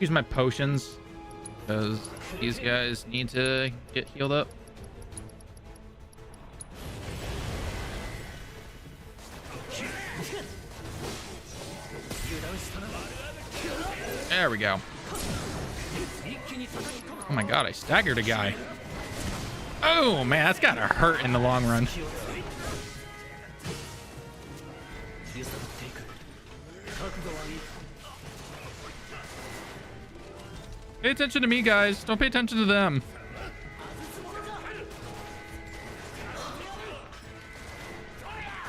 Use my potions because these guys need to get healed up. There we go. Oh my god, I staggered a guy. Oh man, that's gotta hurt in the long run. Pay attention to me, guys. Don't pay attention to them.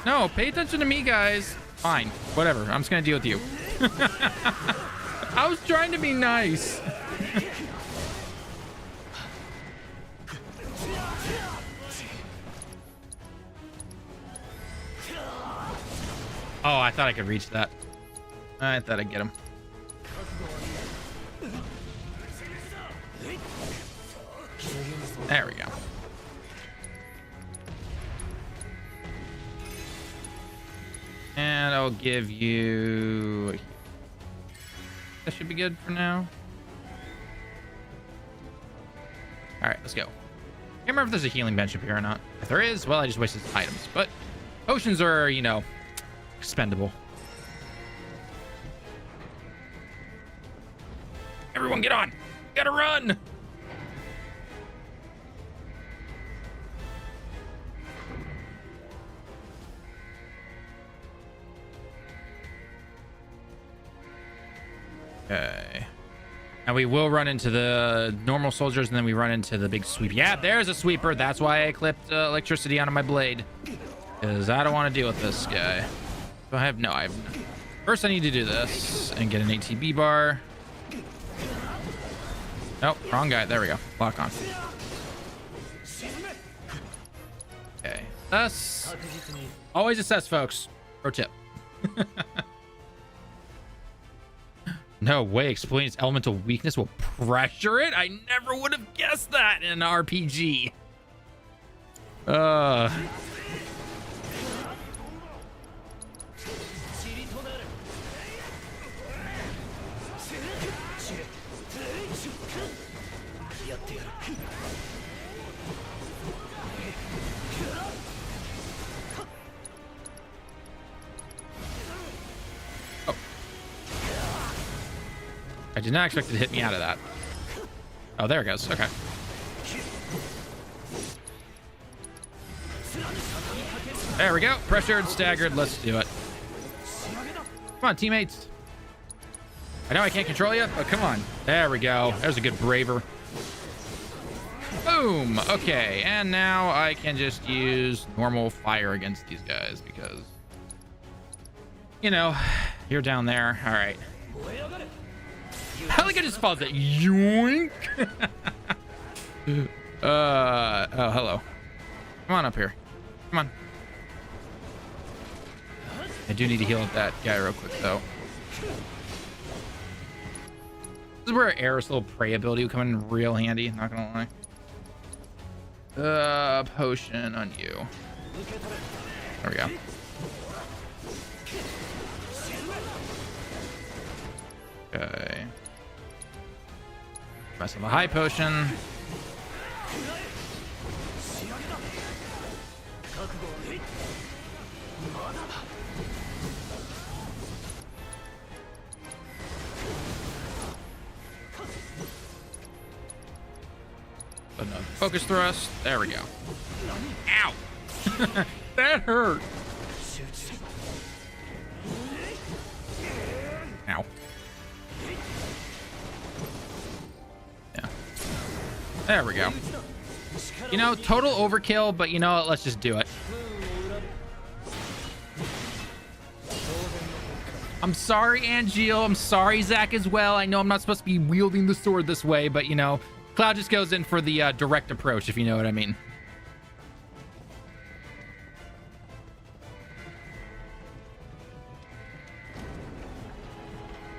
No, pay attention to me, guys. Fine, whatever. I'm just gonna deal with you. I was trying to be nice. Oh, I thought I could reach that. I thought I'd get him. There we go. And I'll give you... That should be good for now. All right, let's go. Can't remember if there's a healing bench up here or not. If there is, well, I just wasted some items. But potions are, you know, expendable. Everyone get on. Gotta run. Okay. And we will run into the normal soldiers, and then we run into the big sweep. Yeah, there's a sweeper. That's why I clipped electricity onto my blade, because I don't want to deal with this guy. So I have no. First, I need to do this and get an ATB bar. Nope, wrong guy. There we go. Lock on. Okay. Assess. Always assess, folks. Pro tip. No way, exploiting its elemental weakness will pressure it? I never would have guessed that in an RPG. I did not expect it to hit me out of that. Oh, there it goes. Okay. There we go. Pressured, staggered. Let's do it. Come on, teammates. I know I can't control you, but come on. There we go. There's a good braver. Boom. Okay. And now I can just use normal fire against these guys because, you know, you're down there. All right. How like I just paused it. Yoink. Oh, hello. Come on up here. Come on. I do need to heal that guy real quick, though. This is where Aerith's little prey ability will come in real handy, not gonna lie. Potion on you. There we go. Okay. Mess with the high potion. Another focus thrust. There we go. Ow! That hurt. Ow. Yeah. There we go. You know, total overkill, but you know what? Let's just do it. I'm sorry, Angeal. I'm sorry, Zach, as well. I know I'm not supposed to be wielding the sword this way, but, you know, Cloud just goes in for the direct approach, if you know what I mean.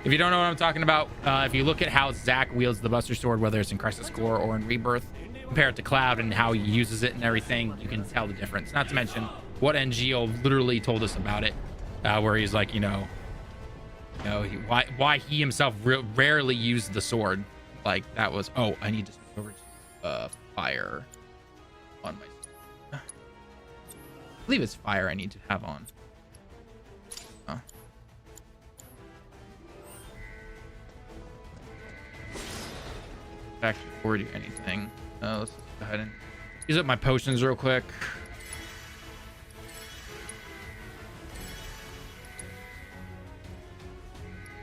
If you don't know what I'm talking about, if you look at how Zach wields the Buster Sword, whether it's in Crisis Core or in Rebirth, compare it to Cloud and how he uses it and everything, you can tell the difference. Not to mention what NGO literally told us about it, where he's like, you know, No, why he himself rarely used the sword. Like that was. Oh, I need to switch over to fire on my. I believe it's fire I need to have on. Oh. Actually, before we do anything, let's go ahead and use up my potions real quick.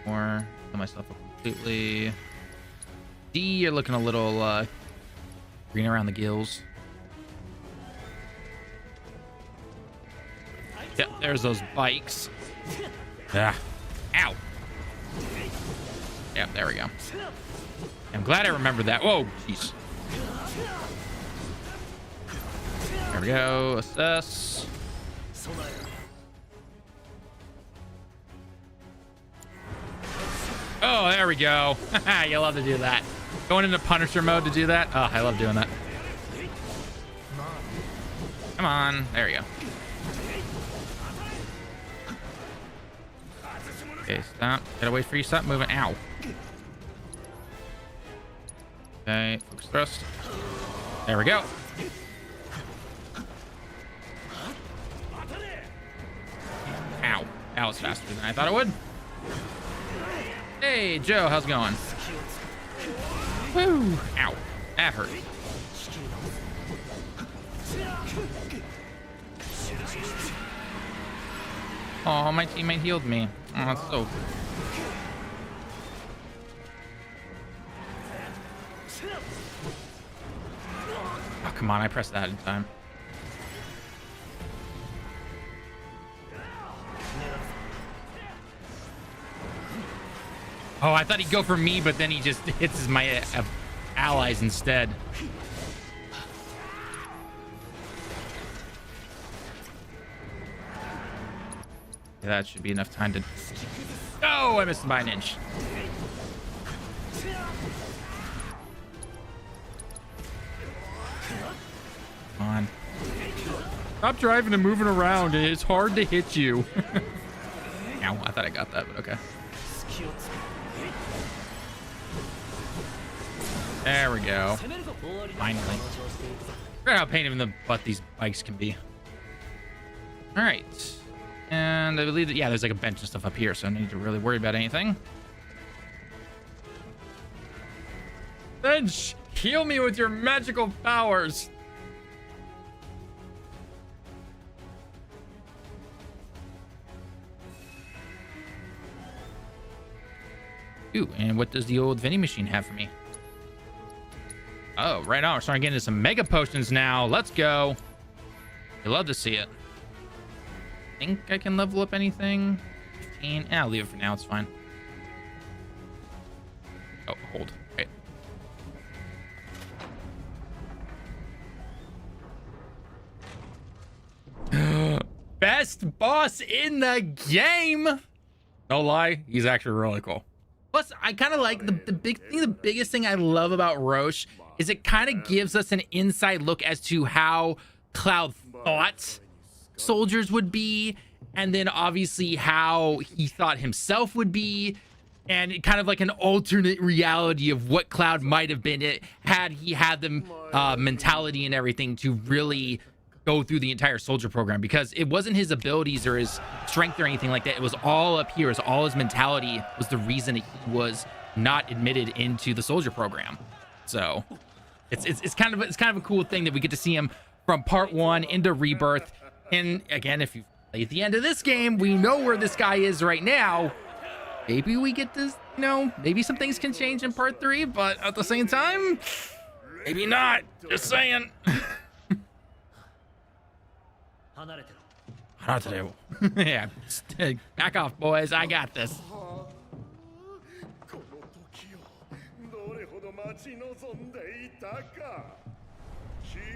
More fill myself up completely. D, you're looking a little green around the gills. Yep, there's those bikes. Ah, ow. Yep, there we go. I'm glad I remembered that. Whoa, jeez. There we go. Assess. Oh, there we go. You love to do that. Going into Punisher mode to do that. Oh, I love doing that. Come on. There we go. Okay, stop. Gotta wait for you. Stop moving. Ow. Okay, focus thrust. There we go. Ow. That was faster than I thought it would. Hey, Joe, how's it going? Woo! Ow. That hurt. Oh, my teammate healed me. Oh, that's so... Oh, come on, I pressed that in time. Oh, I thought he'd go for me, but then he just hits my allies instead. Yeah, that should be enough time to... Oh, I missed by an inch. Come on. Stop driving and moving around. It's hard to hit you. Ow, I thought I got that, but okay. There we go. Finally. Forgot how pain in the butt these bikes can be. All right. And I believe that, yeah, there's like a bench and stuff up here, so I don't need to really worry about anything. Bench, heal me with your magical powers. Ooh, and what does the old vending machine have for me? Oh, right on. We're starting to get into some mega potions now. Let's go. You love to see it. Think I can level up anything? 15. I'll leave it for now. It's fine. Oh, hold. Okay. Best boss in the game. No lie, he's actually really cool. Plus, I kind of like the biggest thing I love about Roche is it kind of gives us an inside look as to how Cloud thought soldiers would be, and then obviously how he thought himself would be, and kind of like an alternate reality of what Cloud might have been had he had the mentality and everything to really go through the entire soldier program, because it wasn't his abilities or his strength or anything like that. It was all up here. It was all his mentality was the reason he was not admitted into the soldier program. So it's kind of a cool thing that we get to see him from part 1 into Rebirth. And again, if you play at the end of this game, we know where this guy is right now. Maybe we get this, you know, maybe some things can change in part 3, but at the same time, maybe not. Just saying. Yeah, back off, boys. I got this.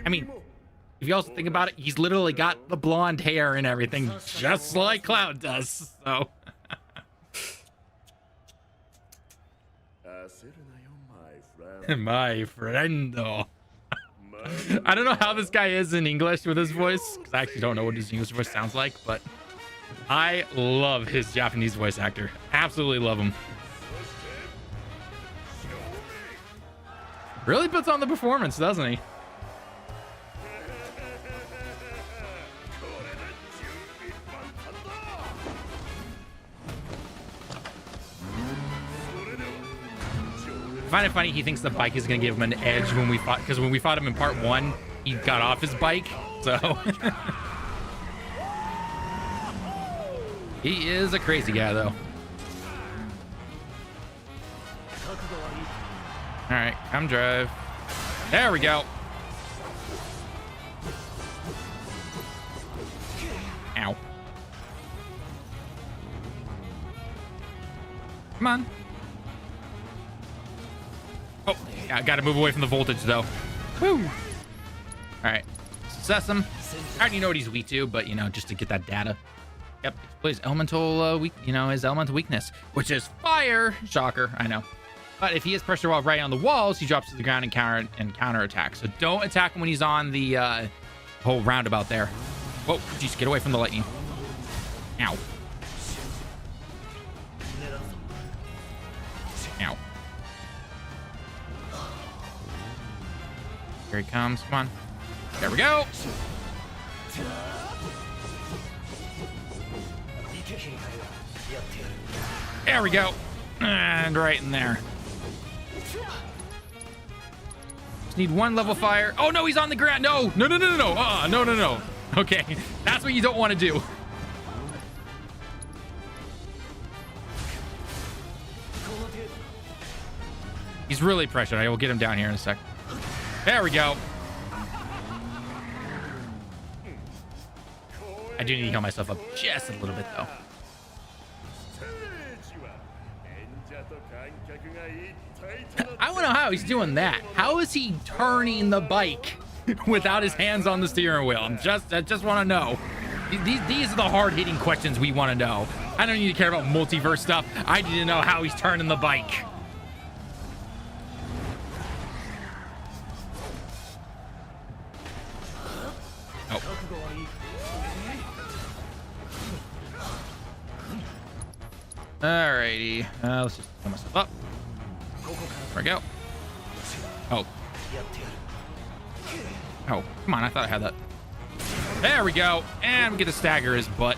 I mean, if you also think about it, he's literally got the blonde hair and everything, just like Cloud does. So. My friendo. I don't know how this guy is in English with his voice, because I actually don't know what his English voice sounds like, but I love his Japanese voice actor. Absolutely love him. Really puts on the performance, doesn't he? I find it funny he thinks the bike is going to give him an edge when we fought, because when we fought him in part 1, he got off his bike, so... He is a crazy guy, though. All right, come drive. There we go. Ow. Come on. Oh, yeah, I gotta move away from the voltage, though. Woo! All right, success him. I already know what he's weak to, but, you know, just to get that data. Yep, plays elemental his elemental weakness, which is fire. Shocker, I know. But if he has pressure while right on the walls, he drops to the ground and counter attack. So don't attack him when he's on the whole roundabout there. Whoa, jeez, get away from the lightning. Ow. Ow. Here he comes. Come on. There we go. There we go. And right in there. Just need one level fire. Oh, no, he's on the ground. No. No. Okay, that's what you don't want to do. He's really pressured. I will get him down here in a sec. There we go. I do need to heal myself up just a little bit, though. I want to know how he's doing that. How is he turning the bike without his hands on the steering wheel? I just want to know. These are the hard-hitting questions we want to know. I don't need to care about multiverse stuff. I need to know how he's turning the bike. Oh. Alrighty. Let's just pull myself up. There we go. Oh. Oh, come on. I thought I had that. There we go. And we get to stagger his butt.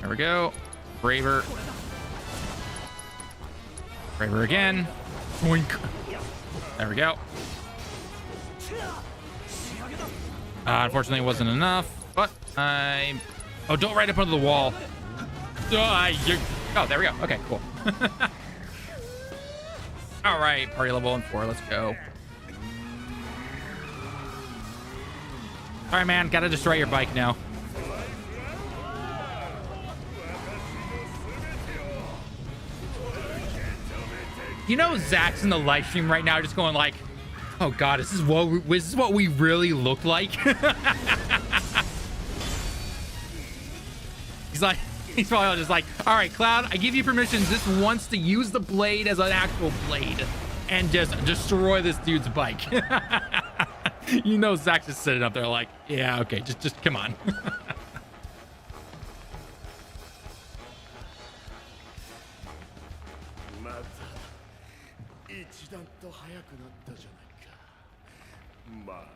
There we go. Braver. Braver again. Boink. There we go. Unfortunately, it wasn't enough, but I... Oh, don't ride up under the wall. Oh, there we go. Okay, cool. All right, party level 4. Let's go. All right, man. Gotta destroy your bike now. You know, Zach's in the live stream right now, just going like, "Oh God, this is what we really look like." He's probably just like, all right, Cloud, I give you permission just once to use the blade as an actual blade and just destroy this dude's bike. You know, Zach's just sitting up there like, yeah, okay, just come on.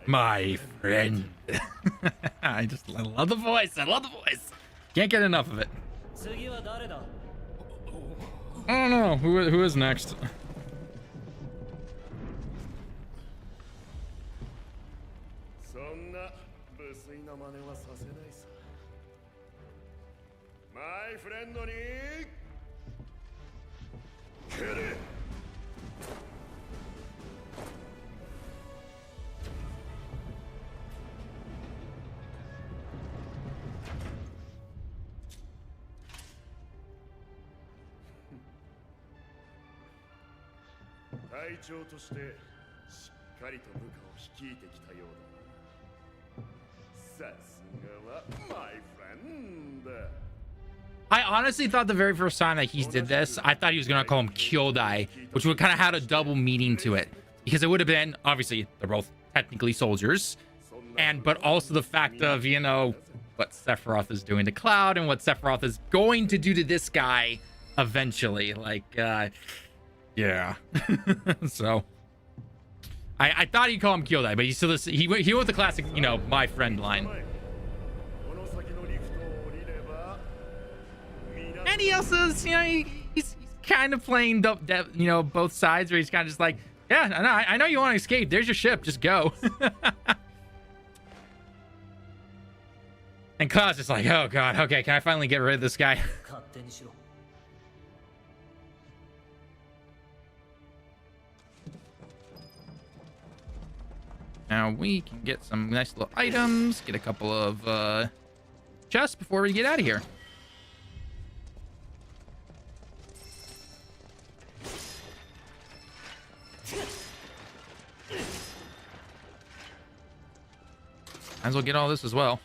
My friend. I love the voice. I love the voice. Can't get enough of it. I don't know. Who is next? My friend. 隊長としてしっかりと部下を率いてきたようだ。さすがは my friend. I honestly thought the very first time that he did this, I thought he was gonna call him Kyodai, which would kind of had a double meaning to it, because it would have been, obviously they're both technically soldiers, but also the fact of, you know, what Sephiroth is doing to Cloud and what Sephiroth is going to do to this guy eventually. Like, yeah. So I thought he'd call him Kyodai, but he still he went with the classic, you know, my friend line. And he also, you know, he's kind of playing you know, both sides, where he's kind of just like, yeah, I know you want to escape. There's your ship. Just go. And Cloud's just like, oh god, okay, can I finally get rid of this guy? Now we can get some nice little items, get a couple of chests before we get out of here. Might as well get all this as well.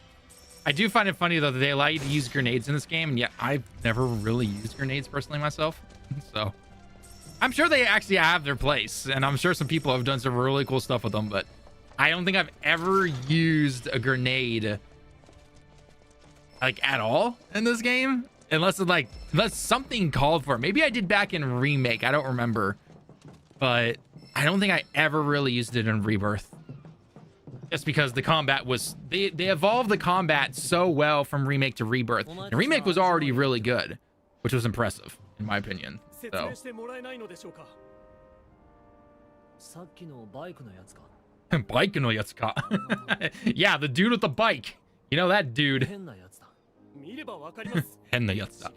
I do find it funny though that they allow you to use grenades in this game, and yet I've never really used grenades personally myself. So I'm sure they actually have their place, and I'm sure some people have done some really cool stuff with them, but I don't think I've ever used a grenade like at all in this game, unless something called for it. Maybe I did back in Remake, I don't remember, but I don't think I ever really used it in Rebirth. Just because the combat was, they evolved the combat so well from Remake to Rebirth. And Remake was already really good, which was impressive in my opinion. So bike no yatsuka. Yeah, the dude with the bike. You know that dude. Henna yatsuka.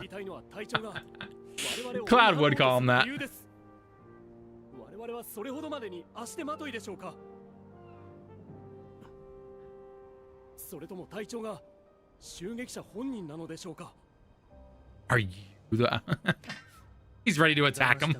Cloud would call him that. Are you the... He's ready to attack him.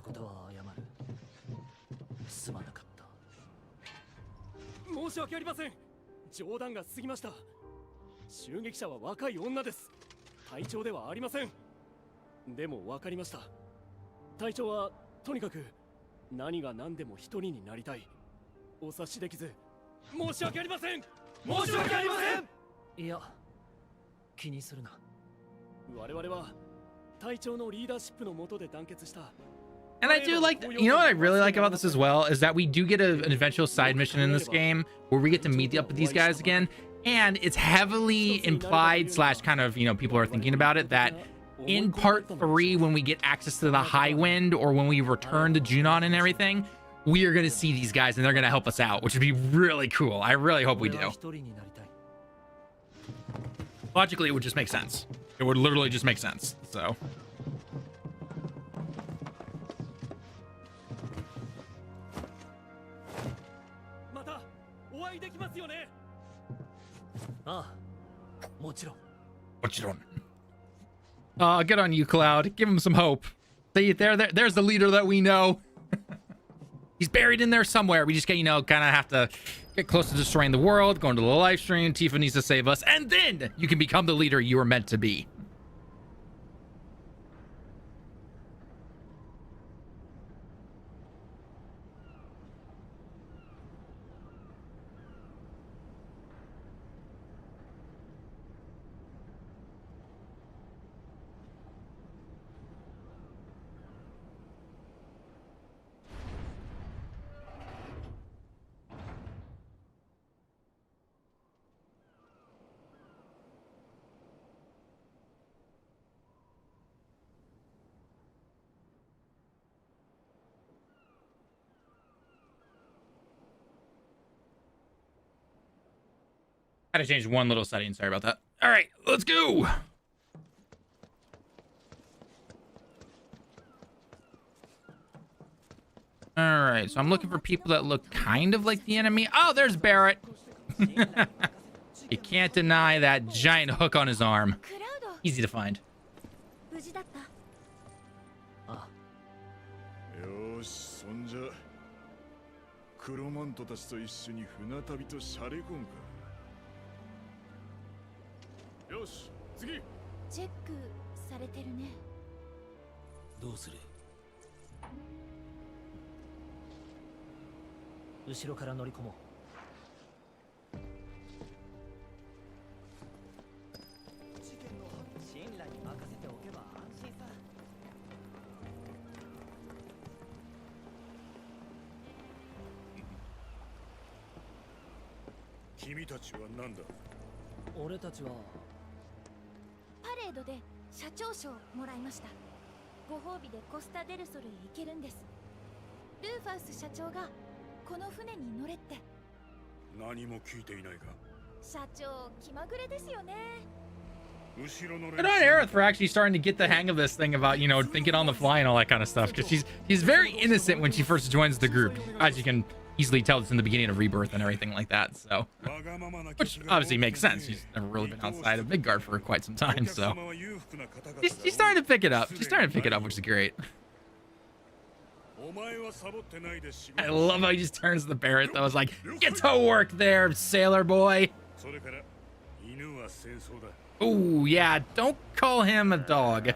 And I do like, you know what I really like about this as well, is that we do get an eventual side mission in this game where we get to meet up with these guys again. And it's heavily implied / kind of, you know, people are thinking about it, that in part 3, when we get access to the High Wind, or when we return to Junon and everything, we are going to see these guys and they're going to help us out, which would be really cool. I really hope we do. Logically, it would just make sense. It would literally just make sense. So good on you, Cloud. Give him some hope. See, there's the leader that we know. He's buried in there somewhere. We just get, you know, kind of have to get close to destroying the world, going to the live stream. Tifa needs to save us, and then you can become the leader you were meant to be. Had to change one little setting. Sorry about that. All right, let's go. All right, so I'm looking for people that look kind of like the enemy. Oh, there's Barrett. You can't deny that giant hook on his arm. Easy to find. 君たちは何だ。俺たちはパレードで社長賞もらいました。ご褒美でコスタデルソルへ行けるんです。ルーファウス社長がこの船に乗れって。何も聞いていないが。社長気まぐれですよね。 Good on Aerith for actually starting to get the hang of this thing about, you know, thinking on the fly and all that kind of stuff. Because she's very innocent when she first joins the group, as you can easily tell. It's in the beginning of Rebirth and everything like that. So, which obviously makes sense. She's never really been outside of Midgard for quite some time. So, she's starting to pick it up. She's starting to pick it up, which is great. I love how he just turns to the parrot. Though, I was like, "Get to work there, sailor boy." Oh, yeah, don't call him a dog.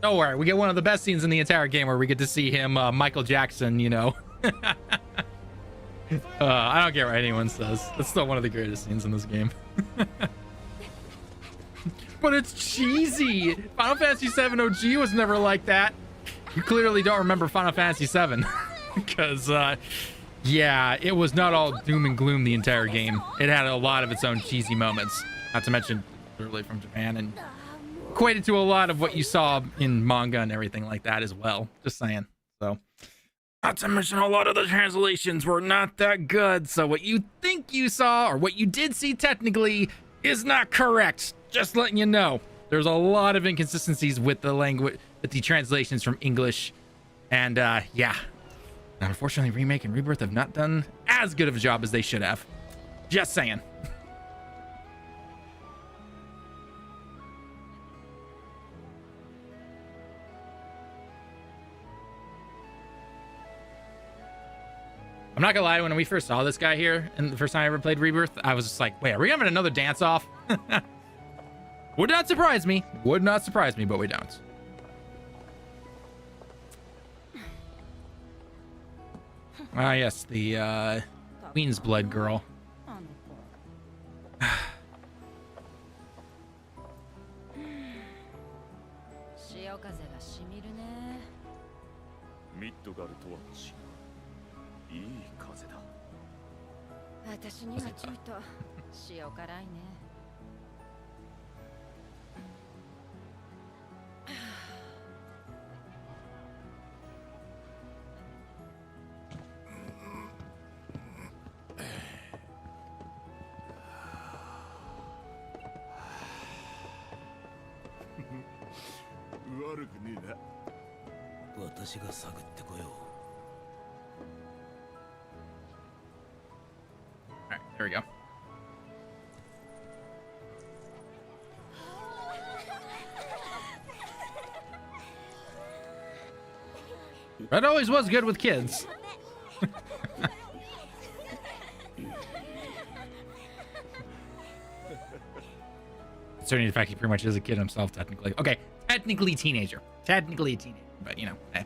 Don't worry, we get one of the best scenes in the entire game where we get to see him, Michael Jackson, you know. I don't care what anyone says. It's still one of the greatest scenes in this game. But it's cheesy. Final Fantasy VII OG was never like that. You clearly don't remember Final Fantasy VII. Because, yeah, it was not all doom and gloom the entire game. It had a lot of its own cheesy moments. Not to mention, literally from Japan, and equated to a lot of what you saw in manga and everything like that as well. Just saying. So, not to mention a lot of the translations were not that good. So what you think you saw, or what you did see technically, is not correct. Just letting you know. There's a lot of inconsistencies with the language, with the translations from English. And, yeah. Unfortunately, Remake and Rebirth have not done as good of a job as they should have. Just saying. I'm not gonna lie, when we first saw this guy here, and the first time I ever played Rebirth, I was just like, wait, are we having another dance-off? Would not surprise me. Would not surprise me, but we don't. Ah, yes, the Queen's Blood girl. Alright, there we go. That always was good with kids. Concerning the fact he pretty much is a kid himself, technically. Okay, technically teenager. Technically a teenager, but you know, eh.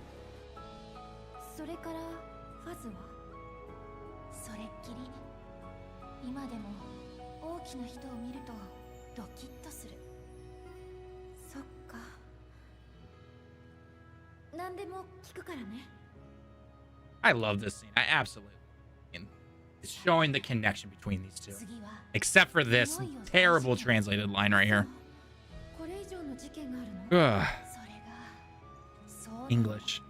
I love this scene. I absolutely. It's showing the connection between these two. Except for this terrible translated line right here. Ugh. English.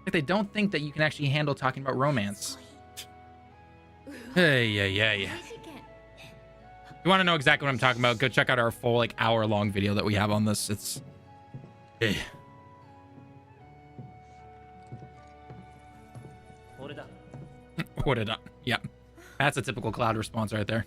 Like they don't think that you can actually handle talking about romance. Hey, yeah, yeah, yeah. If you want to know exactly what I'm talking about, go check out our full, like, hour-long video that we have on this. It's... Hey. What it up? Yeah. That's a typical Cloud response right there.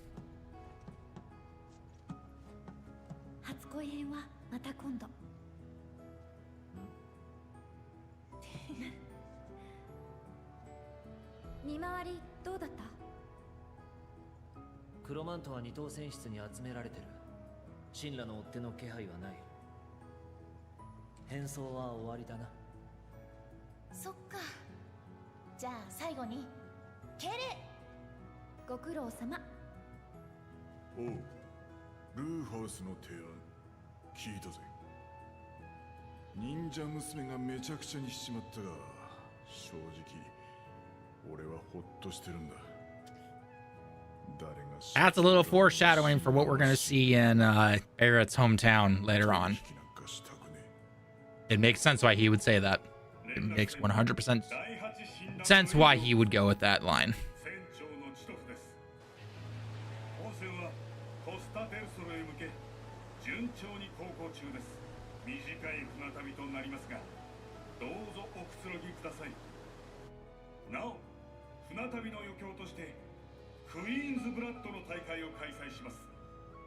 正直俺はほっとしてるんだ。 That's a little foreshadowing for what we're going to see in Barrett's hometown later on. It makes sense why he would say that. It makes 100% sense why he would go with that line. クイーンズブラッドの大会を開催します。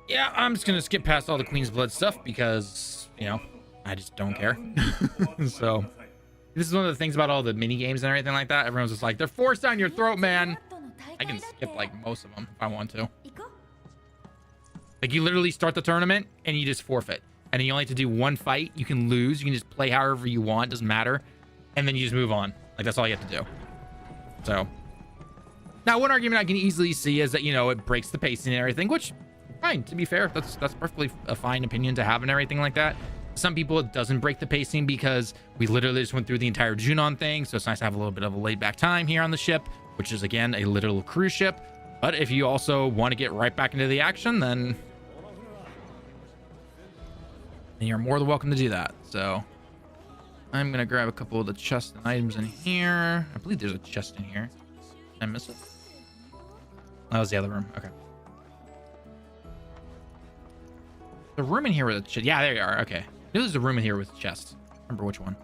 Yeah, I'm just gonna skip past all the Queen's Blood stuff because, you know, I just don't care. So this is one of the things about all the mini games and everything like that. Everyone's just like, they're forced down your throat, man. I can skip like most of them if I want to. Like, you literally start the tournament and you just forfeit, and you only have to do one fight. You can lose, you can just play however you want, doesn't matter, and then you just move on. Like, that's all you have to do. So now, one argument I can easily see is that, you know, it breaks the pacing and everything, which, fine, to be fair, that's perfectly a fine opinion to have and everything like that. Some people, it doesn't break the pacing because we literally just went through the entire Junon thing, so it's nice to have a little bit of a laid-back time here on the ship, which is, again, a literal cruise ship. But if you also want to get right back into the action, then you're more than welcome to do that. So I'm going to grab a couple of the chests and items in here. I believe there's a chest in here. Did I miss it? That was the other room. Okay. The room in here with a chest. Yeah, there you are. Okay. There's a room in here with a chest. Remember which one.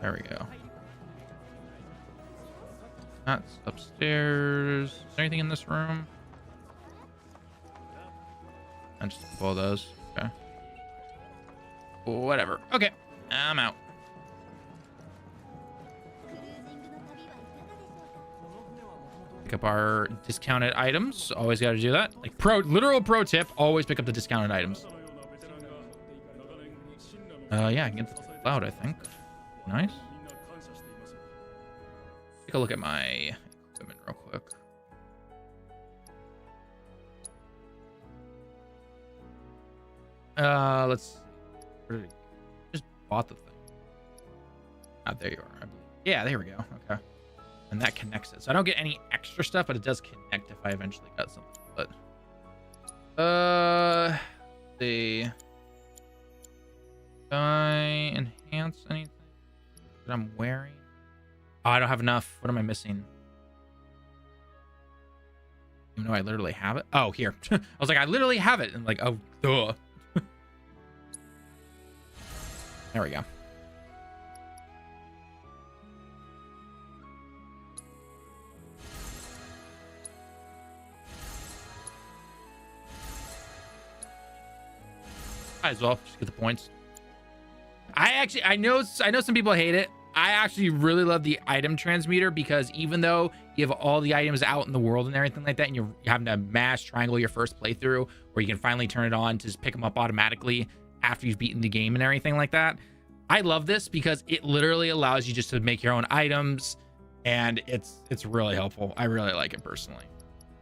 There we go. That's upstairs. Is there anything in this room? I just pull those. Okay. Whatever. Okay. I'm out. Pick up our discounted items. Always got to do that. Like, literal pro tip, always pick up the discounted items. Yeah, I can get the cloud, I think. Nice. Take a look at my equipment real quick. Let's just bought the thing. There you are, I believe. Yeah, there we go. Okay. And that connects it. So I don't get any extra stuff, but it does connect if I eventually got something. But the I enhance anything that I'm wearing? Oh, I don't have enough. What am I missing? Even though I literally have it. Oh, here. I was like, I literally have it. And like, oh, duh. There we go. Might as well just get the points. I know some people hate it. I actually really love the item transmuter because even though you have all the items out in the world and everything like that, and you're having to mash triangle your first playthrough, where you can finally turn it on to just pick them up automatically after you've beaten the game and everything like that. I love this because it literally allows you just to make your own items, and it's really helpful. I really like it personally.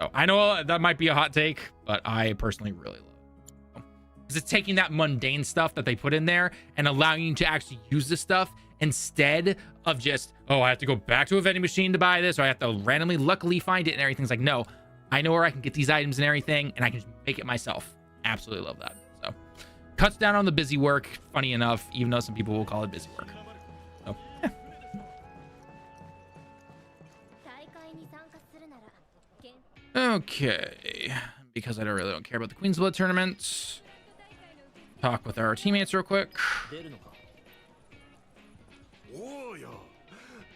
So I know that might be a hot take, but I personally really love it. Because it's taking that mundane stuff that they put in there and allowing you to actually use this stuff instead of just, oh, I have to go back to a vending machine to buy this, or I have to randomly luckily find it and everything's like, no, I know where I can get these items and everything, and I can just make it myself. Absolutely love that. So cuts down on the busy work, funny enough, even though some people will call it busy work. So yeah. Okay, because I really don't care about the Queen's Blood tournament, talk with our teammates real quick. おーや、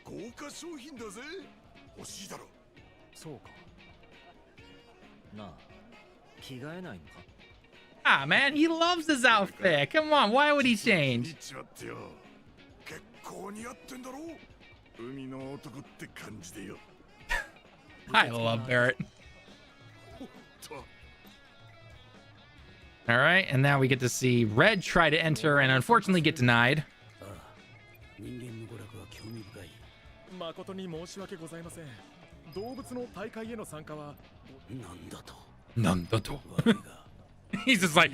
豪華商品だぜ。欲しいだろ。そうか。なあ、着替えないのか? Ah, man, he loves his outfit. Come on, why would he change? 結構似合ってんだろ。海の男って感じでよ。I love Barrett. All right, and now we get to see Red try to enter and unfortunately get denied. 誠に申し訳ございません。動物の大会への参加はなんだと He's just like,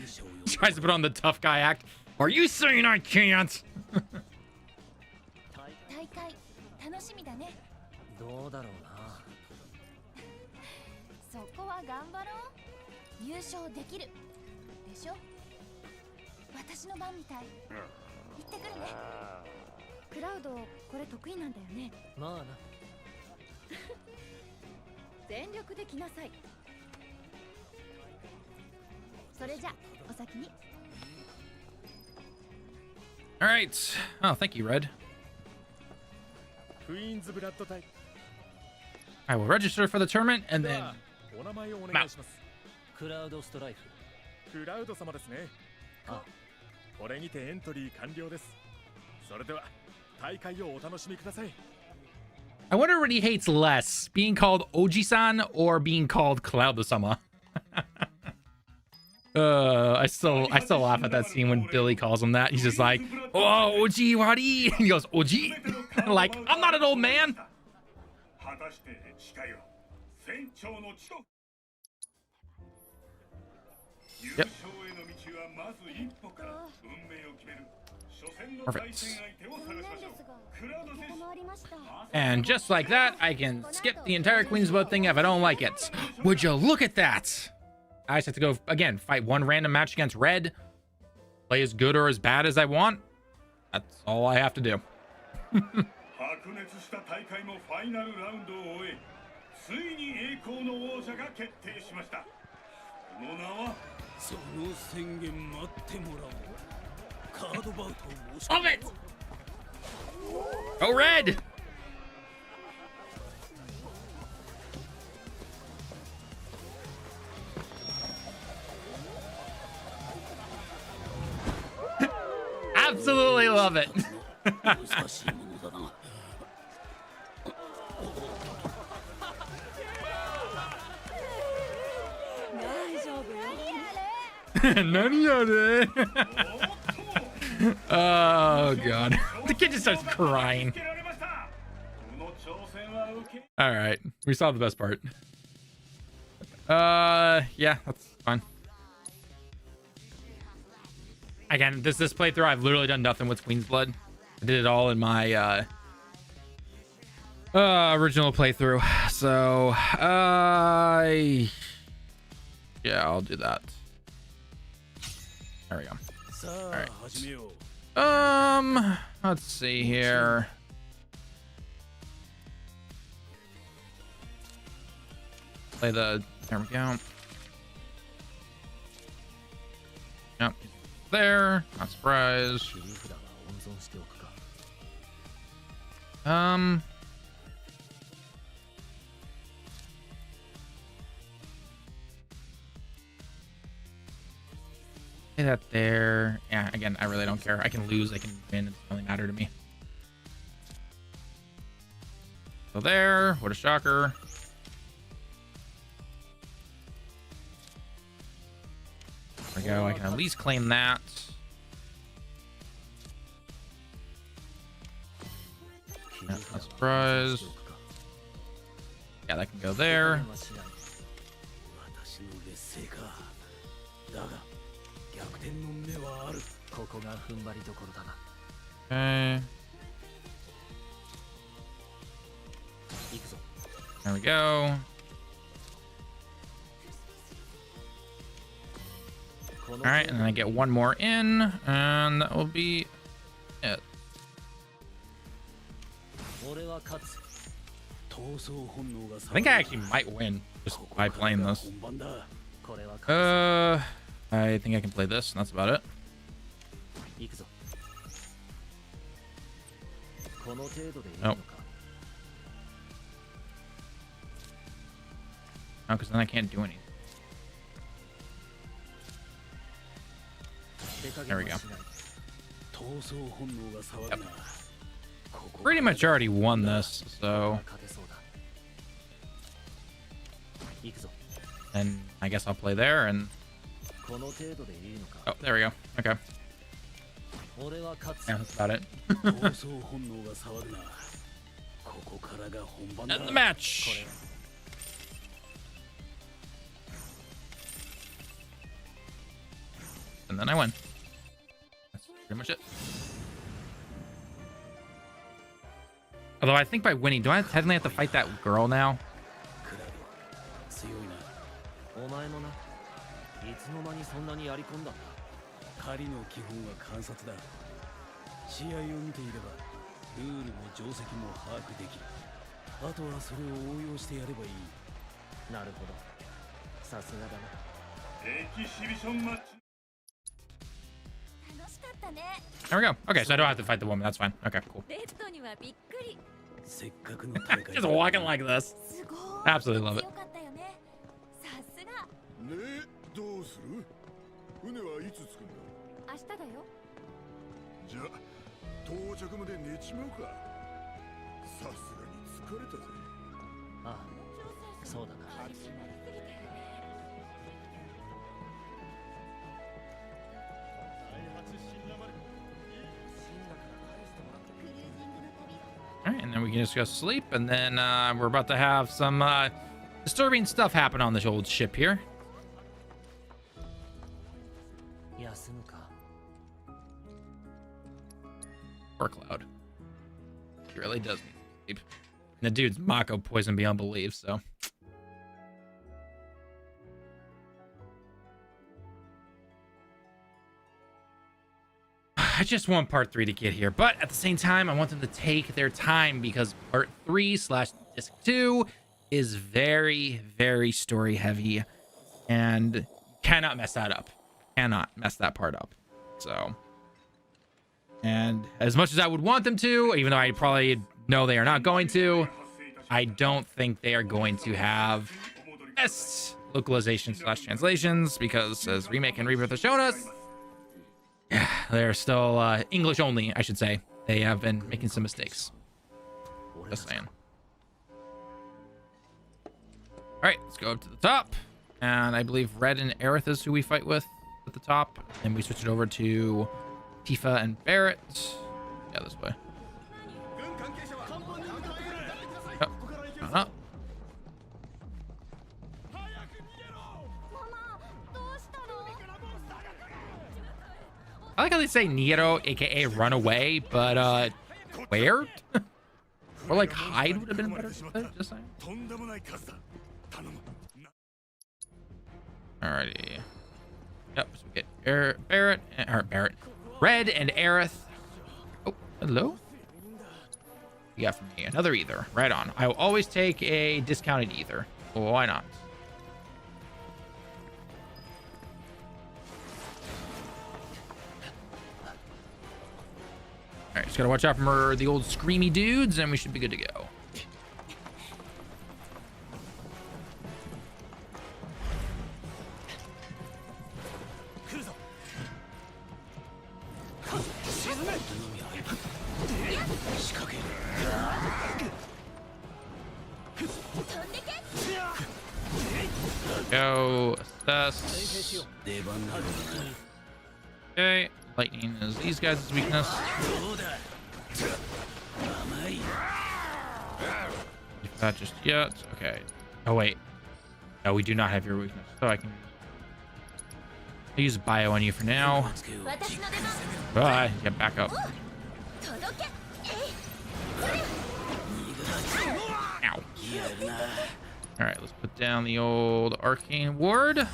tries to put on the tough guy act. Are you saying I can't? 大会楽しみだね。どうだろうな。そこは頑張ろう。優勝できるでしょ。私の番みたい。行ってくるね。クラウドこれ得意なんだよね。まあな。全力で来なさい。それじゃお先に。 All right. Oh, thank you, Red. クイーンズブラッド隊。 I will register for the tournament and で then はお名前をお願いします。クラウドストライフ。クラウド様ですね。あ、これにてエントリー完了です。それでは大会をお楽しみください。 I wonder what he hates less, being called Oji-san or being called Cloud-sama. I still laugh at that scene when Billy calls him that. He's just like, "Oh, Oji, wari." He goes, "Oji," like, "I'm not an old man." 果たして近よ船長の地と優勝への道はまず一歩から運命を決める初戦の対戦相手を探しましょう。クラウド選手 And just like that, I can skip the entire Queen's Blood thing if I don't like it. Would you look at that? I just have to go, again, fight one random match against Red. Play as good or as bad as I want. That's all I have to do. 白熱した大会もファイナルラウンドを終えついに栄光の王者が決定しました。その名はその宣言待ってもらおう。カードバウトを申し込 Love it! Go Red! Absolutely love it. 難しいものだな。大丈夫よ。 Oh god. The kid just starts crying. All right, we saw the best part. Yeah, that's fine. Again, this playthrough, I've literally done nothing with Queen's Blood. I did it all in my original playthrough. So, yeah, I'll do that. There we go. All right. Let's see here. Play the. There we go. Yep. There. Not surprised. Say that there. Yeah, again, I really don't care. I can lose, I can win. It doesn't really matter to me. So there. What a shocker. There we go. I can at least claim that. Yeah, not surprised. Yeah, that can go there. Okay. There we go. All right, and then I get one more in, and that will be it. I think I actually might win just by playing this. I think I can play this, and that's about it. Nope. No, because then I can't do anything. There we go. Yep. Pretty much already won this, so. And I guess I'll play there and. Oh, there we go. Okay. Yeah, that's about it. End the match. and then I win. That's pretty much it. Although I think by winning, do I technically have to fight that girl now? 強いな。お前もな。いつの間にそんなにやり込んだんだ。狩りの基本は観察だ。試合を見ていればルールも定石も把握できる。あとはそれを応用してやればいい。なるほど。さすがだな。エキシビションマッチ。楽しかったね。 There we go. Okay, so I don't have to fight the woman. That's fine. Okay, cool. レッドにはびっくり。せっかくの大会。 Just walking like this. すごい。 Absolutely love it. 強かったよね。さすが。ね、どうする？船はいつ着くんだ？明日だよ。じゃあ到着まで寝ちまうか。さすがに疲れたぜ。ああ、そうだな。All right, and then we can just go sleep, and then we're about to have some disturbing stuff happen on this old ship here. 休むか。 Poor Cloud. He really does need sleep. And the dude's Mako poison beyond belief, so. I just want part 3 to get here, but at the same time, I want them to take their time because part 3/disc 2 is very, very story heavy and cannot mess that up. Cannot mess that part up. So, and as much as I would want them to, even though I probably know they are not going to, I don't think they are going to have best localization/translations because as Remake and Rebirth have shown us, yeah, they're still English only, I should say. They have been making some mistakes. Just saying. All right, let's go up to the top. And I believe Red and Aerith is who we fight with at the top. And we switch it over to Tifa and Barrett. Yeah, this way. Oh, on up. I like how they say Nero, aka run away, but where? Or like hide would have been better. Just saying. Alrighty. Yep, so we get Barrett, Red and Aerith. Oh, hello. You got from me another ether. Right on. I will always take a discounted ether. Well, why not? All right, just gotta watch out for the old screamy dudes, and we should be good to go. Go assess. Okay, lightning is these guys' weakness. Not just yet. Okay. Oh wait. No, we do not have your weakness, so I can use bio on you for now. Bye. Get back up. Ow. All right, let's put down the old arcane ward.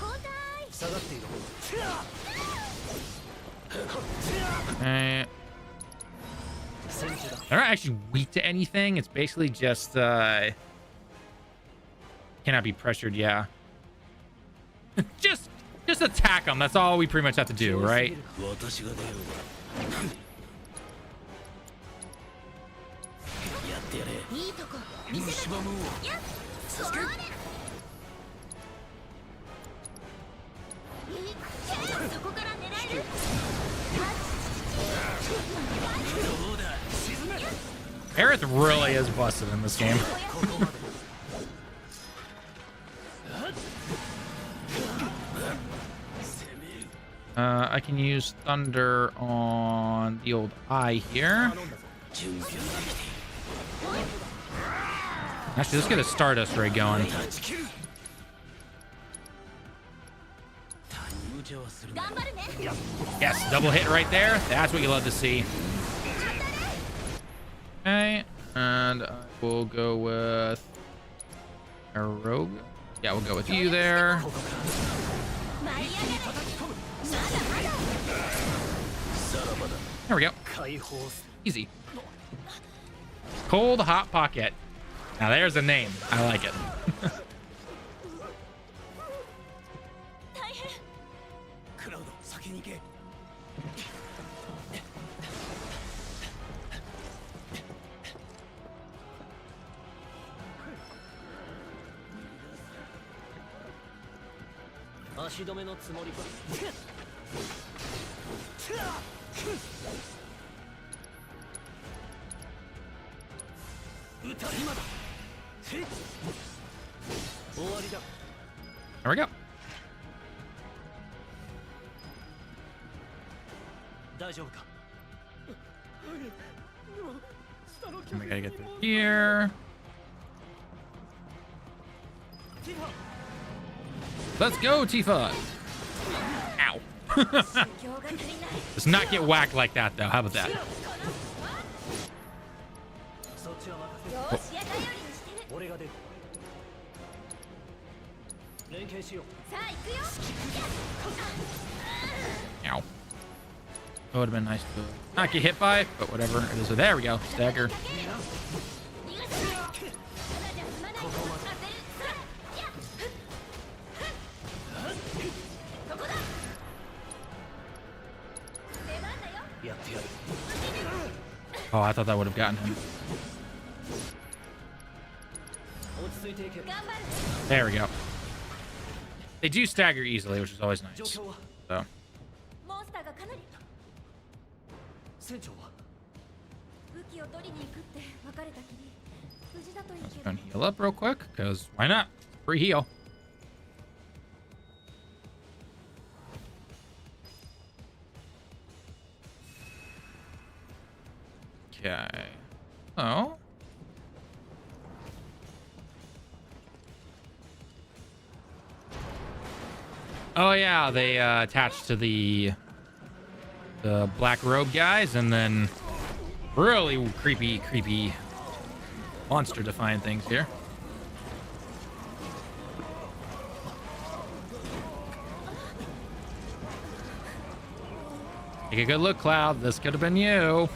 Okay. They're not actually weak to anything. It's basically just cannot be pressured. Yeah. just attack them. That's all we pretty much have to do, right? Aerith really is busted in this game. I can use Thunder on the old eye here. Actually, let's get a Stardust Ray going. ち合わせするんだ。頑張るね。 Yes, double hit right there. That's what you love to see. Okay, and I will go with a rogue. Yeah, we'll go with you there. 舞い上がれ。まだまだ。 There we go. 解放す Easy. Cold Hot Pocket. Now there's a name. I like it. 大変。クラウド先に行け。足止めのつもりか。歌今だ。終わりだ。 There we go. 大丈夫か。 And we gotta get through here. Let's go, Tifa. Ow. 今日が足りない。 Let's not get whacked like that, though. How about that? そっちは任せよる。しや頼りにしてる。俺が出る。連携しよう。さあ行くよ。 Ow. It would have been nice to not get hit by, but whatever. It is. There we go. Stagger. 逃がさない。ただじゃ済まない。当てる。それ。やっ。ここだ。出番だよ。やってやる。 Oh, I thought that would have gotten him. 落ち着いていけ。頑張る。 There we go. They do stagger easily, which is always 状 nice. 況は So, モンスターがかなり。船長は武器を取りに行くって別れたきり。無事だといい let's け go ど。 and heal up real quick, because why not? Free heal. Okay. Oh. Oh yeah, they attached to the black robe guys, and then really creepy monster defying things here. Take a good look, Cloud. This could have been you.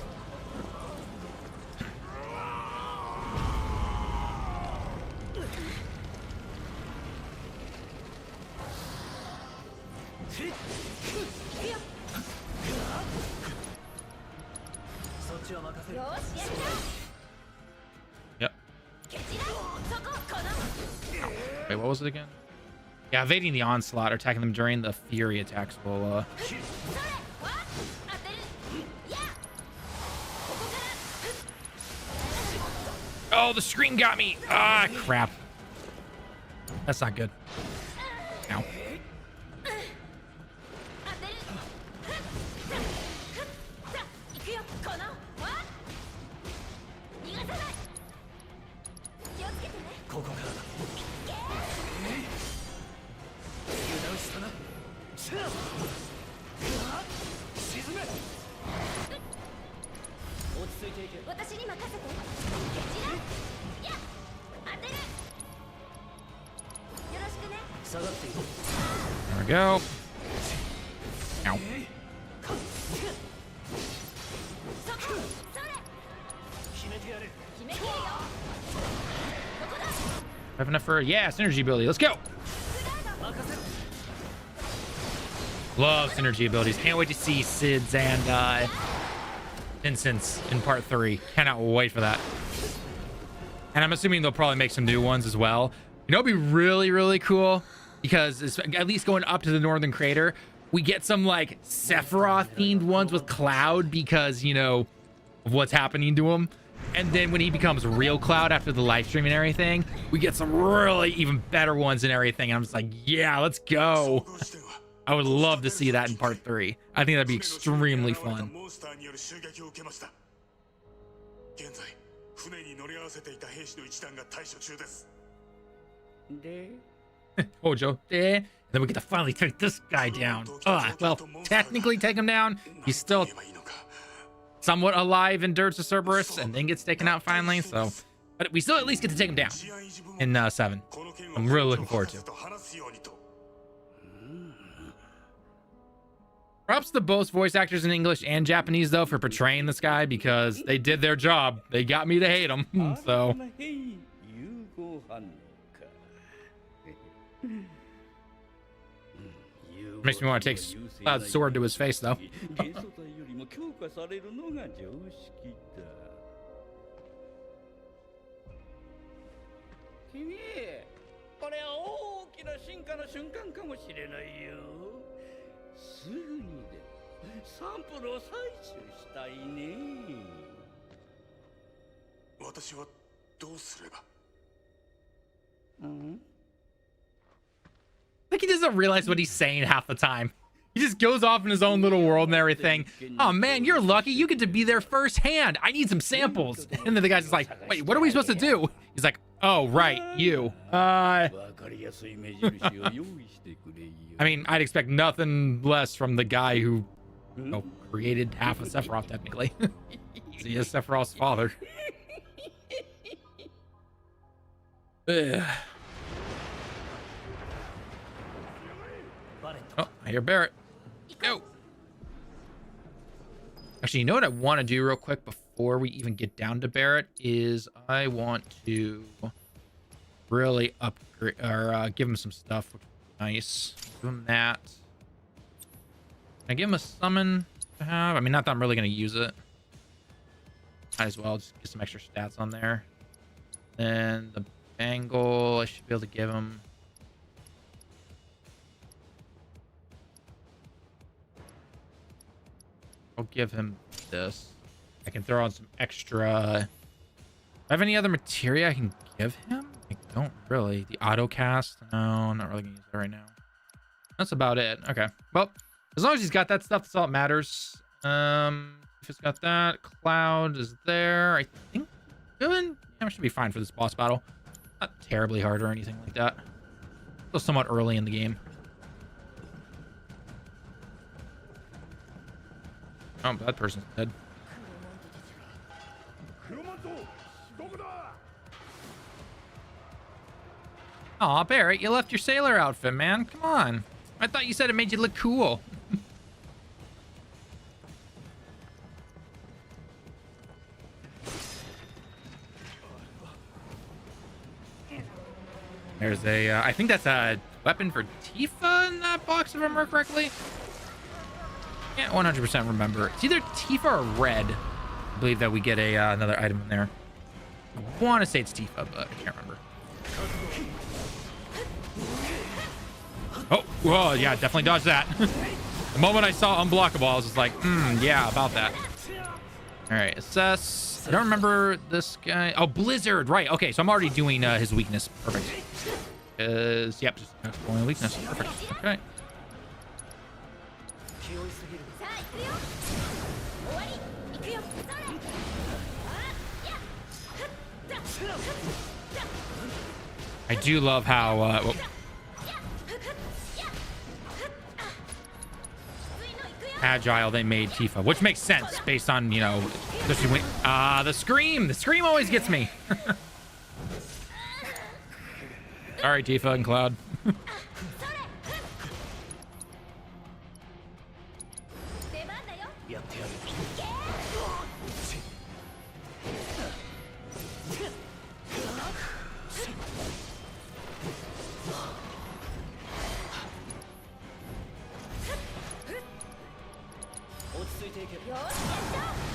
Yep. Wait, what was it again? Yeah, evading the onslaught or attacking them during the fury attacks will Oh, the scream got me. Ah, crap. That's not good. Ow. There we go. Ow. Have enough for synergy ability. Let's go. Love synergy abilities. Can't wait to see Sid's and Vincent's in part 3. Cannot wait for that. And I'm assuming they'll probably make some new ones as well. You know, it'd be really cool because it's, at least going up to the northern crater, we get some like Sephiroth themed ones with Cloud because, you know, of what's happening to him. And then when he becomes real Cloud after the live stream and everything, we get some really even better ones and everything. And I'm just like, yeah, let's go. I would love to see that in part 3. I think that'd be extremely fun. 現在船に乗り合わせていた兵士の一団が対処中です。で Hojo. Eh. Then we get to finally take this guy down. Well, technically take him down. He's still somewhat alive in Dirge of Cerberus and then gets taken out finally. So, but we still at least get to take him down in 7. I'm really looking forward to. Props to both voice actors in English and Japanese, though, for portraying this guy because they did their job. They got me to hate him. So. Makes me want to take Cloud's sword to his face, though. これは大きな進化の瞬間かもしれないよ。すぐにでもサンプルを採取したいね。私はどうすれば。Like he doesn't realize what he's saying half the time. He just goes off in his own little world and everything. Oh man, you're lucky. You get to be there firsthand. I need some samples. And then the guy's just like, wait, what are we supposed to do? He's like, oh, right, you. I mean, I'd expect nothing less from the guy who created half of Sephiroth, technically. He is Sephiroth's father. Ugh. Oh, I hear Barrett. Go. Actually, you know what I want to do real quick before we even get down to Barrett is I want to really upgrade or give him some stuff, which is nice. Give him that. Can I give him a summon to have? I mean, not that I'm really going to use it. Might as well just get some extra stats on there. Then the bangle, I should be able to give him. I'll give him this. I can throw on some extra. Do I have any other materia I can give him? I don't really. The auto cast? No, I'm not really gonna use that right now. That's about it. Okay. Well, as long as he's got that stuff, that's all that matters. If it's got that, Cloud is there. I think good. Yeah, I should be fine for this boss battle. Not terribly hard or anything like that. Still somewhat early in the game. Oh, that person's dead. Aw, Barrett, you left your sailor outfit, man. Come on. I thought you said it made you look cool. There's a, I think that's a weapon for Tifa in that box, if I remember correctly. Can't 100% remember. It's either Tifa or Red. I believe that we get a another item in there. I want to say it's Tifa, but I can't remember. Oh, whoa, yeah, definitely dodged that. The moment I saw unblockable, I was just like, yeah, about that. All right, assess. I don't remember this guy. Oh, Blizzard, right. Okay, so I'm already doing his weakness. Perfect. Yep, just only weakness. Perfect. Okay. I do love how agile they made Tifa, which makes sense based on, you know, the scream. The scream always gets me. Sorry, Tifa and Cloud.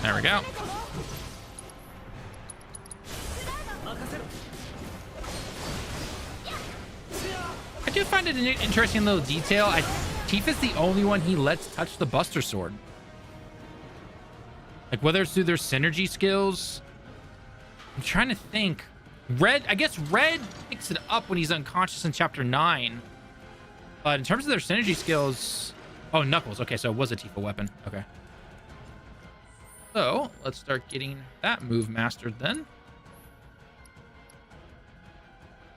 There we go. I do find it an interesting little detail. Tifa's the only one he lets touch the Buster Sword. Like, whether it's through their synergy skills. I'm trying to think. I guess Red picks it up when he's unconscious in Chapter 9. But in terms of their synergy skills... Oh, Knuckles. Okay, so it was a Tifa weapon. Okay. So, let's start getting that move mastered then.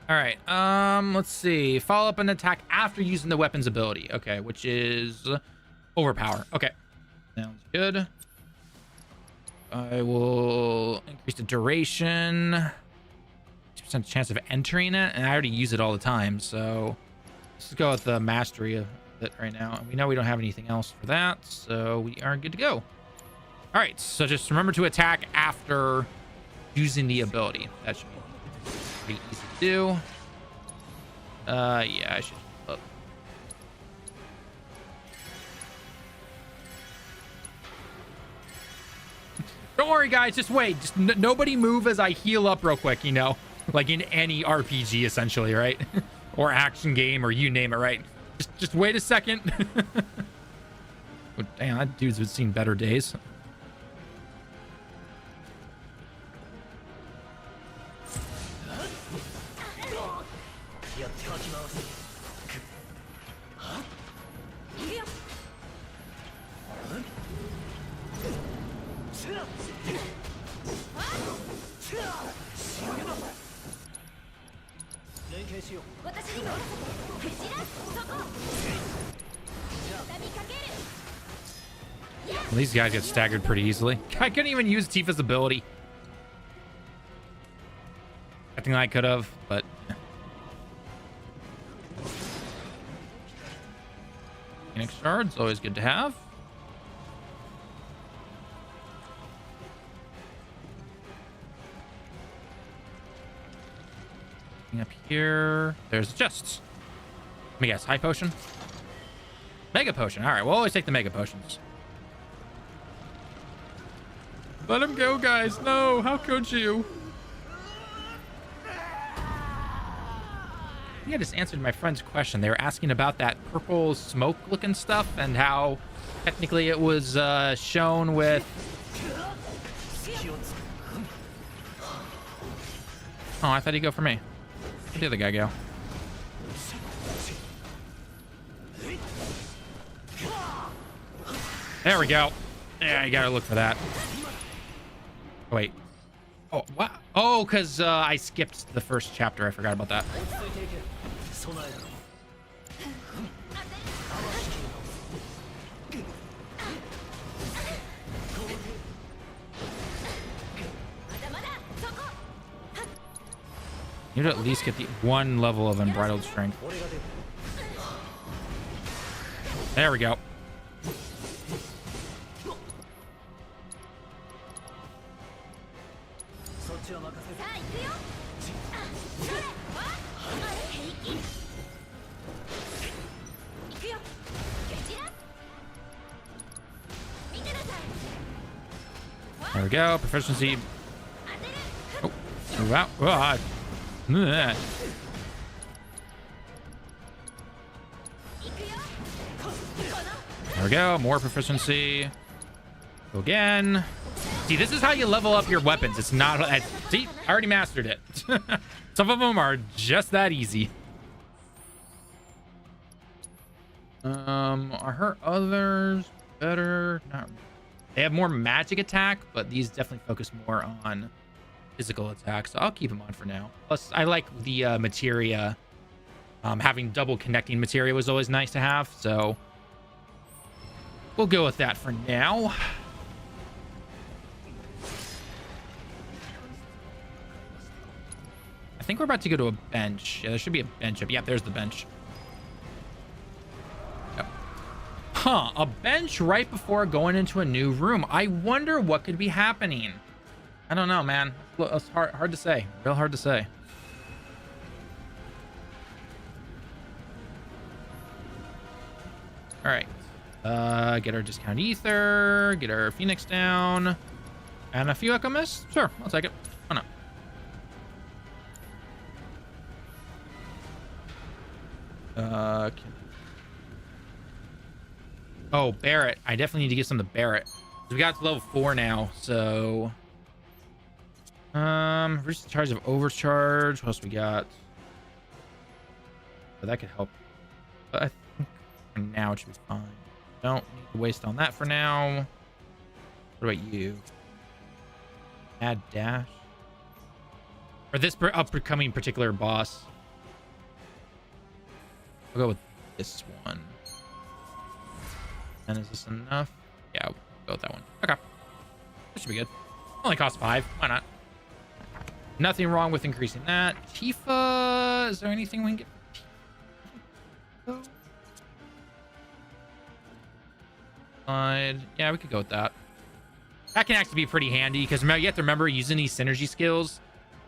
All right. Let's see. Follow up an attack after using the weapon's ability. Okay, which is overpower. Okay. Sounds good. I will increase the duration. 2% chance of entering it, and I already use it all the time, so let's just go with the mastery of it right now. And we know we don't have anything else for that, so we are good to go. All right, so just remember to attack after using the ability. That should be pretty easy to do. Yeah, I should. Don't worry, guys. Just wait. Just nobody move as I heal up real quick, you know? Like in any RPG, essentially, right? Or action game, or you name it, right? Just wait a second. Damn, that dude's seen better days. Well, these guys get staggered pretty easily. I couldn't even use Tifa's ability. I think I could have, but Phoenix shards, always good to have. Up here, there's chests. Let me guess, high potion, mega potion. All right, we'll always take the mega potions. Let him go, guys. No, how could you? I think I just answered my friend's question. They were asking about that purple smoke looking stuff and how technically it was shown with. Oh, I thought he'd go for me. Where'd the other guy go? There we go. Yeah, you gotta look for that. Oh, wait. Oh, what? Oh, because I skipped the first chapter. I forgot about that. You need to at least get the one level of unbridled strength. There we go. There we go. Proficiency. Oh, move out. Oh, there we go. More proficiency. Go again. See, this is how you level up your weapons. It's not. See, I already mastered it. Some of them are just that easy. Are her others better? Not. They have more magic attack, but these definitely focus more on physical attack, so I'll keep them on for now. Plus, I like the materia. Having double connecting materia was always nice to have, so we'll go with that for now. I think we're about to go to a bench. Yeah, there should be a bench up. Yeah, there's the bench. Huh, a bench right before going into a new room. I wonder what could be happening. I don't know, man. It's hard to say. Real hard to say. All right. Get our discount ether. Get our phoenix down. And a few echo mists. Sure, I'll take it. Why not? Oh, Barret. I definitely need to give some to Barret. We got to level 4 now, so reduce the charge of overcharge. What else we got? Oh, that could help. But I think for now it should be fine. Don't need to waste on that for now. What about you? Add dash. For this upcoming particular boss. I'll go with this one. And is this enough? Yeah, we'll go with that one. Okay. That should be good. Only costs 5. Why not? Nothing wrong with increasing that. Tifa. Is there anything we can get? Yeah, we could go with that. That can actually be pretty handy because you have to remember using these synergy skills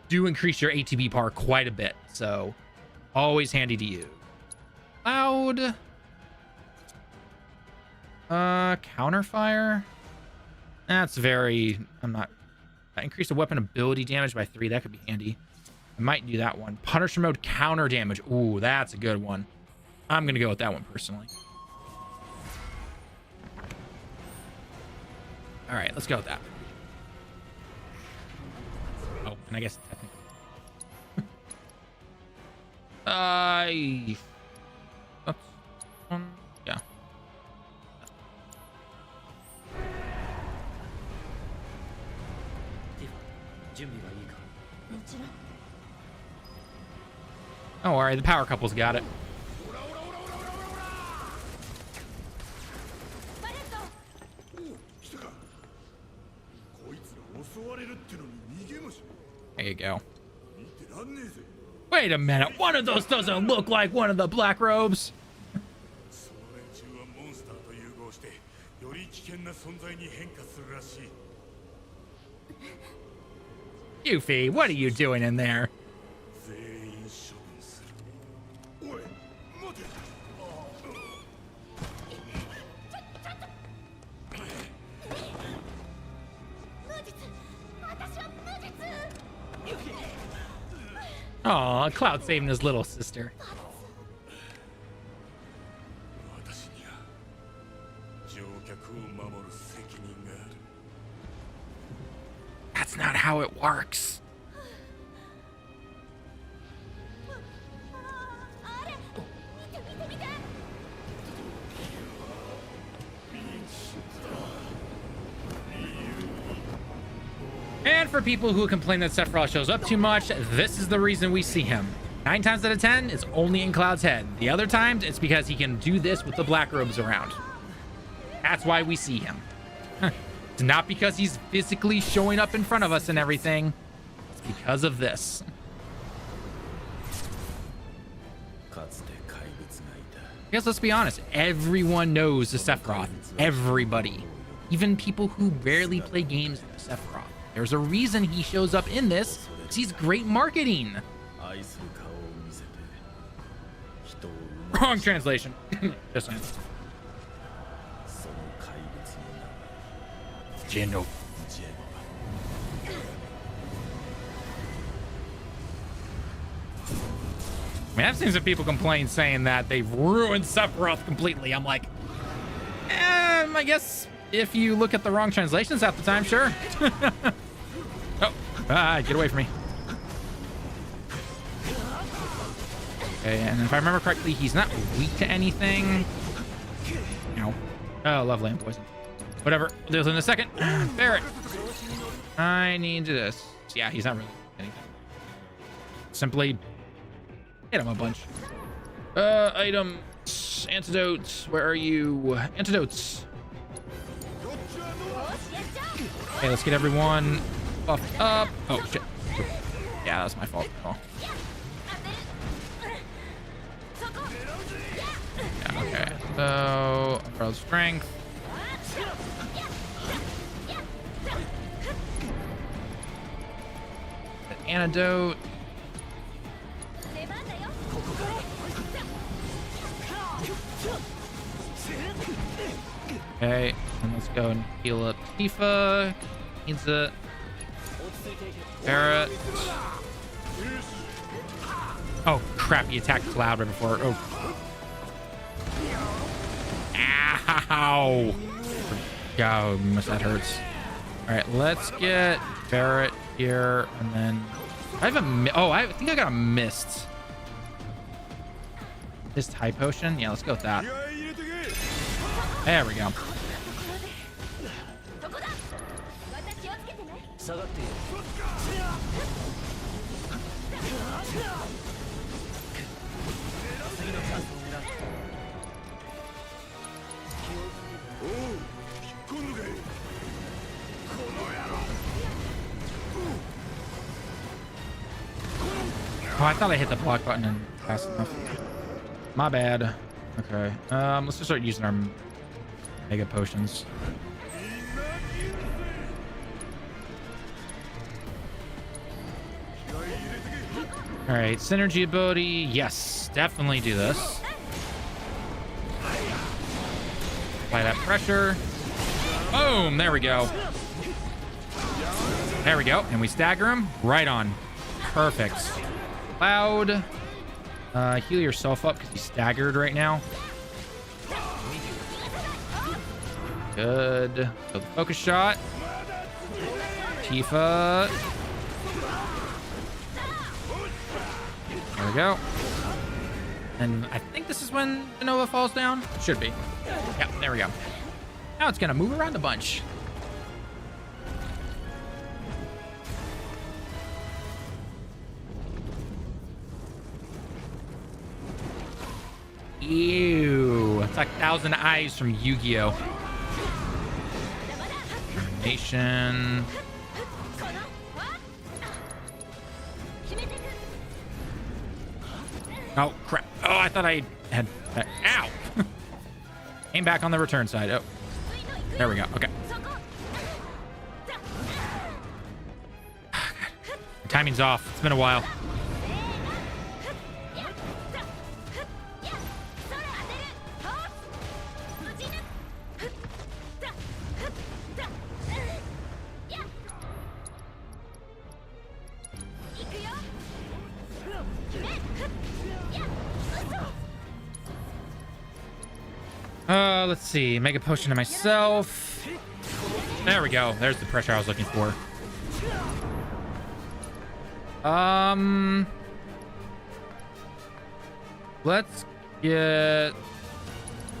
do increase your ATB bar quite a bit. So always handy to use. Cloud. Counterfire. That's very, increase the weapon ability damage by 3. That could be handy. I might do that one. Punisher mode counter damage. Ooh, that's a good one. I'm going to go with that one personally. All right, let's go with that. Oh, and I guess technically. That's one. Yeah. Don't worry, the power couple's got it. There you go. Wait a minute. One of those doesn't look like one of the black robes. Yuffie, what are you doing in there? Aw, Cloud saving his little sister. That's not how it works. And for people who complain that Sephiroth shows up too much, this is the reason we see him. 9 times out of 10, it's only in Cloud's head. The other times, it's because he can do this with the black robes around. That's why we see him. It's not because he's physically showing up in front of us and everything. It's because of this. I guess let's be honest. Everyone knows the Sephiroth. Everybody. Even people who barely play games with the Sephiroth. There's a reason he shows up in this. Because he's great marketing. Wrong translation. Just saying. Geno. I mean, I've seen some people complain saying that they've ruined Sephiroth completely. I'm like, I guess if you look at the wrong translations half the time, sure. Oh, get away from me. Okay, and if I remember correctly, he's not weak to anything. No. Oh, love lamp poison. Whatever. We'll do this in a second. Barret. I need this. Yeah, he's not really anything. Simply hit him a bunch. Items. Antidotes. Where are you? Antidotes. Okay, let's get everyone buffed up. Oh, shit. Yeah, that's my fault. Oh. Yeah, okay. So, umbrella strength. Antidote. Okay, and let's go and heal up Tifa. Needs it. Barret. Oh crap! He attacked Cloud right before. Oh. Ow! God, that hurts. All right, let's get Barret here, and then I have a. Oh, I think I got a mist. Mist high potion. Yeah, let's go with that. There we go. Oh, I thought I hit the block button and fast enough. My bad. Okay. Let's just start using our mega potions. All right, synergy ability. Yes, definitely do this. Apply that pressure. Boom, there we go. There we go. And we stagger him right on. Perfect. Cloud. Heal yourself up because he's staggered right now. Good. So the focus shot. Tifa. There we go. And I think this is when the Nova falls down. Should be. Yeah, there we go. Now it's gonna move around a bunch. Ew. It's like 1,000 Eyes from Yu-Gi-Oh! Nation. Oh, crap. Oh, I thought I had... Ow! Came back on the return side. Oh. There we go. Okay. Timing's off. It's been a while. Let's see. Mega potion to myself. There we go. There's the pressure I was looking for. Let's get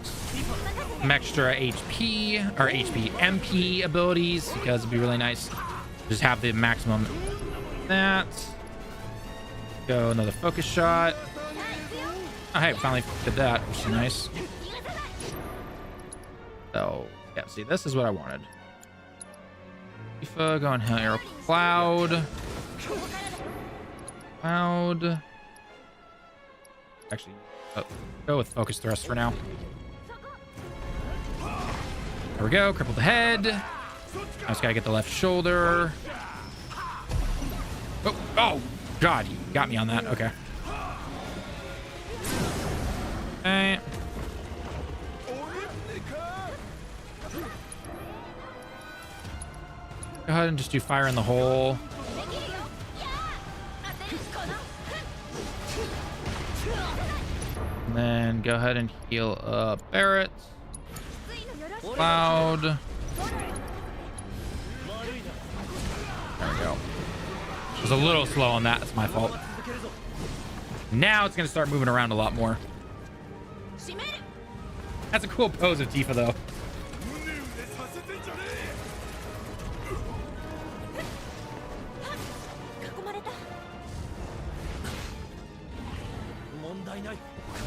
some extra HP or HP MP abilities because it'd be really nice. Just have the maximum. That. Go another focus shot. Oh, hey, finally did that, which is nice. So, yeah, see, this is what I wanted. Tifa, go on Arrow Cloud. Cloud. Actually, go with Focus Thrust for now. There we go, cripple the head. I just gotta get the left shoulder. Oh, God, you got me on that. Okay. Okay. Go ahead and just do fire in the hole. And then go ahead and heal up Barrett. Cloud. There we go. I was a little slow on that. That's my fault. Now it's going to start moving around a lot more. That's a cool pose of Tifa, though.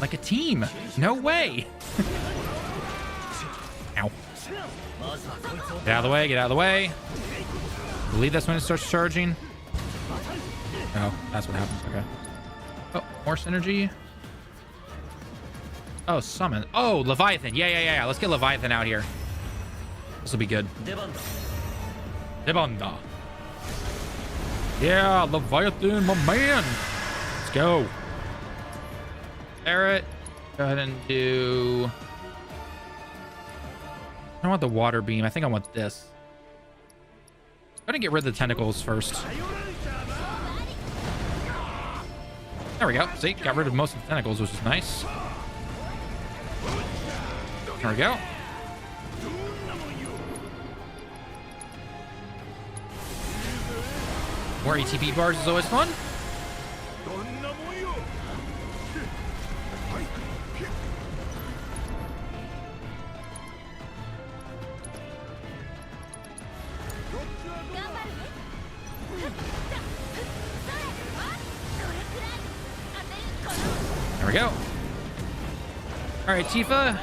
Like a team. No way. Ow. Get out of the way. Get out of the way. I believe that's when it starts charging. Oh, that's what happens. Okay. Oh, more synergy. Oh, summon. Oh, Leviathan. Yeah. Let's get Leviathan out here. This will be good. Debanda. Yeah, Leviathan, my man. Let's go. Barrett, go ahead and do... I don't want the water beam. I think I want this. I'm gonna get rid of the tentacles first. There we go. See, got rid of most of the tentacles, which is nice. There we go. More ATB bars is always fun. There we go. All right, Tifa.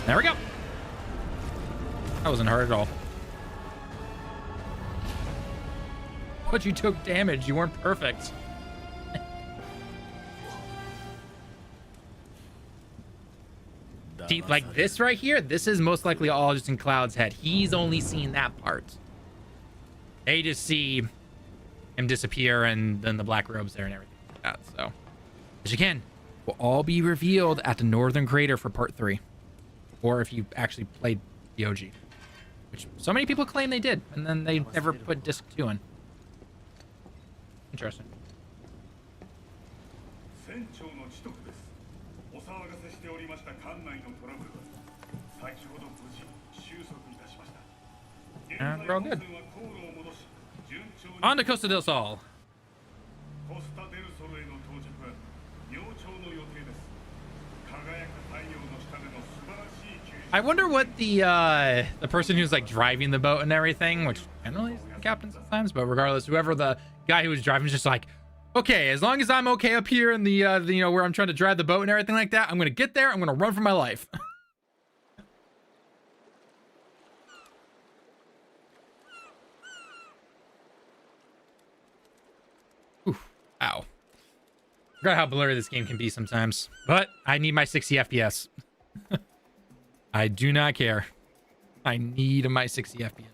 There we go. That wasn't hard at all. But you took damage. You weren't perfect. See, like this right here, this is most likely all just in Cloud's head. He's only seen that part. They just see him disappear and then the black robes there and everything like that. So, as again, will all be revealed at the Northern Crater for part 3. Or if you actually played the OG. Which so many people claim they did. And then they never put disc 2 in. Interesting. 船長の知徳です。お騒がせしておりました艦内のトラブルは先ほど無事収束いたしました。現 And 在 we're all 本 good. 船は航路を戻し、順調に On to Costa del Sol. コスタデルソロへの到着は明朝の予定です。輝く太陽の下での素晴らしい救出。 I wonder what the person who's like driving the boat and everything, which generally is the captain sometimes, but regardless, whoever the guy who was driving is just like, okay, as long as I'm okay up here in the you know, where I'm trying to drive the boat and everything like that, I'm gonna get there. I'm gonna run for my life. Oof, ow. Forgot how blurry this game can be sometimes, but I need my 60 FPS. I do not care. I need my 60 FPS.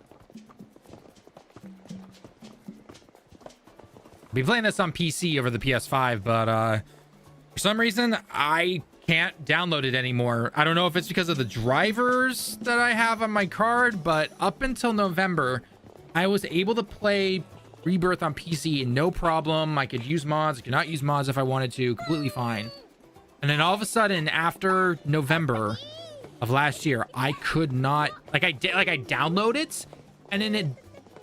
I'll be playing this on PC over the PS5, but for some reason I can't download it anymore. I don't know if it's because of the drivers that I have on my card, but up until November, I was able to play Rebirth on PC no problem. I could use mods, I could not use mods if I wanted to, completely fine. And then all of a sudden, after November of last year, I could not, I download it, and then it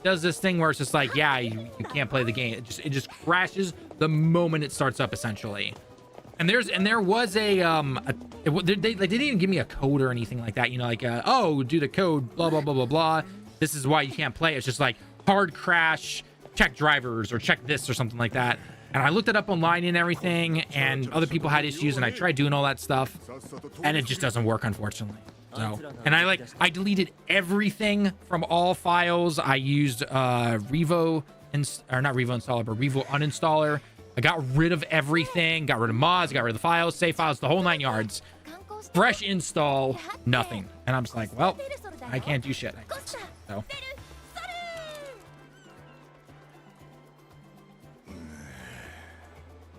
does this thing where it's just like, yeah, you can't play the game. It just crashes the moment it starts up, essentially. And there was they didn't even give me a code or anything like that, you know, like oh, do the code, blah blah blah blah blah, this is why you can't play. It's just like hard crash, check drivers, or check this or something like that. And I looked it up online and everything, and other people had issues, and I tried doing all that stuff, and it just doesn't work, unfortunately. So, and I deleted everything from all files. I used Revo not Revo installer, but Revo uninstaller. I got rid of everything, got rid of mods, got rid of the files, save files, the whole 9 yards. Fresh install, nothing. And I'm just like, well, I can't do shit, I guess. So.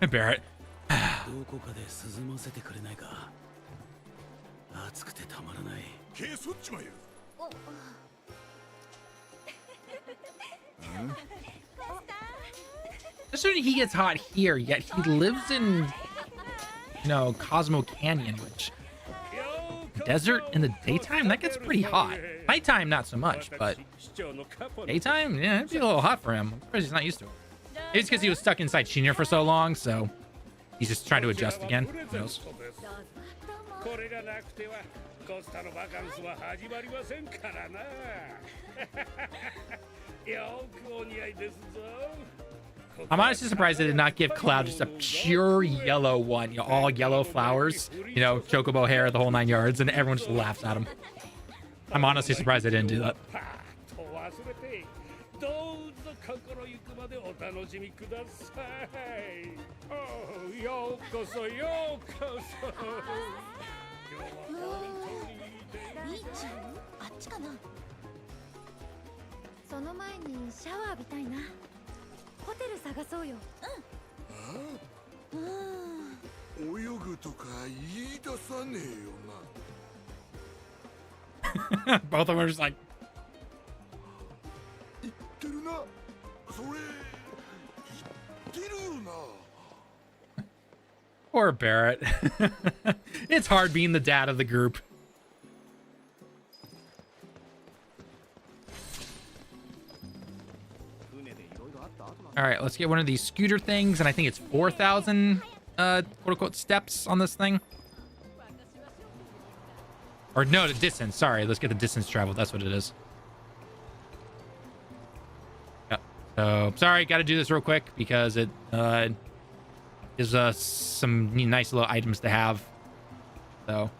Barrett. どこかで涼ませてくれないか。暑くてたまらない。毛剃っちまえよ。Especially he gets hot here, yet he lives in, you know, Cosmo Canyon, which desert in the daytime, that gets pretty hot. Nighttime, not so much, but daytime, yeah, it'd be a little hot for him. I'm surprised he's not used to it. Maybe it's because he was stuck inside Shinya for so long, so he's just trying to adjust again. Who knows? これがなくてはコスタのバカンスは始まりませんからな。よくお似合いですぞ。 I'm honestly surprised they did not give Cloud just a pure yellow one, you know, all yellow flowers, you know, chocobo hair, the whole 9 yards, and everyone just laughs at him. I'm honestly surprised they didn't do that. お楽しみください。ようこそようこそ。ビーチあっちかな。その前にシャワー浴びたいな。ホテル探そうよ。泳ぐとか言い出さねえよな。 Both of them are just like. 言ってるな。それ。 Poor Barrett. It's hard being the dad of the group. All right, let's get one of these scooter things, and I think it's 4,000 quote-unquote steps on this thing. Or no, the distance. Sorry, let's get the distance traveled. That's what it is. So sorry, got to do this real quick because it gives us some nice little items to have. So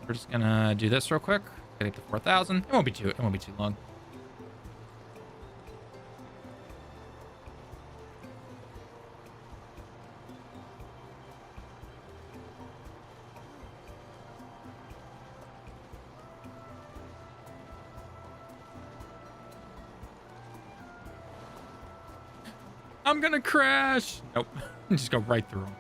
we're just gonna do this real quick. Get it to 4,000. It won't be too long. I'm gonna crash. Nope. Just go right through them.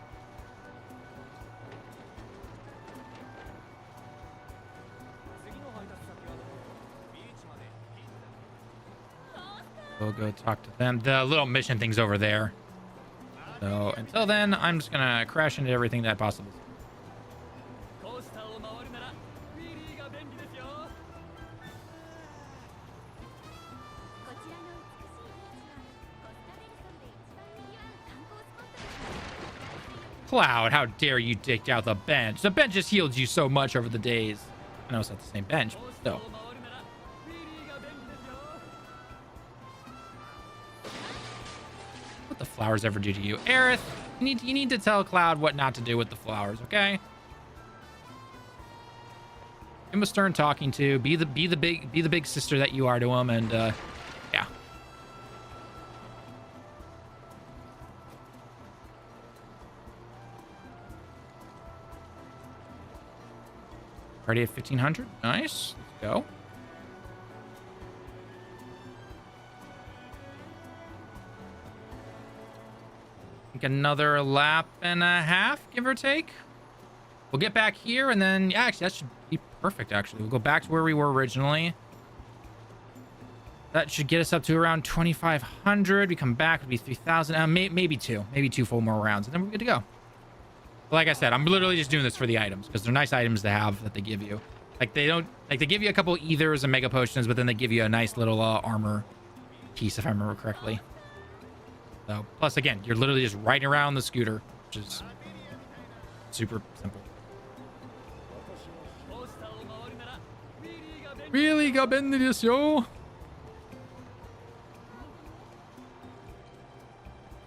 We'll go talk to them. The little mission thing's over there. So until then, I'm just gonna crash into everything that possible. Cloud, how dare you take out the bench? The bench just healed you so much over the days. I know it's not the same bench, but still. What the flowers ever do to you? Aerith, you need to tell Cloud what not to do with the flowers, okay? Give him a stern talking to. Be the big sister that you are to him, and yeah. Already at 1,500. Nice. Let's go. I think another lap and a half, give or take. We'll get back here, and then yeah, actually that should be perfect. Actually, we'll go back to where we were originally. That should get us up to around 2,500. We come back, it'll be 3,000. Maybe two full more rounds, and then we're good to go. Like I said, I'm literally just doing this for the items because they're nice items to have that they give you. Like they give you a couple ethers and mega potions, but then they give you a nice little armor piece if I remember correctly. So plus again, you're literally just riding around the scooter, which is super simple. Really got into this, yo.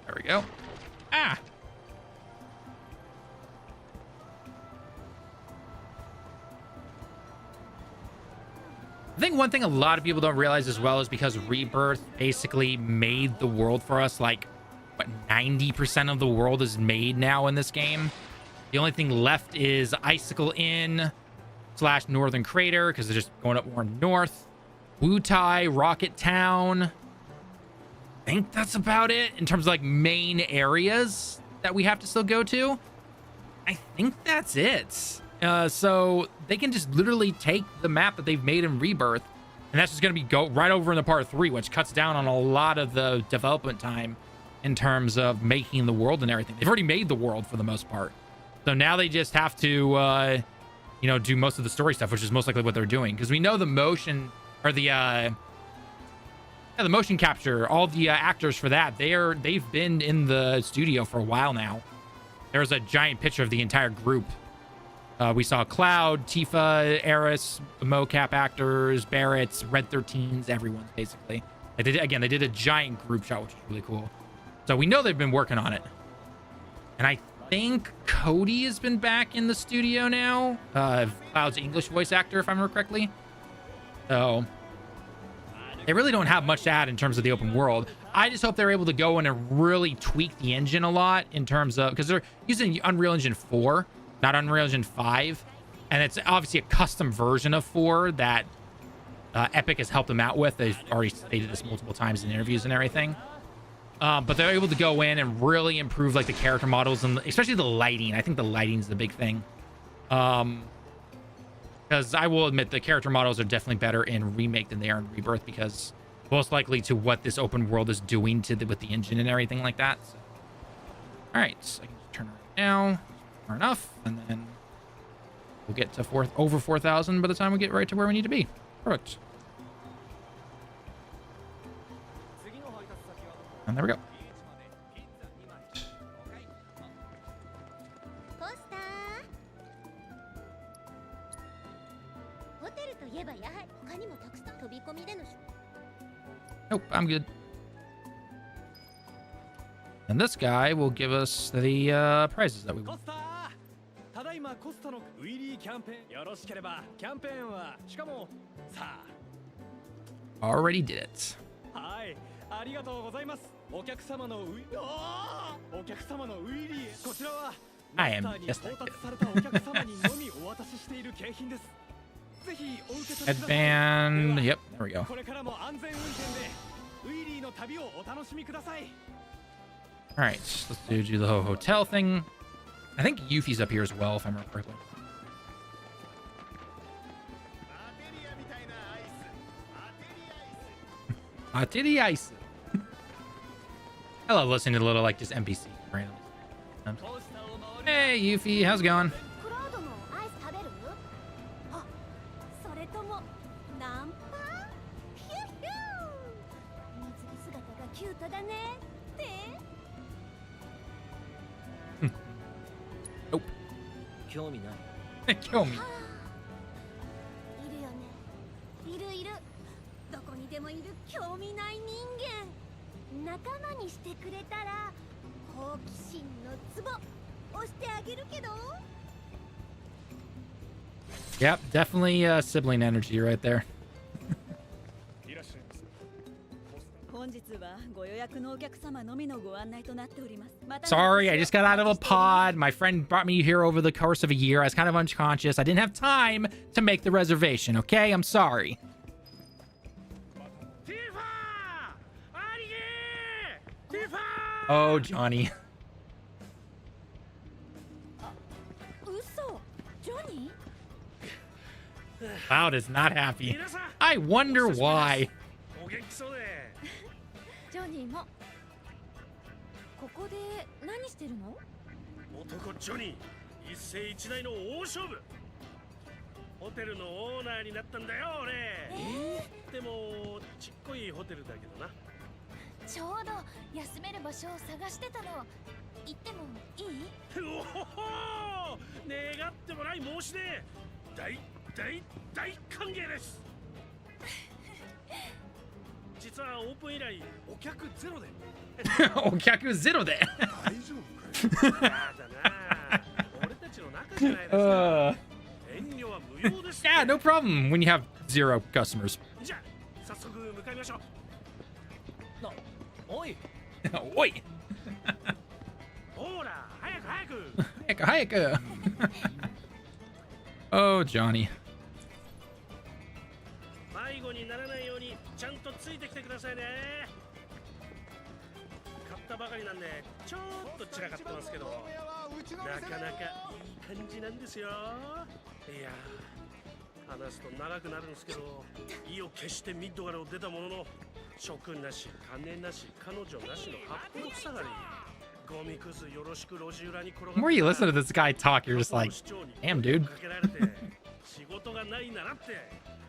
There we go. Ah. I think one thing a lot of people don't realize as well is because Rebirth basically made the world for us. Like, what, 90% of the world is made now in this game. The only thing left is Icicle Inn / Northern Crater, because they're just going up more north. Wutai, Rocket Town. I think that's about it in terms of like main areas that we have to still go to. I think that's it. So they can just literally take the map that they've made in Rebirth, and that's just going to be go right over in the part 3, which cuts down on a lot of the development time in terms of making the world and everything. They've already made the world for the most part. So now they just have to, do most of the story stuff, which is most likely what they're doing. Because we know the motion or the motion capture, all the actors for that, they've been in the studio for a while now. There's a giant picture of the entire group. We saw Cloud, Tifa, Eris, mocap actors, Barrett's, Red 13s, everyone basically. They did a giant group shot, which is really cool. So we know they've been working on it. And I think Cody has been back in the studio now. Cloud's English voice actor, if I remember correctly. So they really don't have much to add in terms of the open world. I just hope they're able to go in and really tweak the engine a lot in terms of, because they're using Unreal Engine 4. Not Unreal Engine 5, and it's obviously a custom version of 4 that Epic has helped them out with. They've already stated this multiple times in interviews and everything. But they're able to go in and really improve like the character models and especially the lighting. I think the lighting's the big thing. Because I will admit the character models are definitely better in Remake than they are in Rebirth, because most likely to what this open world is doing with the engine and everything like that. So. All right, so I can just turn around now. Enough, and then we'll get to over 4,000 by the time we get right to where we need to be. Perfect. And there we go. Nope, I'm good. And this guy will give us the prizes that we want. ただいまコスタのウィリーキャンペーンよろしければキャンペーンはしかもさ Already did it. あはいありがとうございますお客様のウィリーこちらは I am マスターに just 到 like 達されたお客様にのみお渡ししている景品ですぜひお受け取りください Headband. では Yep, there we go. これからも安全運転でウィリーの旅をお楽しみください All right, let's do the whole hotel thing. I think Yuffie's up here as well, if I remember correctly. Titty ice. I love listening to the little, like, just NPC randomly. Hey, Yuffie, how's it going? クラウドもアイス食べる？あ、それともナンパ？ヒューヒュー。水着姿がキュートだねって。Nope. 興味ない Kill me. いるよね。いるいる。どこにでもいる興味ない人間。仲間にしてくれたら好奇心のツボ押してあげるけど。 Yep, definitely sibling energy right there. 本日はご予約のお客様のみのご案内となっております。また Sorry, I just got out of a pod. My friend brought me here over the course of a year. I was kind of unconscious. I didn't have time to make the reservation, okay? I'm sorry. Oh, Johnny. 嘘？ジョニー？ Cloud is not happy. I wonder why. お元気そうでジョニーも。ここで何してるの？男ジョニー一世一代の大勝負ホテルのオーナーになったんだよ俺、でもちっこいホテルだけどなちょうど休める場所を探してたの。行ってもいい？おほほ願ってもない申し出大歓迎です実はオープン以来お客ゼロでお客ゼロで。大丈夫かよやだな俺たちの仲じゃないですか遠慮は無用です Yeah, no problem when you have 0 customers. じゃあ早速向かいましょうおい Oi! ほら早く早く。Oh, Johnny. 迷子にならないようにちゃんとついてきてくださいね買ったばかりなんでちょっと散らかってますけどなかなかいい感じなんですよいや話すと長くなるんですけど意を決してミッドガルを出たものの職なし金なし彼女なしの八方塞がりゴミくずよろしく路地裏に転が The more you listen to this guy talk, you're just like, damn, dude. かけられて仕事がないならって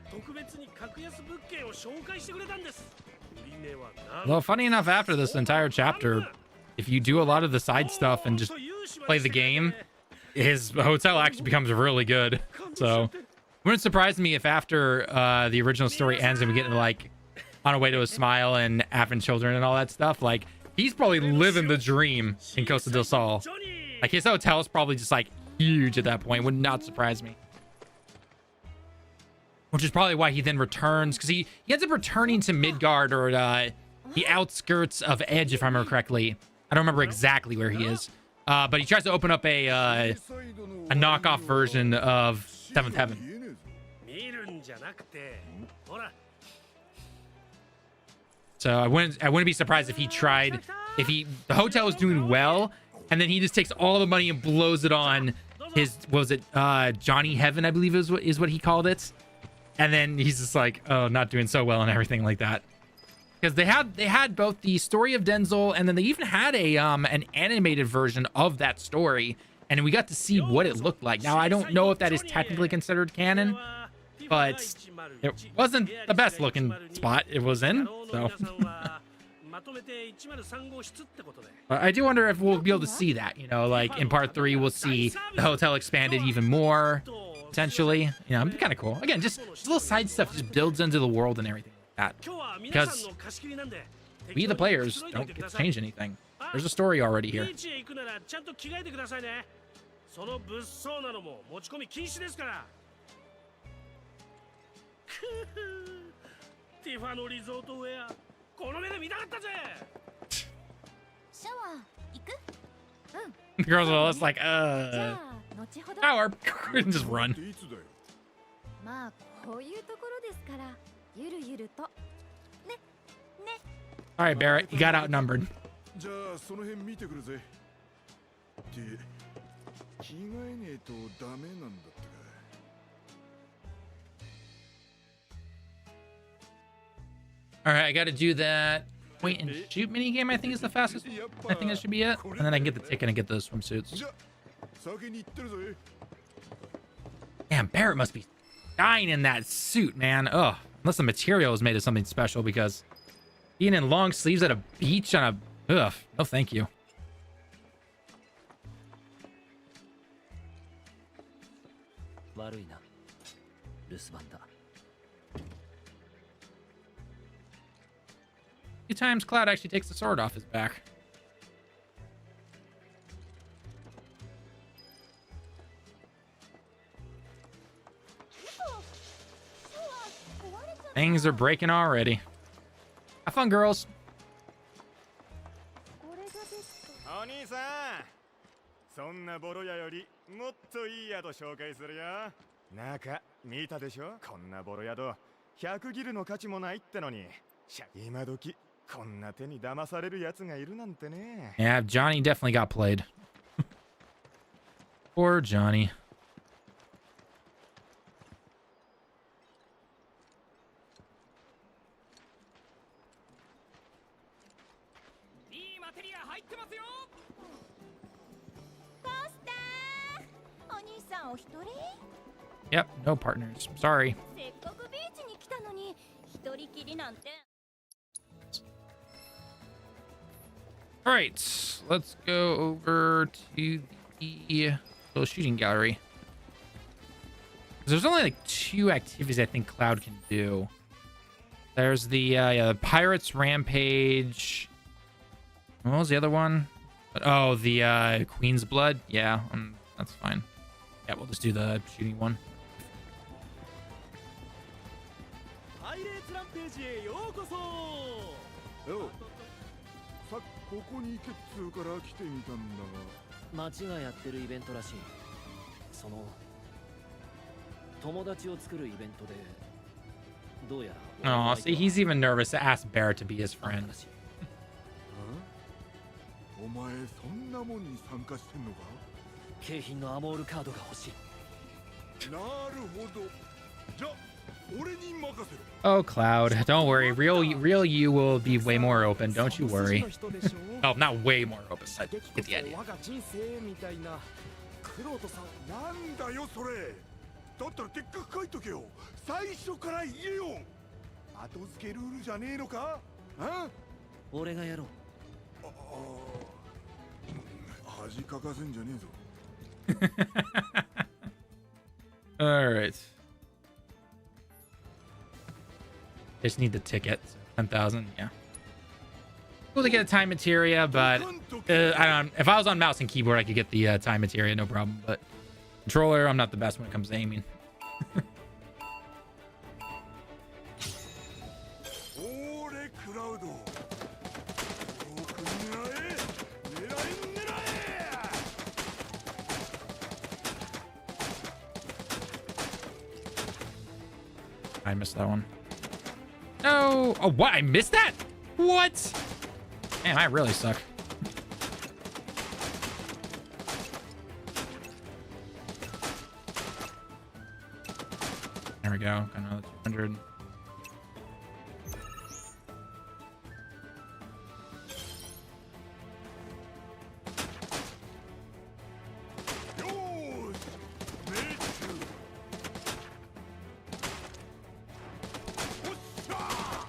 特別に格安物件を紹介してくれたんです売り値はなん Well, funny enough, after this entire chapter, if you do a lot of the side stuff and just play the game, his hotel actually becomes really good. So, wouldn't surprise me if after the original story ends and we get into like On a Way to a Smile and having children and all that stuff, like he's probably living the dream in Costa del Sol. Like his hotel is probably just like huge at that point. Would not surprise me. Which is probably why he then returns, because he ends up returning to Midgard or the outskirts of Edge, if I remember correctly. I don't remember exactly where he is, but he tries to open up a knockoff version of Seventh Heaven. So I wouldn't be surprised if he tried, the hotel was doing well, and then he just takes all the money and blows it on his, what was it, Johnny Heaven, I believe is what he called it. And then he's just like, oh, not doing so well and everything like that. Because they had both the story of Denzel, and then they even had an animated version of that story, and we got to see what it looked like. Now I don't know if that is technically considered canon, but it wasn't the best looking spot it was in. So but I do wonder if we'll be able to see that. You know, like in part 3, we'll see the hotel expanded even more. Potentially, you know, it'd be kind of cool. Again, just little side stuff just builds into the world and everything like that. Because we, the players, don't get to change anything. There's a story already ビ here. ーチへ行くならちゃんと着替えてくださいね。その物騒なのも持ち込み禁止ですから。ティファのリゾートウェア、この目で見たかったぜ。シャワー行く？ The girls are just like, じゃあ後ほど。 shower. And just run. いつだよ。まあこういうところですからゆるゆると。ねね。 All right, Barrett, you got outnumbered. じゃあその辺見てくるぜ。って着替えねえとダメなんだったか。 All right, I got to do that point and shoot mini game. I think is the fastest. I think that should be it. And then I can get the ticket and get those swimsuits. じゃ先に行ってるぜ。 Damn, Barrett must be dying in that suit, man. Ugh. Unless the material is made of something special, because being in long sleeves at a beach on a... Ugh. No, thank you. 悪いな。留守番だ。 Few times Cloud actually takes the sword off his back. Things are breaking already. Have fun, girls. これがですか。お兄さん、そんなボロ屋よりもっといい宿紹介するよ。中見たでしょ、こんなボロ宿100ギルの価値もないってのに、今時こんな手に騙されるやつがいるなんてね。 Yeah, Johnny definitely got played. Poor Johnny. Yep, no partners. Sorry. せっかくビーチに来たのに一人きりなんて。 All right, let's go over to the little shooting gallery. There's only like 2 activities I think Cloud can do. There's the Pirates Rampage. What was the other one? Oh, the Queen's Blood. Yeah, that's fine. Yeah, we'll just do the shooting one. パイレーツランページへようこそ。よう。さっここに行けっつうから来てみたんだが。町がやってるイベントらしい。その友達を作るイベントでどうやら。 Oh, see, he's even nervous to ask Barrett to be his friend. お前そんなもんに参加してんのか？ 景品のアモールカードが欲しい。なるほど。じゃ俺に任せろ。 Oh, Cloud, don't worry. Real you will be way more open. Don't you worry. Oh, not way more open, but get the idea. なんだよそれ。だったらでっかく書いとけよ。最初から言えよ。後付けルールじゃねえのか？あ？俺がやろう。恥かかせんじゃねえぞ。 All right. Just need the ticket. 10,000. Yeah. Cool to get a time materia, but I don't. If I was on mouse and keyboard, I could get the time materia, no problem. But controller, I'm not the best when it comes to aiming. 俺クラウド。よく狙え。狙え。 I missed that one. No. Oh, what? I missed that? What? Man, I really suck. There we go. Got another 200.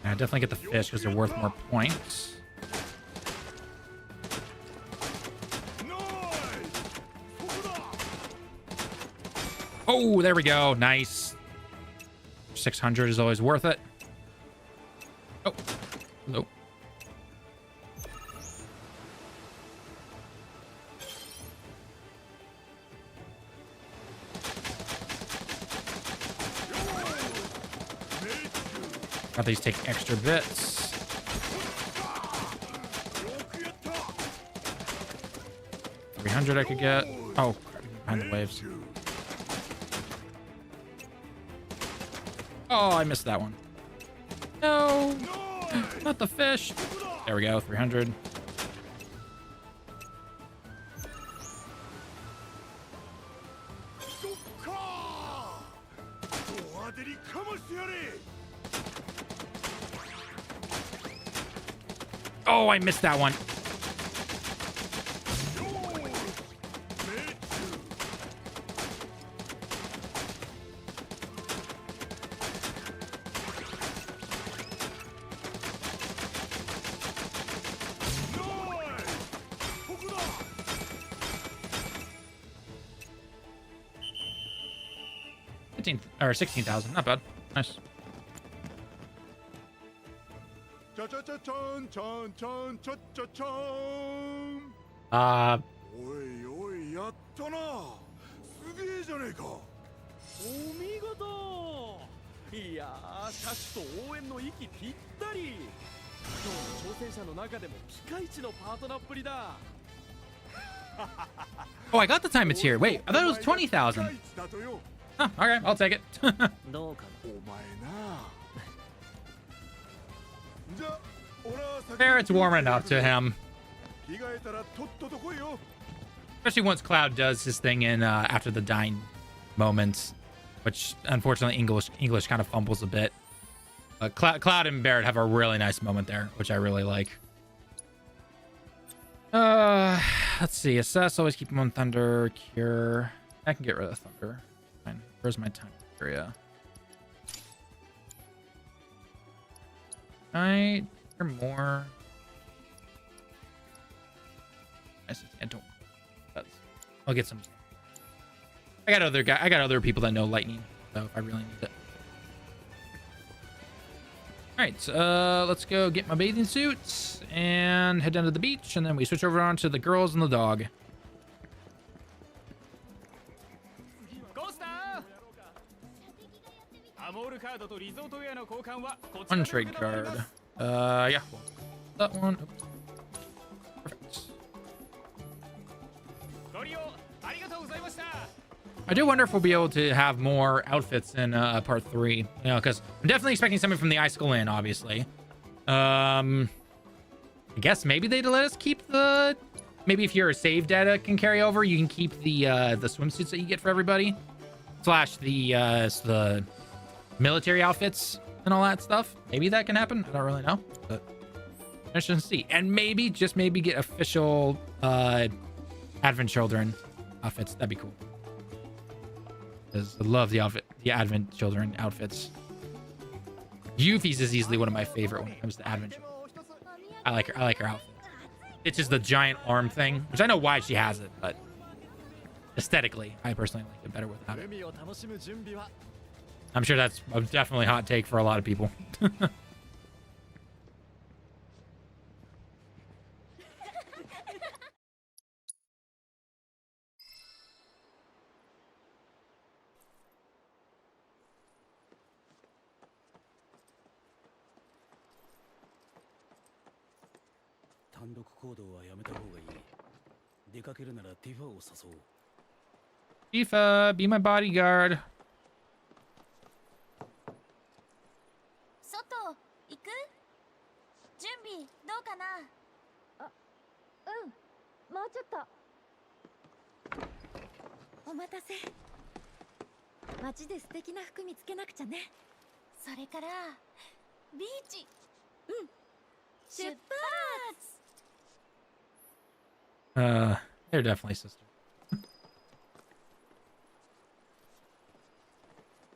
I definitely get the fish because they're worth more points. Oh, there we go. Nice. 600 is always worth it. Oh, nope. Got these take extra bits. 300 I could get. Oh, crap, behind the waves. Oh, I missed that one. No, not the fish. There we go, 300. Oh, I missed that one. Or 16,000, not bad. Nice. Uh, おいおいやったなすげえじゃねえかお見事いやーシャチと応援の息ぴったり今日の挑戦者の中でもピカイチのパートナーっぷりだ oh, I got the time it's here. Wait, I thought it was 20,000. Huh, okay, I'll take it. どうかお前なじゃ俺は先 There, it's warming up to him. 着替えたらとっとと来いよ Especially once Cloud does his thing in after the dying moments, which unfortunately English kind of fumbles a bit. Cloud and Barrett have a really nice moment there, which I really like. Let's see. Assess, always keep him on Thunder. Cure. I can get rid of Thunder. Fine. Where's my time area? I hear more. I don't. I'll get some. I got other people that know lightning, so if I really need it. All right, let's go get my bathing suits and head down to the beach, and then we switch over on to the girls and the dog. One trade card. Yeah. That one. Perfect. I do wonder if we'll be able to have more outfits in part 3, you know, because I'm definitely expecting something from the Icicle Inn, obviously. I guess maybe they'd let us keep the... Maybe if you're a save data can carry over, you can keep the swimsuits that you get for everybody. Slash the military outfits and all that stuff. Maybe that can happen. I don't really know, but I should see. And maybe, just maybe, get official Advent Children outfits. That'd be cool. Because I love the Advent Children outfits. Yuffie's is easily one of my favorite when it comes to Advent Children. I like her outfit. It's just the giant arm thing, which I know why she has it, but aesthetically, I personally like it better without it. I'm sure that's a definitely hot take for a lot of people. Tifa, be my bodyguard. 外行く？準備どうかな？あ、うん。もうちょっと。お待たせ。街で素敵な服見つけなくちゃね。それからビーチ。うん。出発。They're definitely sisters.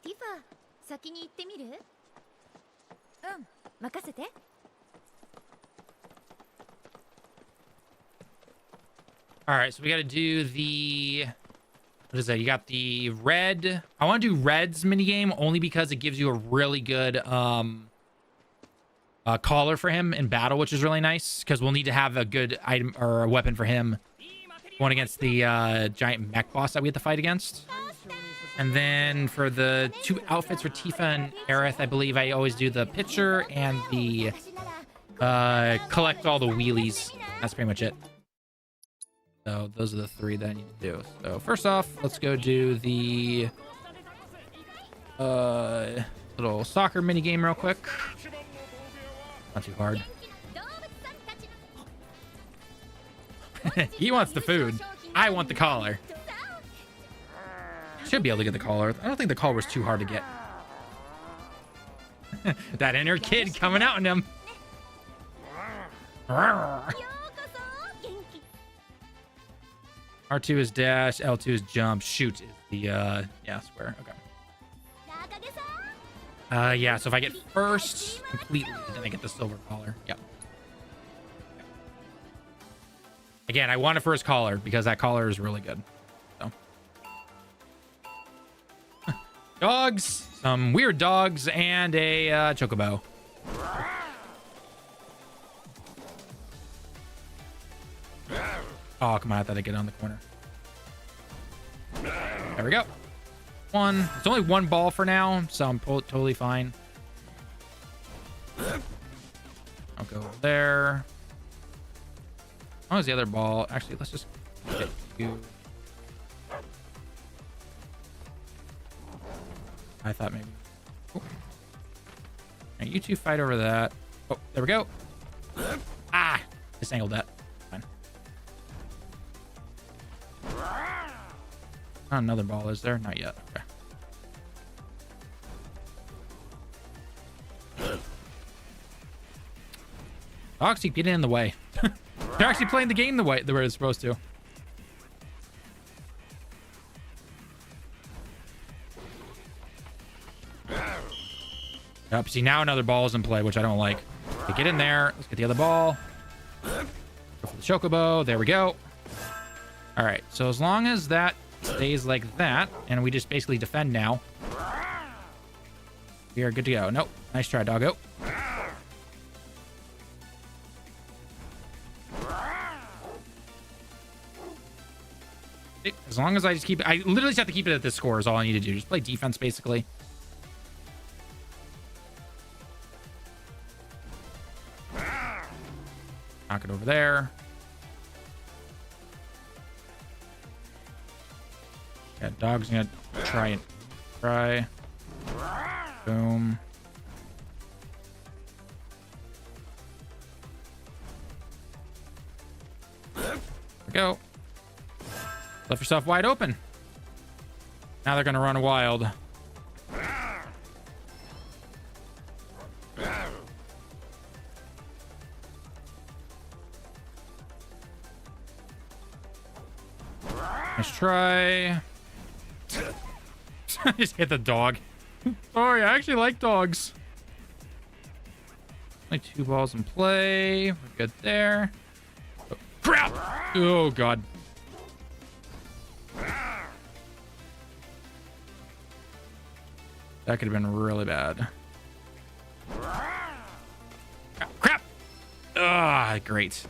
ティファ、先に行ってみる？うん、任せて。All right, so we got to do the... What is that? You got the red... I want to do red's minigame only because it gives you a really good collar for him in battle, which is really nice, because we'll need to have a good item or a weapon for him going against the giant mech boss that we have to fight against. And then for the 2 outfits for Tifa and Aerith, I believe I always do the pitcher and the collect all the wheelies. That's pretty much it. So those are the 3 that I need to do. So first off, let's go do the little soccer mini game real quick. Not too hard. He wants the food. I want the collar. Should be able to get the collar. I don't think the collar was too hard to get. That inner kid coming out in him. R2 is dash, L2 is jump, shoot is the yeah, square. Okay. Yeah, so if I get first completely, then I get the silver collar. Yep. Again, I want a first collar because that collar is really good. So. Dogs, some weird dogs, and a chocobo. Oh, come on, I thought I'd get on the corner. There we go. 1. It's only 1 ball for now, so I'm totally fine. I'll go over there. Oh, is the other ball? Actually, let's just get you. I thought maybe. Oh. Right, you 2 fight over that. Oh, there we go. Ah, disangled that. Fine. Not another ball, is there? Not yet. Okay. Dogs keep getting in the way. They're actually playing the game the way it's supposed to. Yep, see, now another ball is in play, which I don't like. Okay, get in there. Let's get the other ball. Go for the chocobo. There we go. All right, so as long as that stays like that, and we just basically defend now, we are good to go. Nope. Nice try, doggo. As long as I just keep it, I literally just have to keep it at this score is all I need to do. Just play defense, basically. Knock it over there. Yeah, dog's gonna try and try. Boom. There we go. Left yourself wide open. Now they're gonna run wild. Nice try. I just hit the dog. Sorry, I actually like dogs. Only 2 balls in play. We're good there. Oh, crap! Oh, God. That could have been really bad. Crap! Ah, great.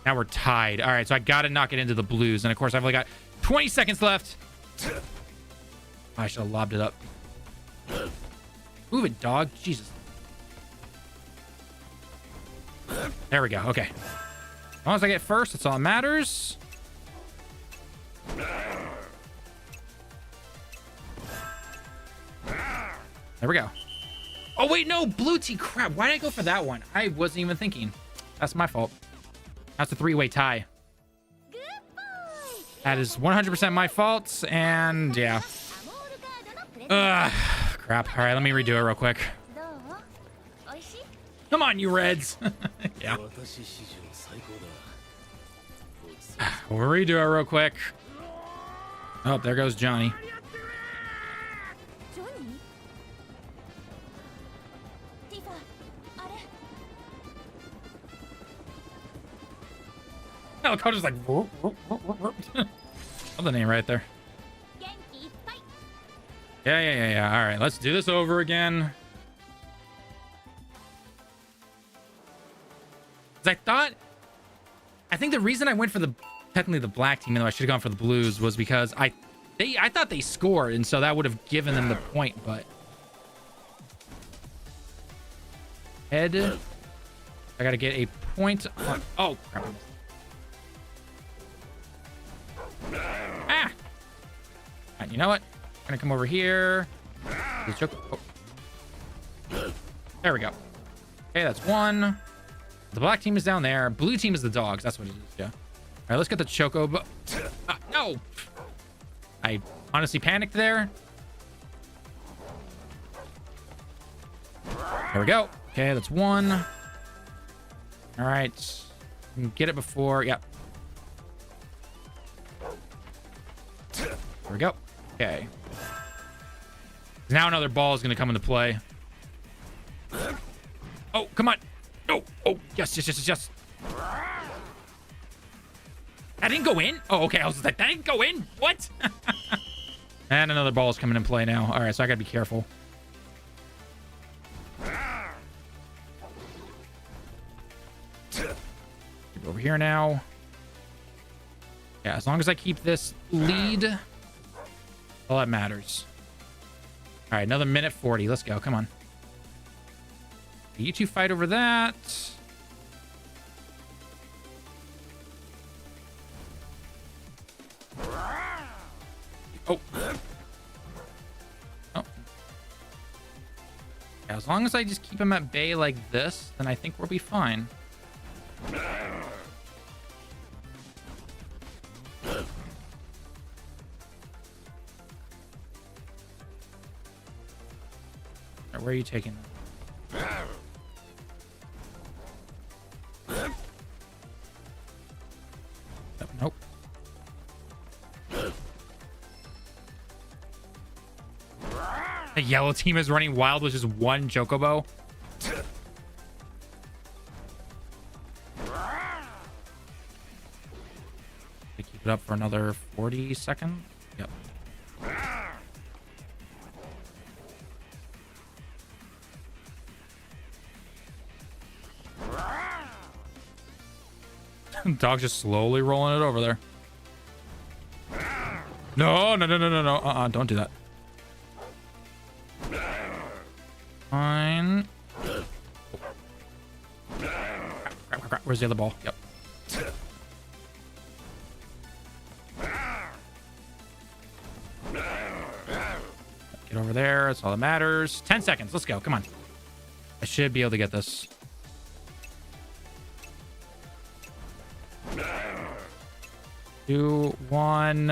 Now we're tied. All right, so I got to knock it into the blues. And, of course, I've only got 20 seconds left. I should have lobbed it up. Move it, dog. Jesus. There we go. Okay. As long as I get first, that's all that matters. There we go. Oh, wait, no. Blue tea. Crap. Why did I go for that one? I wasn't even thinking. That's my fault. That's a 3-way tie. That is 100% my fault. And, yeah. Crap. All right, let me redo it real quick. Come on, you Reds. Yeah. We'll redo it real quick. Oh, there goes Johnny. Oh, Coach is like, whoop, whoop, whoop, whoop, whoop. Love the name right there. Yeah. All right, let's do this over again. I think the reason I went for technically the black team, even though I should have gone for the blues, was because I I thought they scored, and so that would have given them the point, but head. I gotta get a point on. Oh crap. Ah! Alright, you know what? I'm gonna come over here. Oh. There we go. Okay, that's one. The black team is down there. Blue team is the dogs. That's what it is. Yeah. All right, let's get the chocobo. No. I honestly panicked there. There we go. Okay, that's one. All right. Get it before. Yep. There we go. Okay. Now another ball is going to come into play. Oh, come on. No. Oh, yes. That didn't go in? Oh, okay. I was like, that didn't go in? What? And another ball is coming in play now. All right, so I got to be careful. Over here now. Yeah, as long as I keep this lead, all that matters. All right, another minute 40. Let's go. Come on. You two fight over that. Oh. Oh. Yeah, as long as I just keep him at bay like this, then I think we'll be fine. Where are you taking them? Nope. The yellow team is running wild with just one chocobo. They keep it up for another 40 seconds. Yep. Dog's just slowly rolling it over there. No. Don't do that. Fine. Crap. Where's the other ball? Yep. Get over there. That's all that matters. 10 seconds. Let's go. Come on. I should be able to get this. Two, one.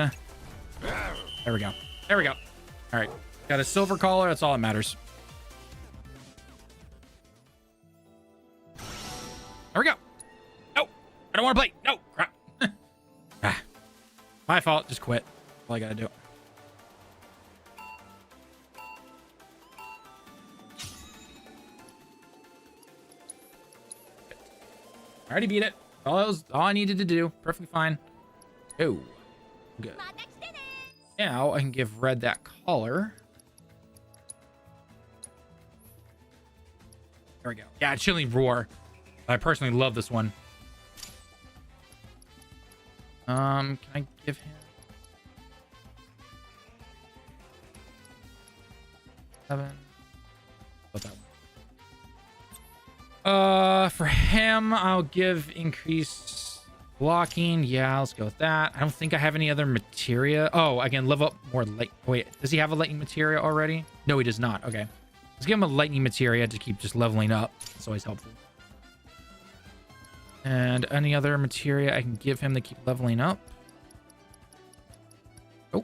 There we go. All right. Got a silver collar. That's all that matters. There we go. No, I don't want to play. No, crap. My fault. Just quit. All I gotta do. I already beat it. All I needed to do. Perfectly fine. Oh, good. Now I can give Red that collar. There we go. Yeah, Chilling Roar. I personally love this one. Can I give him 7? What's that one? For him, I'll give increase blocking. Yeah, let's go with that. I don't think I have any other materia. Oh, I can level up more light. Wait, does he have a lightning materia already? No, he does not. Okay. Let's give him a lightning materia to keep just leveling up. It's always helpful. And any other materia I can give him to keep leveling up. Oh,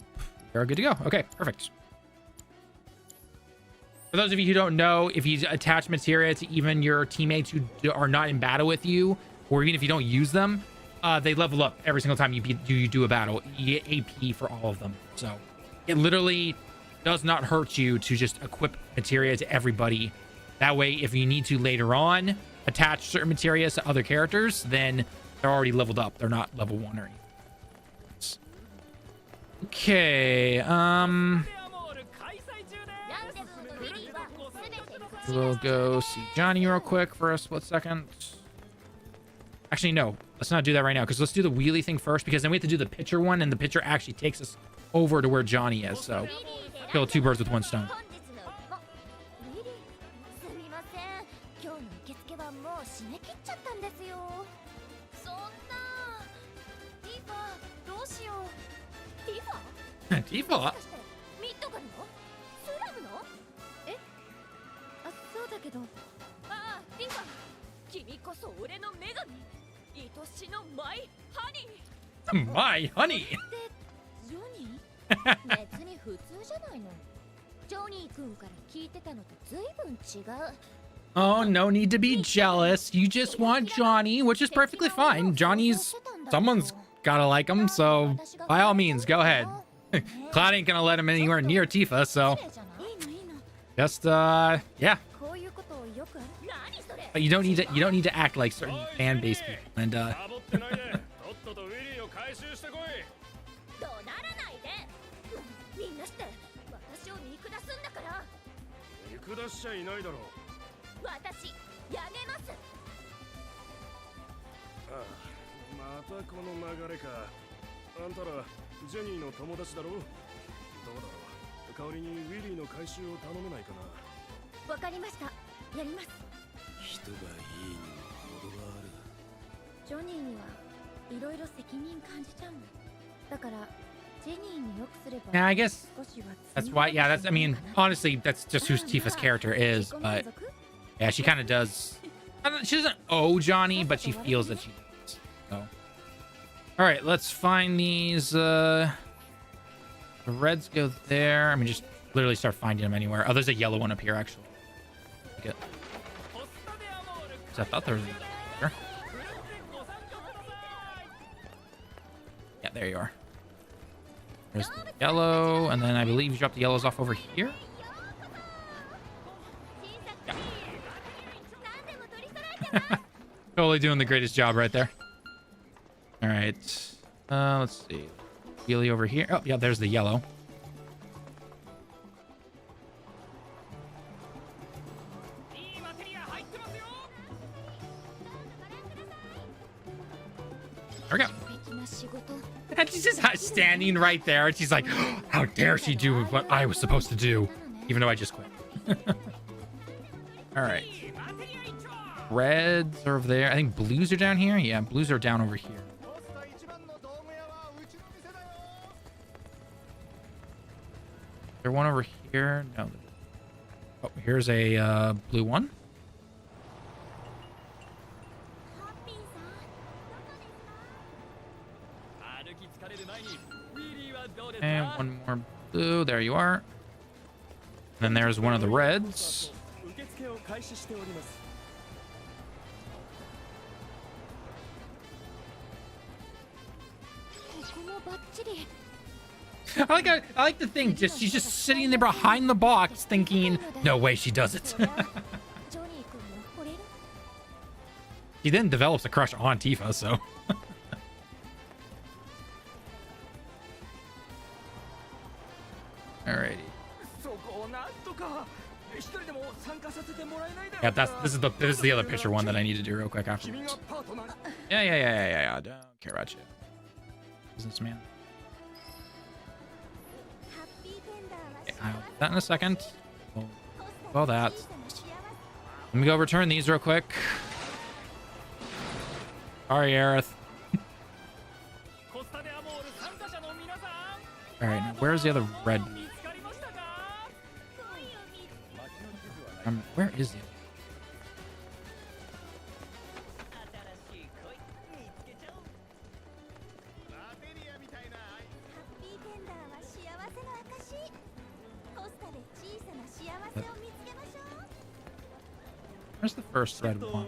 we're good to go. Okay, perfect. For those of you who don't know, if you attach materia to even your teammates who are not in battle with you, or even if you don't use them, they level up every single time you do a battle. You get AP for all of them. So it literally does not hurt you to just equip materia to everybody. That way, if you need to later on attach certain materia to other characters, then they're already leveled up. They're not level 1 or anything. Okay, we'll go see Johnny real quick for a split second. Actually, no, let's not do that right now, because let's do the wheelie thing first, because then we have to do the pitcher one, and the pitcher actually takes us over to where Johnny is. So kill two birds with one stone. 本日のウィリーすみません今日の受付はもう締め切っちゃったんですよそんなティファどうしようティファ Tifa. もしかしてミッドガルのスラムのえあそうだけどああティファ君こそ俺の女神愛しのマイハニー My honey. でジョニー別に普通じゃないのジョニー君から聞いてたのと随分違う Oh, no need to be jealous. You just want Johnny, which is perfectly fine. Johnny's someone's gotta like him, so by all means, go ahead. Cloud ain't gonna let him anywhere near Tifa, so いいのいいの just yeah. こういうことをよく何それ But you don't need to act like certain fan base people. And サボってないでとっととウィリーを回収してこい怒鳴らないでみんなして私を見下すんだから見下しちゃいないだろう私やめますああまたこの流れかあんたらジェニーの友達だろどうだろう代わりにウィリーの回収を頼めないかなわかりましたやります人がいいにも程があるジョニーにはいろいろ責任感じちゃうんだからジェニーによくすれば yeah, I guess 少しは that's why. Yeah, that's. I mean, honestly, that's just who Tifa's character is. But yeah, she kind of does. I don't, she doesn't owe Johnny, but she feels that she does. So, all right, let's find these. The reds go there. I mean, just literally start finding them anywhere. Oh, there's a yellow one up here, actually. Take it. 'Cause I thought there was. There. Yeah, there you are. There's the yellow, and then I believe you drop the yellows off over here. Yeah. Totally doing the greatest job right there. All right. Let's see. Wheelie over here. Oh, yeah, there's the yellow. There we go. And she's just standing right there. And she's like, how dare she do what I was supposed to do? Even though I just quit. All right. Reds are over there. I think blues are down here. Yeah, blues are down over here. Is there one over here? No. Oh, here's a blue one. And one more blue. There you are. And then there's one of the reds. I like the thing. She's just sitting there behind the box, thinking, "No way, she does it." He then develops a crush on Tifa, so. Alrighty. Yeah, this is the other picture one that I need to do real quick afterwards. Yeah. Don't care about you, businessman. Okay, I'll do that in a second. Well, that. Let me go return these real quick. Sorry, Aerith. All right, now where's the other red? Where is it? Where's the first red one?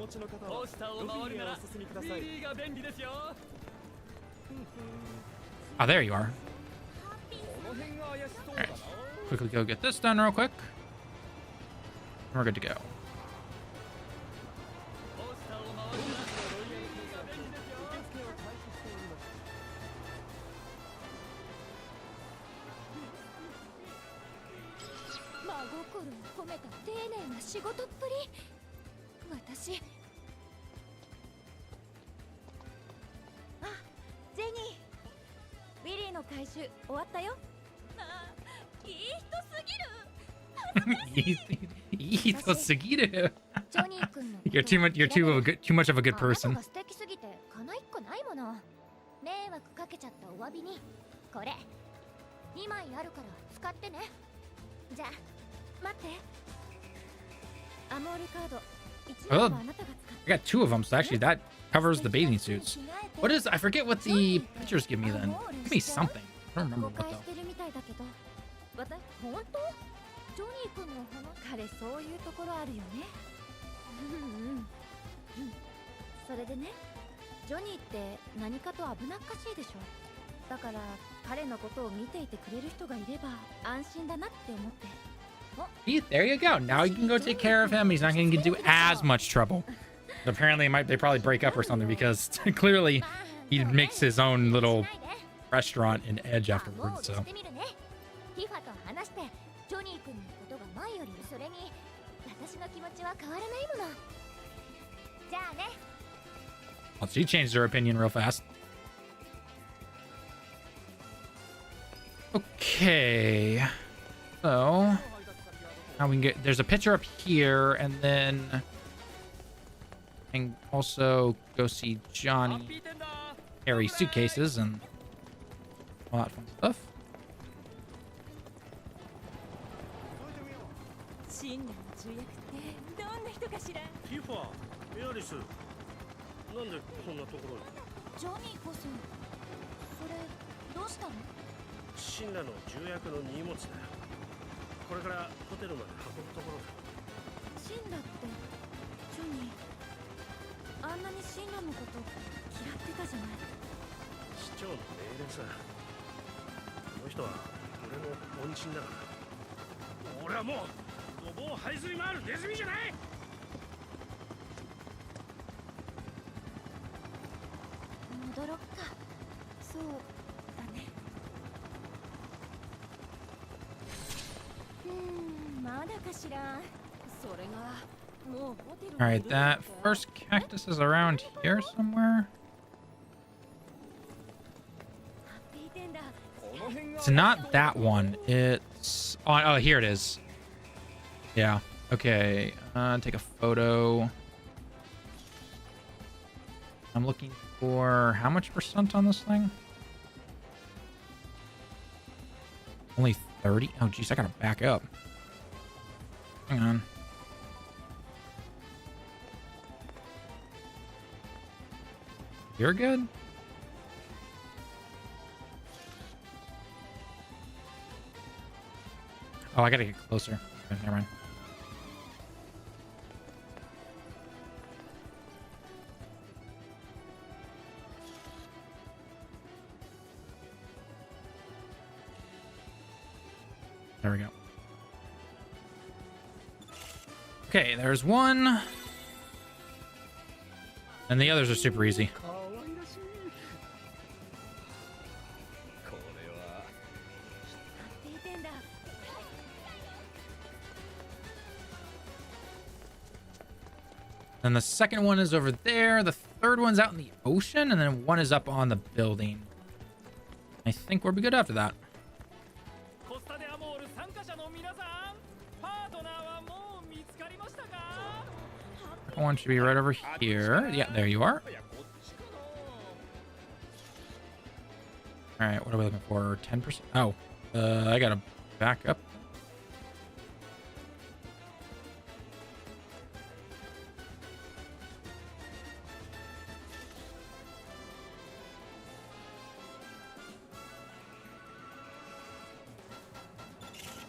Oh, there you are. All right, quickly go get this done real quick. We're good to go. 回収終わったよ。あー、いい人すぎる。 You're too much of a good person. 素敵すぎてかないっこないもの。迷惑かけちゃったお詫びにこれ2枚あるから使ってね。じゃあ待って。アモールカード1枚はあなたが使って。 I got 2 of them, so actually that covers the bathing suits. What is? I forget what the pictures give me then. Give me something. I don't remember what 誤解 though. してるみたいだけど、本当？ジョニー君の話。彼そういうところあるよね。それでね、ジョニーって何かと危なっかしいでしょ。だから彼のことを見ていてくれる人がいれば安心だなって思って。 See, there you go. Now you can go take care of him. He's not going to do as much trouble. But apparently, they probably break up or something because clearly he makes his own little restaurant in Edge afterwards. So. ティファと話してジョニー君のことが前より、それに私の気持ちは変わらないもの。じゃあね。 Well, she changed her opinion real fast. Okay. So now we can get, there's a picture up here, and then and also go see Johnny carry suitcases and all that fun stuff. 真の重役ってどんな人かしら。ティファ、エアリス、なんでこんなところに。ジョニーこそそれどうしたの？シンラの重役の荷物だよ。これからホテルまで運ぶところだ。シンラってジョニー、あんなにシンラのこと嫌ってたじゃない。市長の命令さ。この人は俺の恩人だから。俺はもうごぼう這いずり回るネズミじゃない。戻ろっか。そうだね。まだかしら。それがもうホテル。 All right, that first cactus is around here somewhere. It's not that one. It's oh, here it is. Yeah. Okay. Take a photo. I'm looking for how much percent on this thing? Only 30. Oh, geez, I gotta back up. Hang on. You're good? Oh, I gotta get closer. Okay, never mind. There we go. Okay, there's one. And the others are super easy. And the second one is over there. The third one's out in the ocean. And then one is up on the building. I think we'll be good after that. Second one should be right over here. Yeah, there you are. All right, what are we looking for? 10%? Oh, I gotta back up.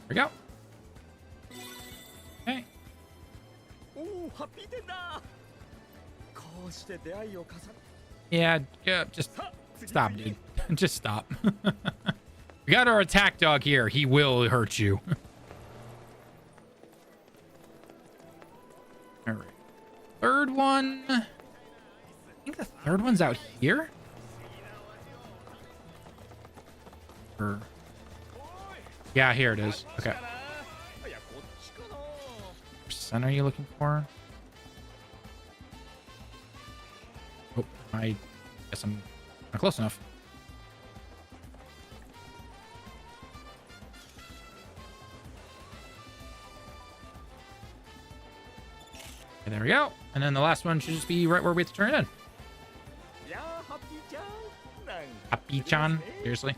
There we go. Okay. Yeah, just stop, dude. Just stop. We got our attack dog here. He will hurt you. All right. Third one. I think the third one's out here. Or... yeah, here it is. Okay. What percent are you looking for? Oh, I guess I'm not close enough. Okay, there we go. And then the last one should just be right where we have to turn it in. Happy-chan? Seriously?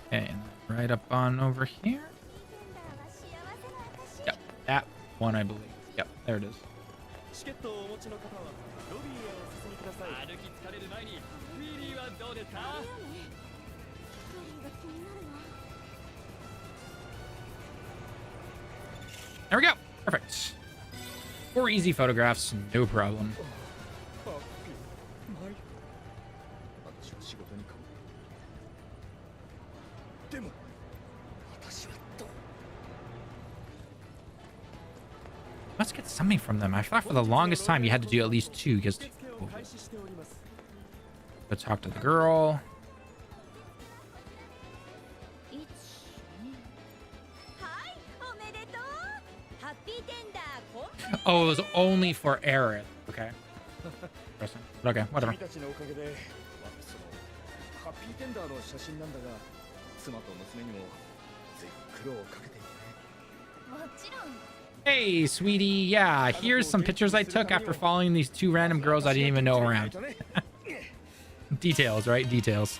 Okay, and then right up on over here. Yep, that one I believe. Yep, there it is. There we go. Perfect. 4 easy photographs, no problem. Let's get something from them. I thought for the longest time you had to do at least 2 because... Go talk to the girl. Oh, it was only for Aerith. Okay. Okay, whatever. Hey, sweetie. Yeah, here's some pictures I took after following these 2 random girls I didn't even know around. Details, right? Details.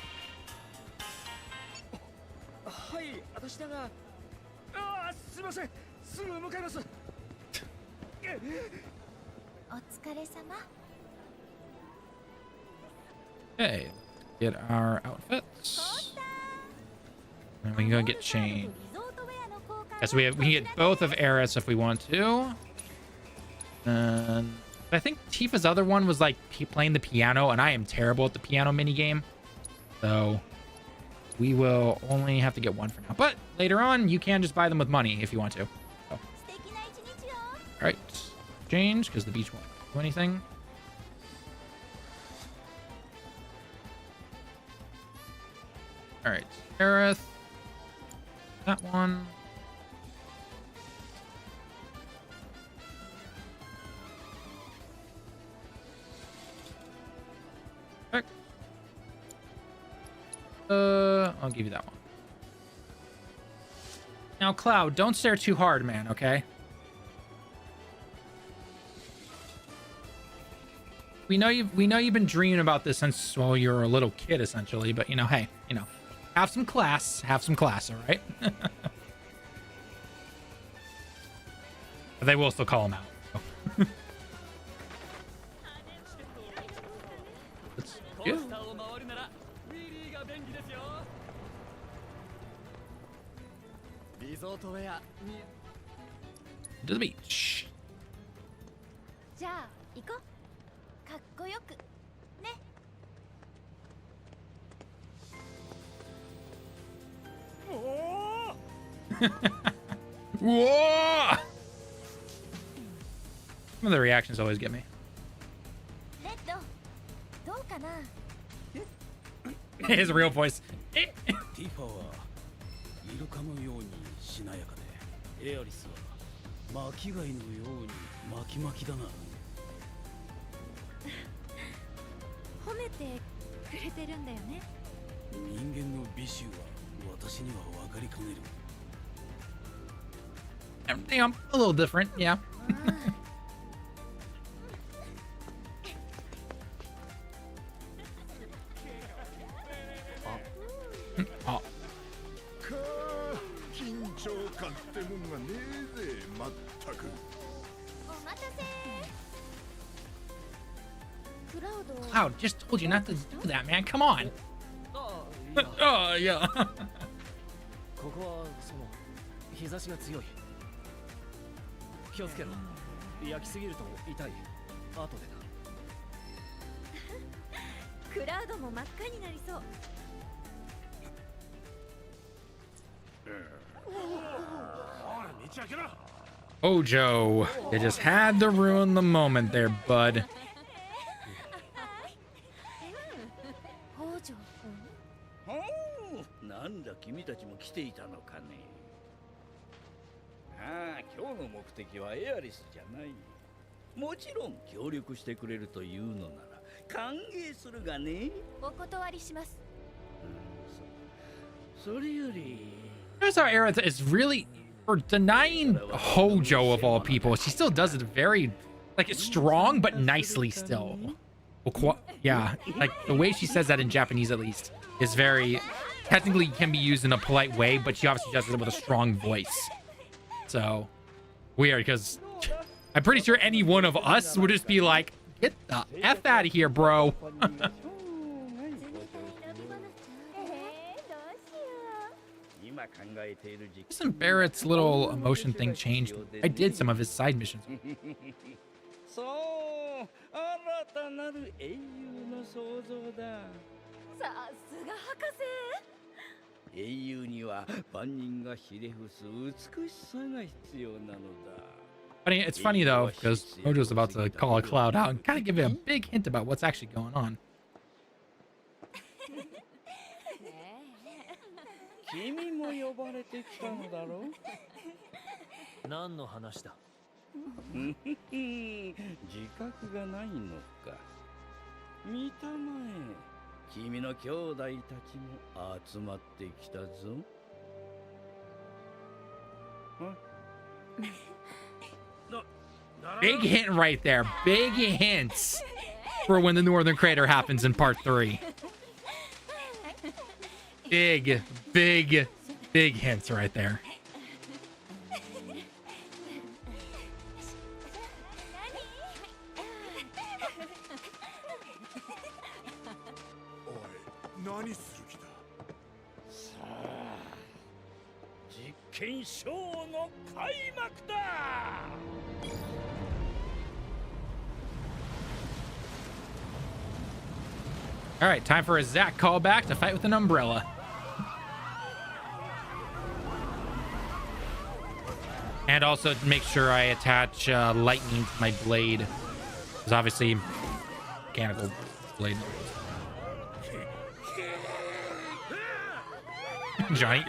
Okay, get our outfits. And we can go get changed. Yes, we can get both of Eris if we want to. And I think Tifa's other one was like playing the piano, and I am terrible at the piano minigame. So we will only have to get 1 for now. But later on, you can just buy them with money if you want to. So. All right, change because the beach won't do anything. All right, Aerith. That one. Okay. I'll give you that one. Now, Cloud, don't stare too hard, man, okay? We know you've been dreaming about this since, well, you were a little kid, essentially, but, you know, hey, you know, have some class, all right? But they will still call him out. So. That's good. To the beach. Whoa! Some of the reactions always get me. His real voice. I'm a little different, yeah. Oh. Cloud, just told you not to do that, man. Come on. Oh, yeah. ここはその日差しが強い。気をつけろ。焼きすぎると痛い。後でな。クラウドも真っ赤になりそう。Ojo, you just had to ruin the moment there, bud. なんだ君たちも来ていたのかね。ああ、今日の目的はエアリスじゃない。もちろん協力してくれるというのなら歓迎するがね。お断りします。それより Notice how Aerith is really, for denying Hojo of all people, she still does it very, like, it's strong but nicely still. Yeah, like the way she says that in Japanese at least is very, technically can be used in a polite way, but she obviously does it with a strong voice. So weird, because I'm pretty sure any one of us would just be like, get the F out of here, bro. Isn't Barrett's little emotion thing changed? I did some of his side missions. そう新たなる英雄の創造だ。さすが博士。英雄には万人がひれ伏す美しさが必要なのだ。It's funny though, because Hojo's about to call a cloud out and kind of give it a big hint about what's actually going on. 君も呼ばれてきたのだろう。何の話だ。自覚がないのか。見たまえ、君の兄弟たちも集まってきたぞ。Big hint right there. Big hints for when the Northern Crater happens in part 3. Big hints right there. All right, time for a Zack callback to fight with an umbrella. And also to make sure I attach lightning to my blade. Because obviously, mechanical blade. Johnny.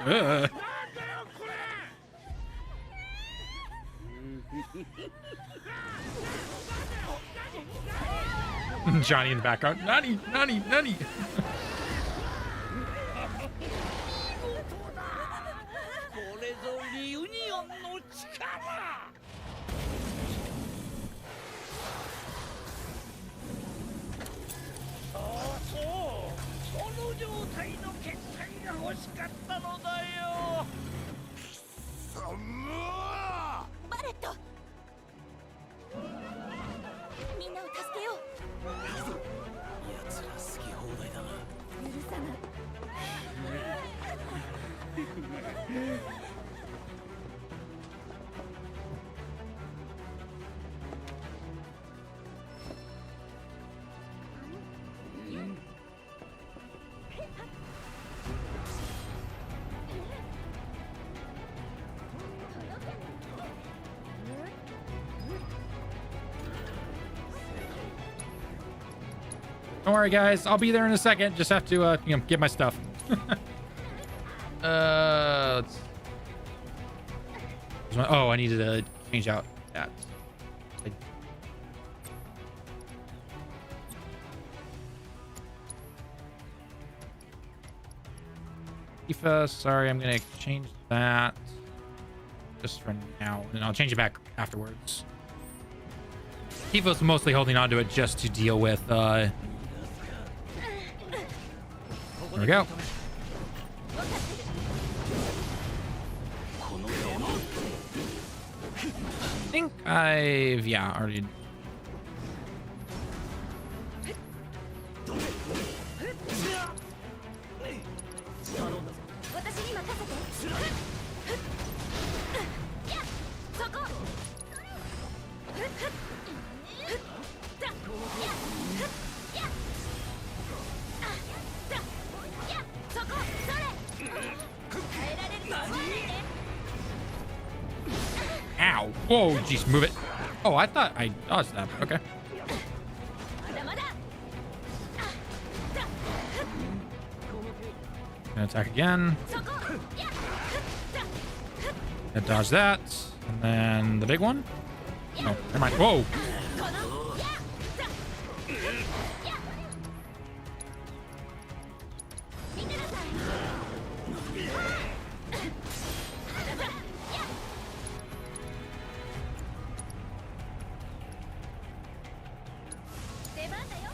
Johnny in the background. Nani, Nani, Nani. Don't worry, guys. I'll be there in a second. Just have to, get my stuff. Let's... Oh, I needed to change out that. Tifa, sorry, I'm gonna change that just for now, and I'll change it back afterwards. Tifa's mostly holding on to it just to deal with, There we go. I think I've, yeah, already. Ow. Whoa, jeez, move it. Oh, I thought I dodged that. Okay. Gonna attack again. Gonna dodge that. And then the big one. Oh, never mind. Whoa. 出番だよ。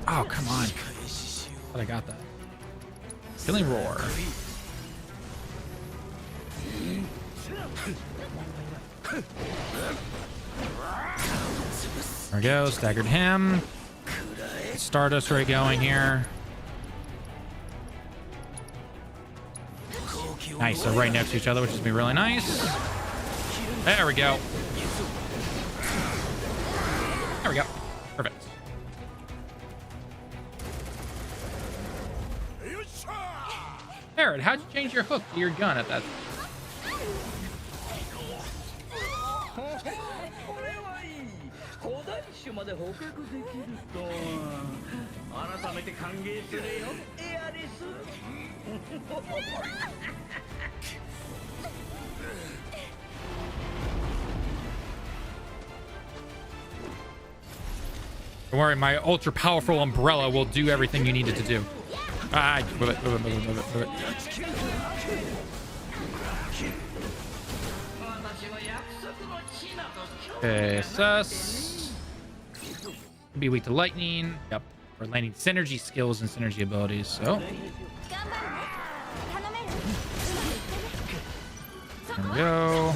Oh, come on. But I got that. Killing roar. There we go. Staggered him. Stardust Ray going here. Nice. So right next to each other, which is gonna be really nice. There we go. There we go. Perfect. Aaron, how'd you change your hook to your gun at that? 古代種まで捕獲できるとは改めて歓迎するよエアリス Don't worry, my ultra powerful umbrella will do everything you need it to do. Ah, move it, move it, move it, move it, move it. Okay, sus. Be weak to lightning. Yep. We're landing synergy skills and synergy abilities, so. There we go.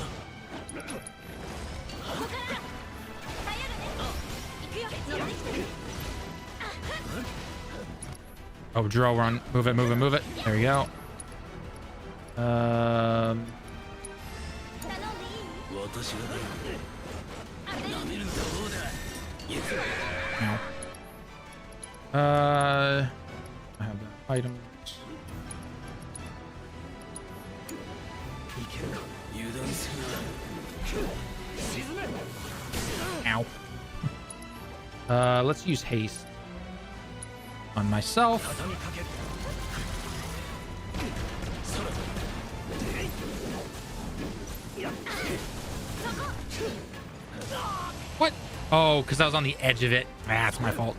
Oh, drill run. Move it, move it, move it. There we go. No. I have the items. Ow. Let's use haste on myself. What? Oh, because I was on the edge of it. That's my fault.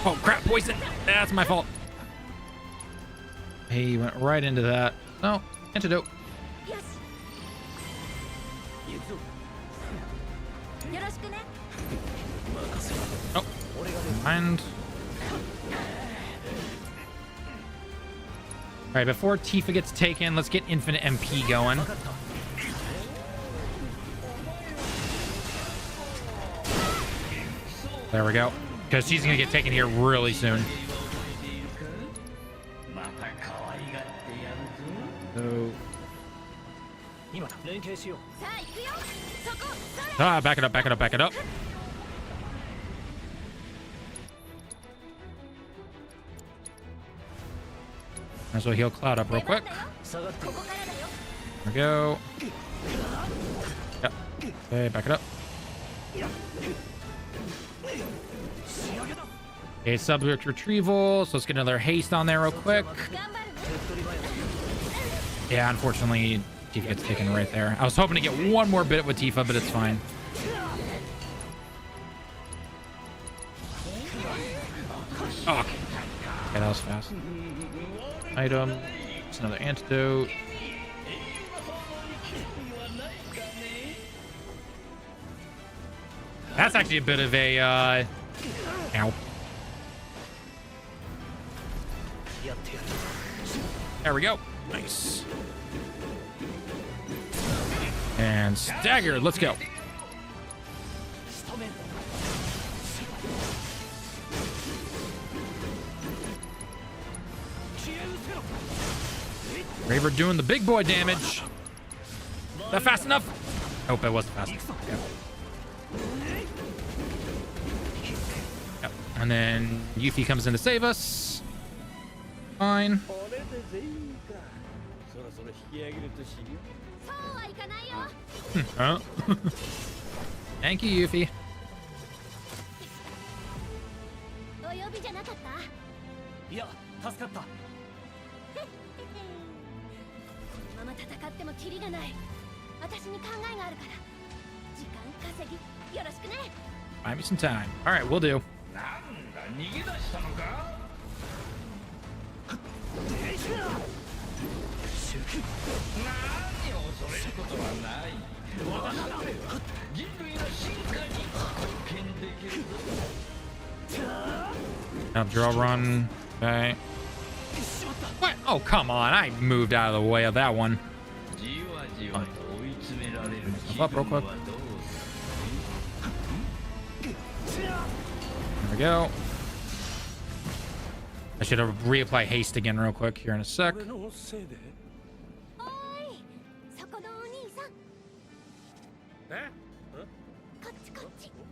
Oh, crap, poison. That's my fault. He went right into that. No, antidote. Oh, and all right, before Tifa gets taken, let's get infinite MP going. There we go, because she's gonna get taken here really soon. So, back it up, back it up, back it up. Might as well heal Cloud up real quick. There we go. Yep. Okay, back it up. Okay, subject retrieval. So let's get another haste on there real quick. Yeah, unfortunately, Tifa gets taken right there. I was hoping to get one more bit with Tifa, but it's fine. Oh, okay, that was fast. Item. It's another antidote. That's actually a bit of a ow. There we go. Nice. And stagger. Let's go. Raver doing the big boy damage. Is that fast enough? Nope, it wasn't fast enough. Yep. Yep. And then Yuffie comes in to save us. Fine. Huh? Thank you, Yuffie. いや、助かった。このまま戦ってもキリがない。私に考えがあるから。時間稼ぎよろしくね。Buy me some time. All right, we'll do. Now draw run. Okay. What? Oh, come on. I moved out of the way of that one. Fine. Move up real quick. There we go. I should have reapply haste again real quick here in a sec.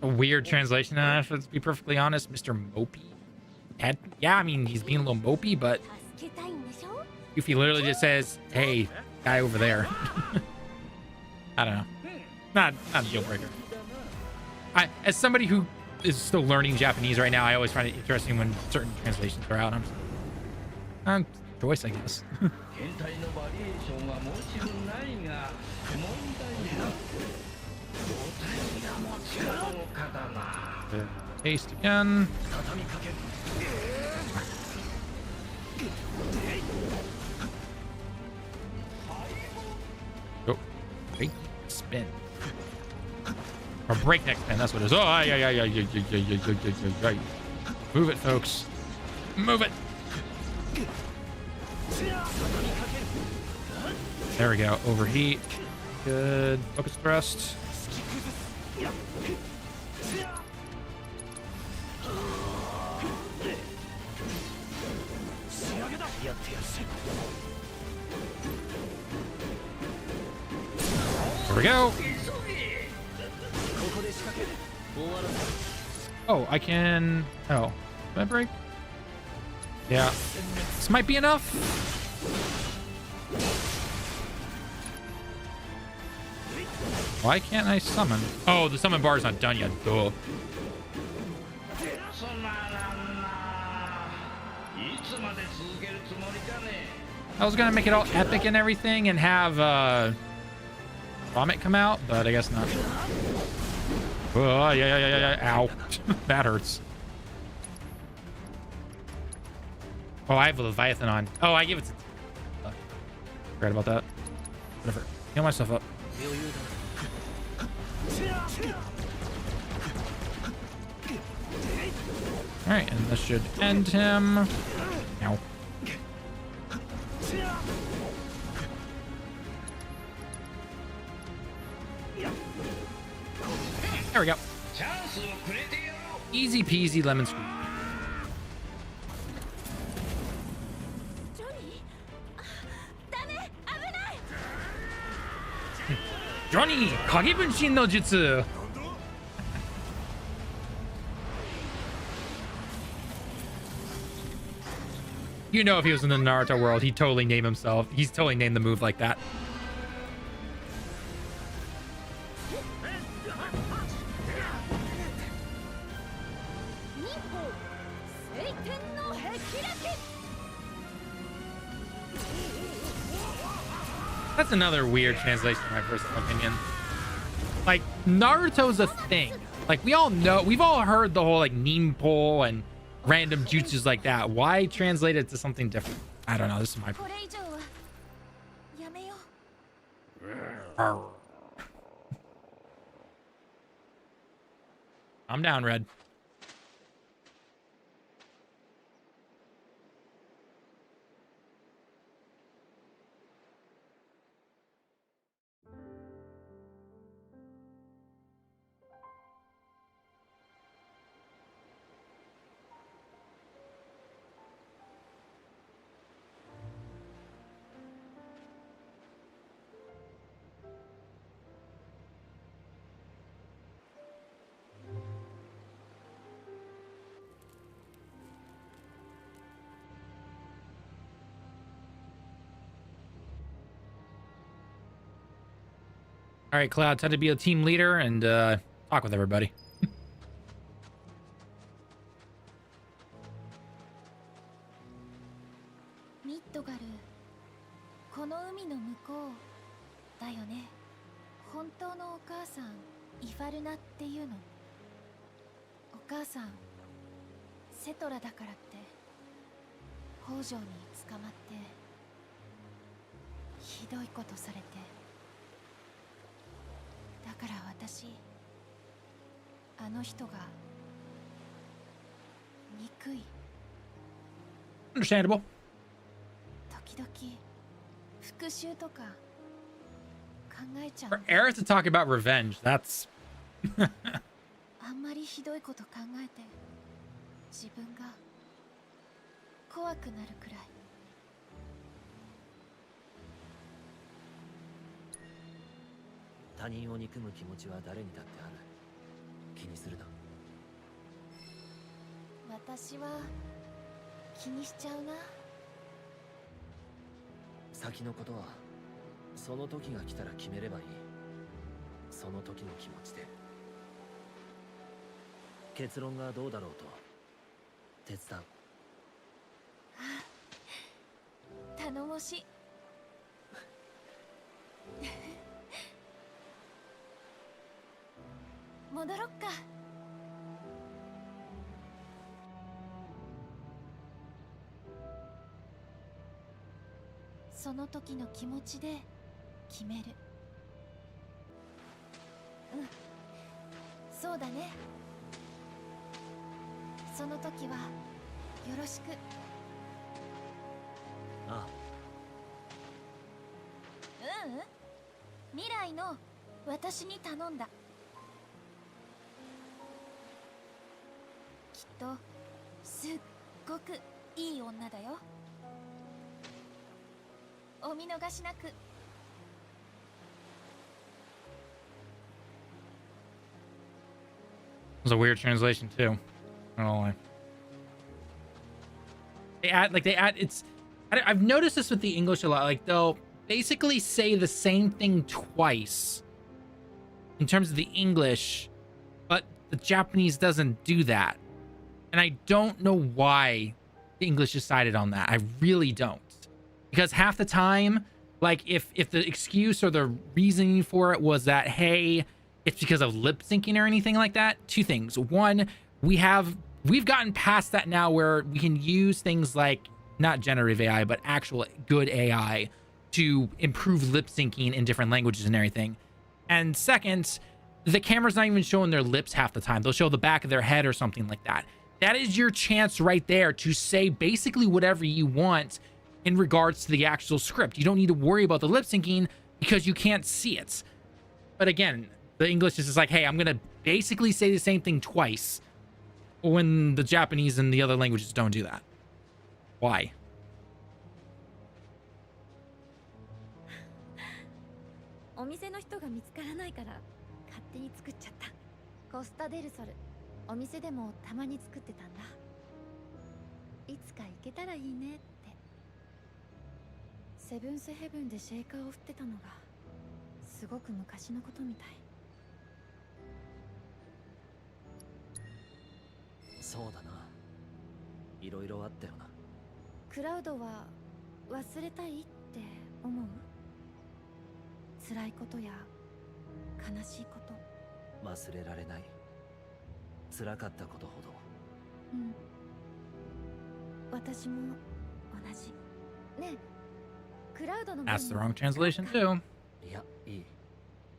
A weird translation, to be perfectly honest. Mr. Mopey. Yeah, I mean, he's being a little mopey, but if he literally just says, hey, guy over there. I don't know. Not a deal breaker. As somebody who is still learning Japanese right now, I always find it interesting when certain translations are out. I'm choice, I guess. Haste again. Go. Break spin. Or breakneck spin, that's what it is. Oh, yeah. Move it, folks. Move it. There we go. Overheat. Good. Focus thrust. There we go. Oh, I can... Oh. Can I break? Yeah. This might be enough. Why can't I summon? Oh, the summon bar is not done yet. Duh. I was gonna make it all epic and everything and have Vomit come out, but I guess not. Oh, yeah. Ow. That hurts. Oh, I have a Leviathan on. Oh, I give it to... Forgot about that. Whatever. Heal myself up. Alright, and this should end him. Ow. There we go. Easy peasy lemon squeeze. Johnny, Kage Bunshin no Jutsu. You know, if he was in the Naruto world, he'd totally name himself. He's totally named the move like that. That's another weird translation, in my personal opinion. Like, Naruto's a thing. Like, we all know, we've all heard the whole, like, neem pull and random jutsus like that. Why translate it to something different? I don't know. This is my... I'm down, Red. All right, Cloud, time to be a team leader and talk with everybody. 本当のお母さんイファルナっていうのお母さんセトラだからって北条に捕まってひどいことされて、だから私あの人が憎い。 Understandable. 時々復讐とか考えちゃう。 For Aerith to talk about revenge, that's あんまりひどいこと考えて自分が怖くなるくらい。他人を憎む気持ちは誰にだってある。気にするな。私は気にしちゃうな。先のことはその時が来たら決めればいい。その時の気持ちで。結論がどうだろうと手伝う。頼もしい。戻ろっか。その時の気持ちで決める。うん、そうだね。その時はよろしく。ああ。ううん、未来の私に頼んだ。きっとすっごくいい女だよ。お見逃しなく。 was a weird translation too. I don't know why. They add it's I've noticed this with the English a lot. Like they'll basically say the same thing twice in terms of the English, but the Japanese doesn't do that. And I don't know why the English decided on that. I really don't. Because half the time, like if the excuse or the reasoning for it was that, hey, it's because of lip syncing or anything like that, two things. One, we've gotten past that now where we can use things like not generative AI, but actual good AI to improve lip syncing in different languages and everything. And second, the camera's not even showing their lips half the time. They'll show the back of their head or something like that. That is your chance right there to say basically whatever you want in regards to the actual script. You don't need to worry about the lip syncing because you can't see it. But again, the English is just like, hey, I'm gonna basically say the same thing twice, when the Japanese and the other languages don't do that. Why? お店の人が見つからないから勝手に作っちゃった。コスタデルソル、お店でもたまに作ってたんだ。いつか行けたらいいねって。セブンスヘブンでシェイカーを振ってたのがすごく昔のことみたい。そうだな。いろいろあったよな。クラウドは忘れたいって思う？辛いことや悲しいこと。忘れられない。辛かったことほど。うん。私も同じ。ねえ、クラウドの。That's the wrong translation too. いや、いい。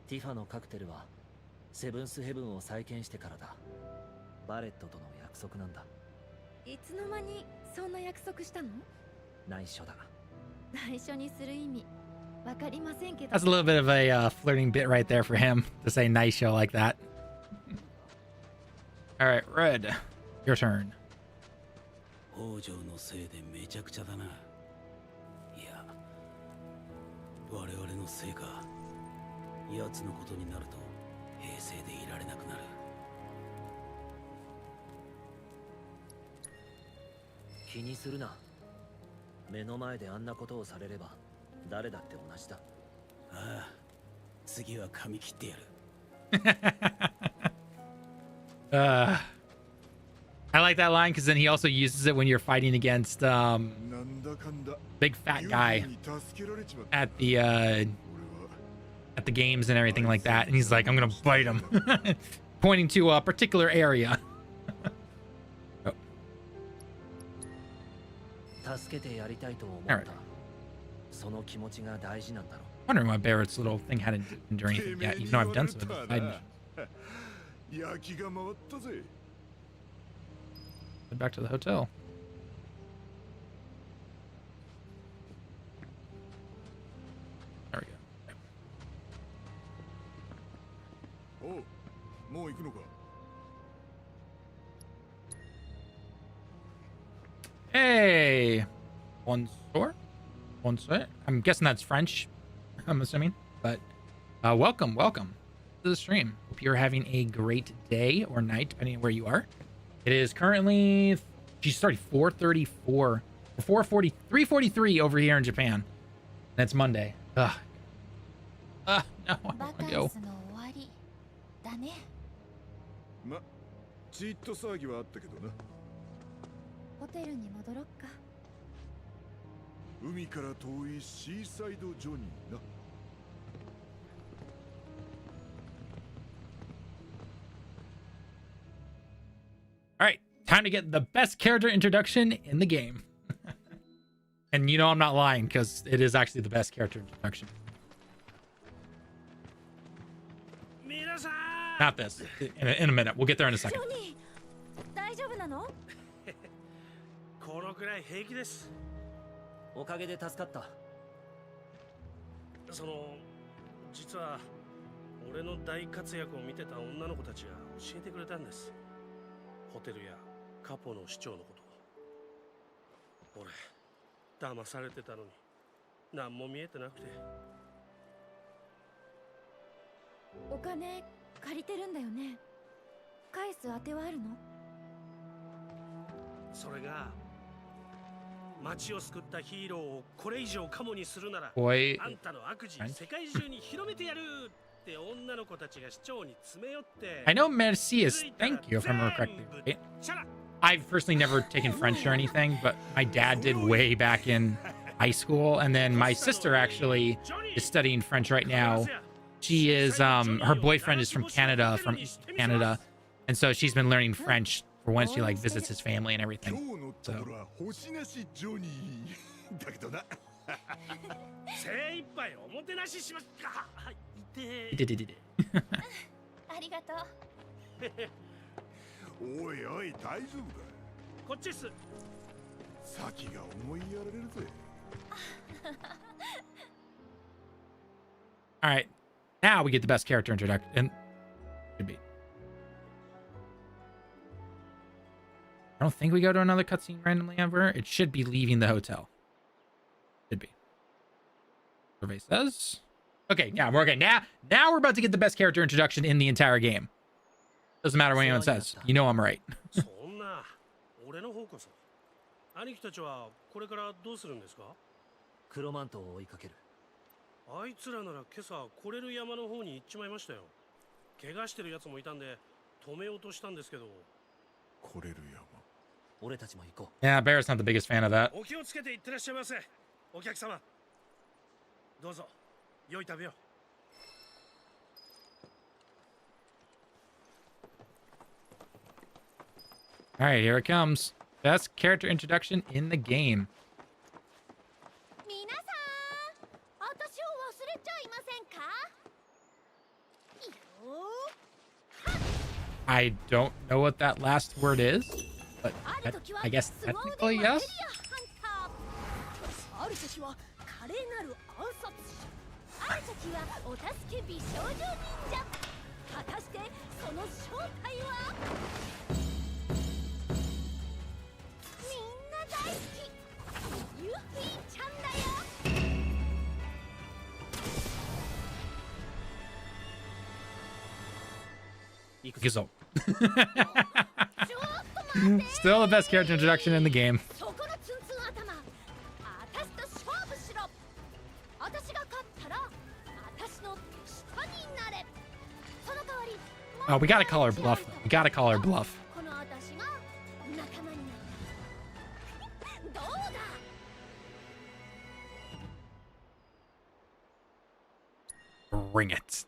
ティファのカクテルはセブンスヘブンを再建してからだ。バレットとの約束なんだ。いつの間にそんな約束したの？内緒だ。内緒にする意味わかりませんけど。That's a little bit of a flirting bit right there for him to say nice show like that. All right, Red, your turn. 北条のせいでめちゃくちゃだな。いや、我々のせいか。奴のことになると平静でいられなくなる。気にするな。目の前であんなことをされれば誰だって同じだ。ああ、次は髪切ってやる。I like that line because then he also uses it when you're fighting against big fat guy at the games and everything like that, and he's like, I'm gonna bite him, pointing to a particular area. 助けてやりたいと思っ Alright. た。その気持ちが大事なんだろう。 Wondering why Barrett's little thing hadn't do anything yet, even though I've done some of the side missions. 焼きが回ったぜ。 Head back to the hotel. There we go. おう、もう行くのか。 Hey! Bonsoir? Bonsoir? I'm guessing that's French, I'm assuming. But welcome to the stream. Hope you're having a great day or night, depending on where you are. It is currently, geez, sorry, 4:34, 4:40, 3:43 over here in Japan. And it's Monday. Ugh. No, I don't want to go. ま、ちっと騒ぎはあったけどな。ホテルに戻ろっか。海から遠いシーサイドジョニーな。 All right, time to get the best character introduction in the game. And you know I'm not lying, because it is actually the best character introduction. Not this. In a minute. We'll get there in a second. 大丈夫なの？このくらい平気です。おかげで助かった。その実は俺の大活躍を見てた女の子たちが教えてくれたんです。ホテルやカポの市長のこと。俺騙されてたのに何も見えてなくて。お金借りてるんだよね。返す当てはあるの？それが街を救ったヒーローをこれ以上カモにするなら、 Boy, あんたの悪事世界中に広めてやるって女の子たちが市長に詰め寄って。 I know merci is thank you, if I remember correctly. Right? I've personally never taken French or anything, but my dad did way back in high school, and then my sister actually is studying French right now. She is her boyfriend is from Canada, from East Canada, and so she's been learning French for when she like visits his family and everything. So. Did. ありがとう。おいおい、大丈夫か。こっちっす。先が思いやられるぜ。All right, now we get the best character introduction. And should be. I don't think we go to another cutscene randomly ever. It should be leaving the hotel. Should be. Survey says. Okay, yeah, we're okay. Now we're about to get the best character introduction in the entire game. Doesn't matter what anyone says. You know I'm right. そんな、俺の方こそ。兄貴たちはこれからどうするんですか？黒マントを追いかける。あいつらなら今朝来れる山の方に行っちまいましたよ。怪我してるやつもいたんで止めようとしたんですけど。来れる山。俺たちも行こう。Yeah, Bear's not the biggest fan of that. お気をつけて行ってらっしゃいませ。お客様。どうぞ。良い旅を。All right, here it comes. Best character introduction in the game. 皆さん、私を忘れちゃいませんか？いいよ。 I don't know what that last word is, but I guess technically yes. ある時は華麗なる暗殺者、ある時はお助け美少女忍者。果たしてその正体は？みんな大好きユフィちゃんだよ。行くぞ。Still the best character introduction in the game. Oh, we gotta call her bluff. We gotta call her bluff. Bring it.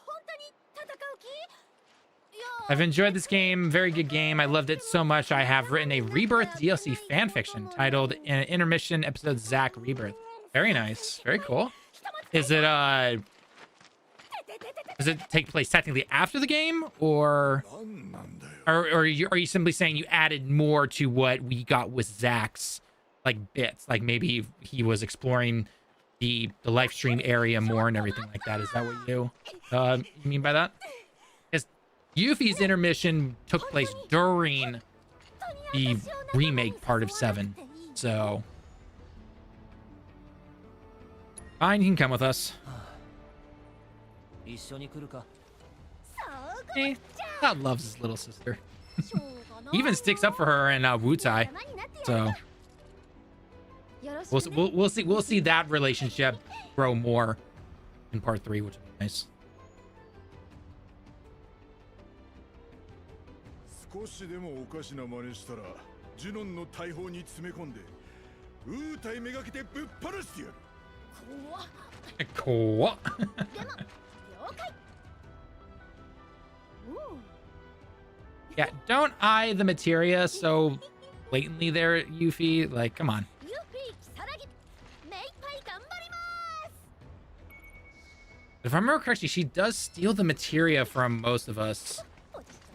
本当に戦う気？いや、I've enjoyed this game. Very good game. I loved it so much. I have written a Rebirth DLC fanfiction titled Intermission Episode Zack Rebirth. Very nice. Very cool. Is it does it take place technically after the game, or are you simply saying you added more to what we got with Zack's like bits? Like maybe he was exploring the live stream area more and everything like that. Is that what you mean by that? Because Yuffie's intermission took place during the remake part of 7. So fine, you can come with us. Hey, God loves his little sister. He even sticks up for her in Wutai. So we'll see that relationship grow more in part 3, which would be nice. 少しでもおかしな真似したらジュノンの大砲に詰め込んでウータイめがけてぶっ放してやる。怖っ。Yeah, don't eye the materia so blatantly there, Yuffie. Like, come on. If I remember correctly, she does steal the materia from most of us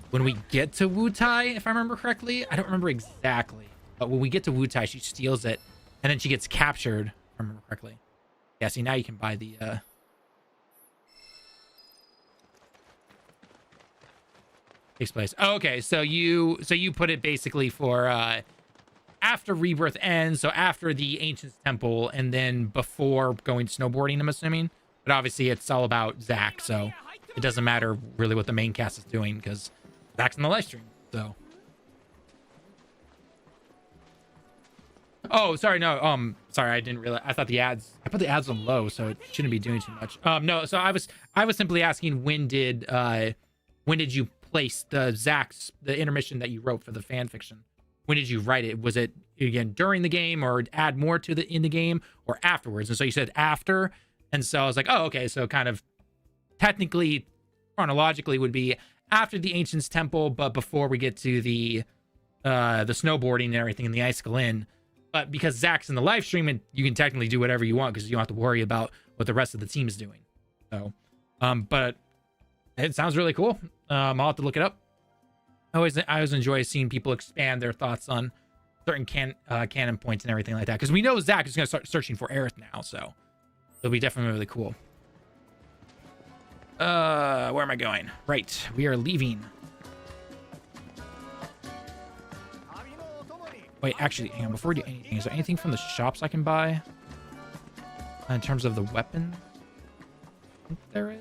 when we get to Wutai, if I remember correctly. I don't remember exactly, but when we get to Wutai, she steals it, and then she gets captured, if I remember correctly. Yeah, see, now you can buy the takes place. Oh, okay, so you put it basically for after Rebirth ends, so after the Ancient's Temple, and then before going snowboarding, I'm assuming. But obviously, it's all about Zack, so it doesn't matter really what the main cast is doing because Zack's in the live stream. So, oh, sorry, no, sorry, I didn't realize. I thought the ads. I put the ads on low, so it shouldn't be doing too much. No, so I was simply asking when did you place the intermission that you wrote for the fan fiction? When did you write it? Was it again during the game, or add more to in the game, or afterwards? And so you said after, and so I was like, oh, okay, so kind of technically, chronologically, would be after the Ancient's Temple, but before we get to the snowboarding and everything in the Icicle Inn. But because Zack's in the live stream, and you can technically do whatever you want because you don't have to worry about what the rest of the team is doing. So, but it sounds really cool. I'll have to look it up. I always enjoy seeing people expand their thoughts on certain canon points and everything like that, because we know Zack is going to start searching for Aerith now, so it'll be definitely really cool. Where am I going? Right, we are leaving. Wait, actually, hang on, before we do anything, is there anything from the shops I can buy in terms of the weapon? I think there is.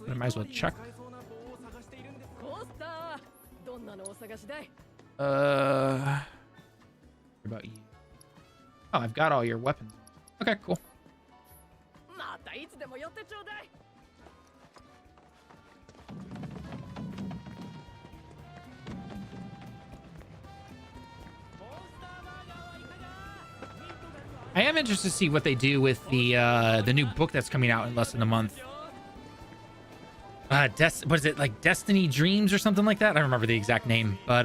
I might as well check. What about you? Oh, I've got all your weapons. Okay, cool. I am interested to see what they do with the new book that's coming out in less than a month. What is it, like Destiny Dreams or something like that? I don't remember the exact name, but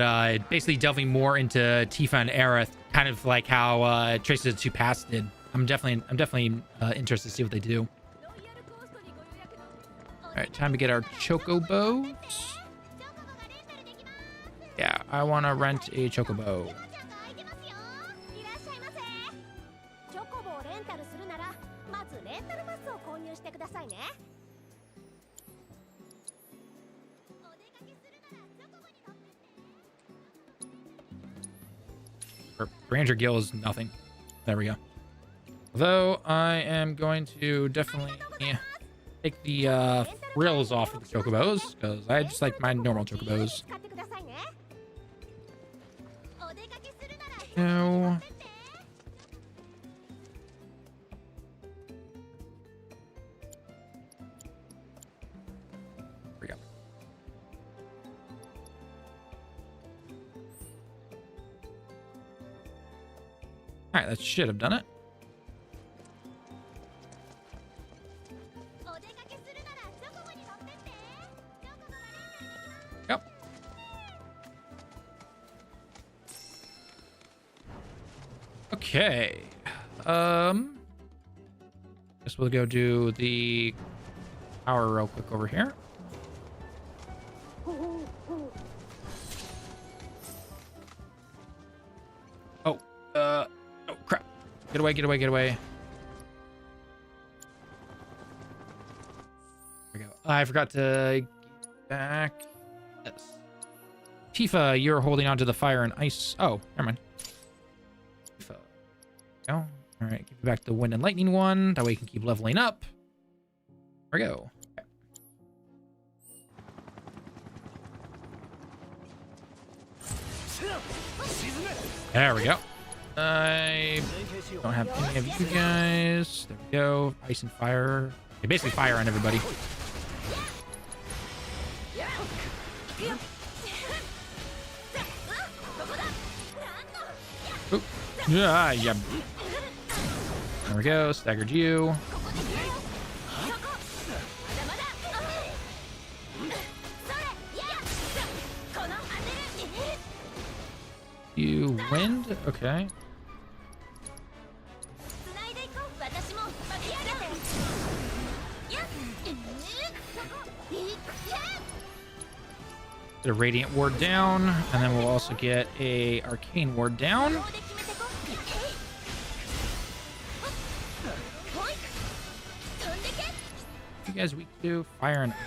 basically delving more into Tifa and Aerith, kind of like how Traces of the Two Paths did. I'm definitely interested to see what they do. All right, time to get our chocobos. Yeah, I want to rent a chocobo. Ranger Gill is nothing. There we go. Although I am going to definitely take the frills off of the chocobos, because I just like my normal chocobos. No. There we go. All right, that should have done it. Yep. Okay. Guess we'll go do the power real quick over here. Oh crap. Get away, get away, get away. There we go. I forgot to get back. Yes. Tifa, you're holding on to the fire and ice. Oh, never mind. Tifa. Go. All right, give me back the wind and lightning one. That way you can keep leveling up. There we go. Okay. There we go. I don't have any of you guys. There we go. Ice and fire. Okay, basically fire on everybody. Oop. Yeah. There we go. Staggered you. You wind? Okay. Get a radiant ward down, and then we'll also get a arcane ward down. You guys weak to fire and fire.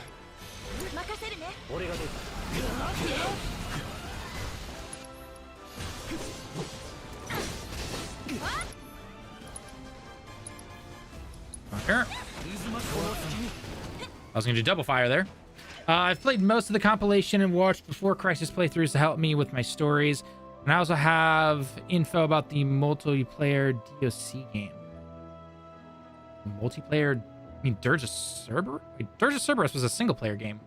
I was gonna do double fire there. I've played most of the compilation and watched before Crisis playthroughs to help me with my stories. And I also have info about the multiplayer DOC game. Multiplayer? I mean, Dirge of Cerberus? Wait, Dirge of Cerberus was a single player game.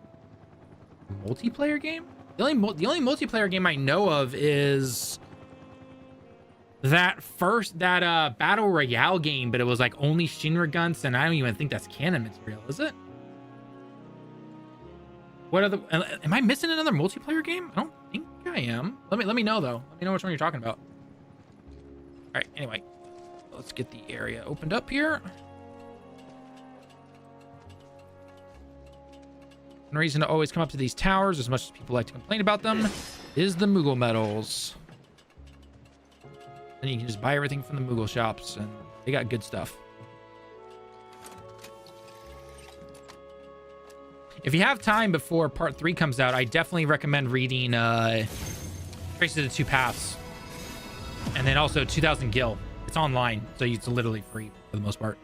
Multiplayer game? The only multiplayer game I know of is that Battle Royale game, but it was like only Shinra guns, and I don't even think that's canon material, is it? What other? Am I missing another multiplayer game? I don't think I am. Let me know though. Let me know which one you're talking about. All right. Anyway, let's get the area opened up here. One reason to always come up to these towers, as much as people like to complain about them, is the Moogle medals. And you can just buy everything from the Moogle shops, and they got good stuff. If you have time before part 3 comes out, I definitely recommend reading Traces of the Two Paths. And then also 2000 Gil. It's online, so it's literally free for the most part.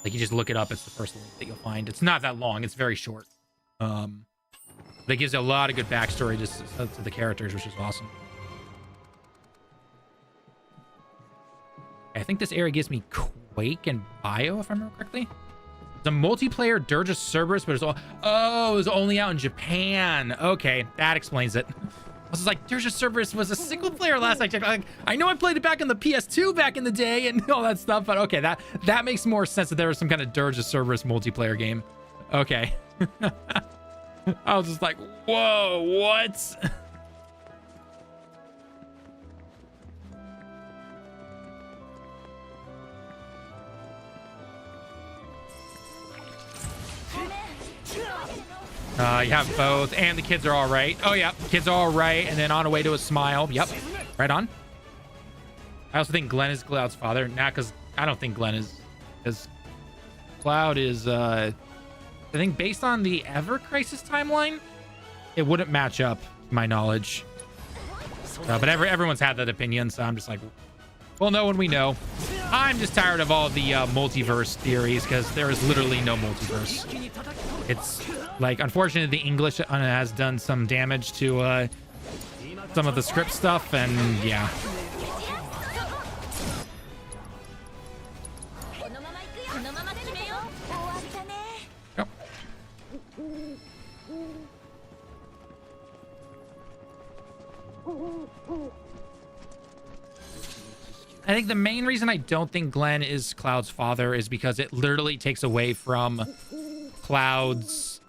Like, you just look it up. It's the first link that you'll find. It's not that long. It's very short. But it gives you a lot of good backstory just to the characters, which is awesome. I think this area gives me Quake and Bio, if I remember correctly. The multiplayer Dirge of Cerberus, but it's all... Oh, it was only out in Japan. Okay, that explains it. I was like, Dirge of Cerberus was a single player last I checked. Like, I know I played it back on the PS2 back in the day and all that stuff, but okay, that makes more sense that there was some kind of Dirge of Cerberus multiplayer game. Okay. I was just like, whoa, what? You have both, and the kids are all right. Oh, yeah, kids are all right, and then on the way to a smile. Yep, right on. I also think Glenn is Cloud's father. Nah, because I don't think Glenn is, because Cloud is, I think based on the Ever Crisis timeline, it wouldn't match up, to my knowledge. But everyone's had that opinion, so I'm just like, we'll know when we know. I'm just tired of all the multiverse theories, because there is literally no multiverse. It's like, unfortunately, the English has done some damage to some of the script stuff, and yeah. Yep. I think the main reason I don't think Glenn is Cloud's father is because it literally takes away from Cloud's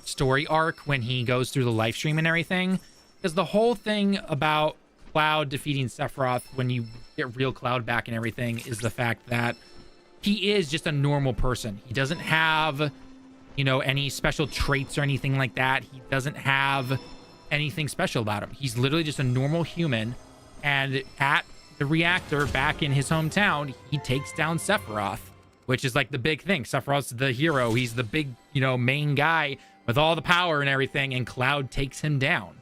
story arc when he goes through the live stream and everything. Because the whole thing about Cloud defeating Sephiroth when you get real Cloud back and everything is the fact that he is just a normal person. He doesn't have, you know, any special traits or anything like that. He doesn't have anything special about him. He's literally just a normal human. And at the reactor back in his hometown, he takes down Sephiroth, which is like the big thing. Sephiroth's the hero. He's the big, you know, main guy with all the power and everything, and Cloud takes him down.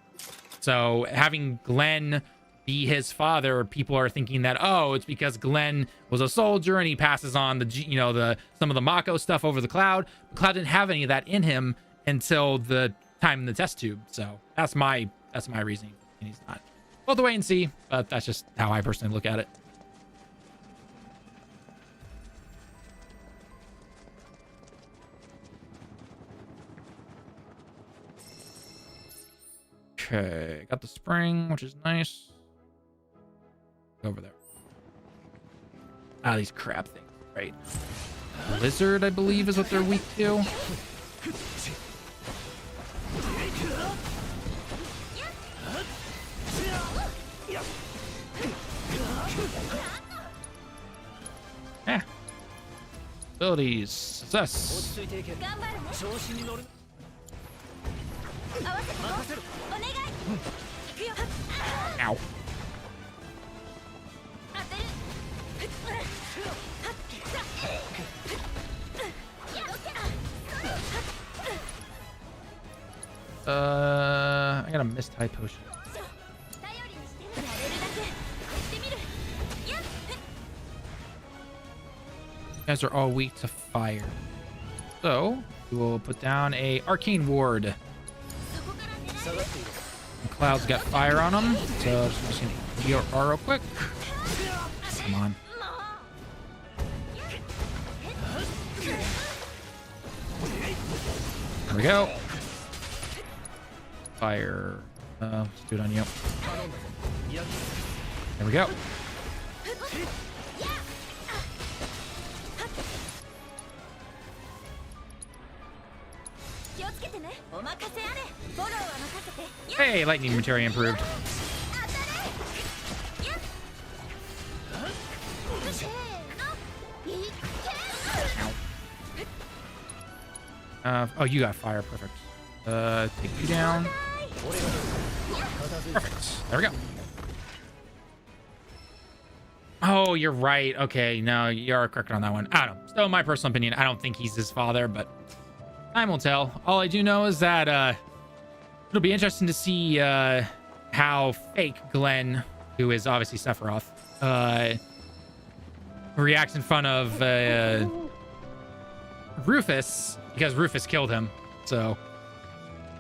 So having Glenn be his father, people are thinking that, oh, it's because Glenn was a soldier and he passes on the, you know, the some of the Mako stuff over the Cloud. But Cloud didn't have any of that in him until the time in the test tube. So that's my reasoning. And he's not. Well, the wait and see, but that's just how I personally look at it. Okay, got the spring, which is nice. Over there. Ah, these crab things, right? Lizard, I believe, is what they're weak to. Yeah. Abilities. Success. Ow. I got a mist high potion. You guys are all weak to fire. So we will put down a arcane ward. And Cloud's got fire on him, so just gonna heal R real quick. Come on. There we go. Fire. Let's do it on you. There we go. Hey, lightning materia improved. Oh, you got fire. Perfect. Take you down. Perfect. There we go. Oh, you're right. Okay, no, you are correct on that one. I don't know. Still, in my personal opinion, I don't think he's his father, but time will tell. All I do know is that it'll be interesting to see how fake Glenn, who is obviously Sephiroth, reacts in front of Rufus, because Rufus killed him. So,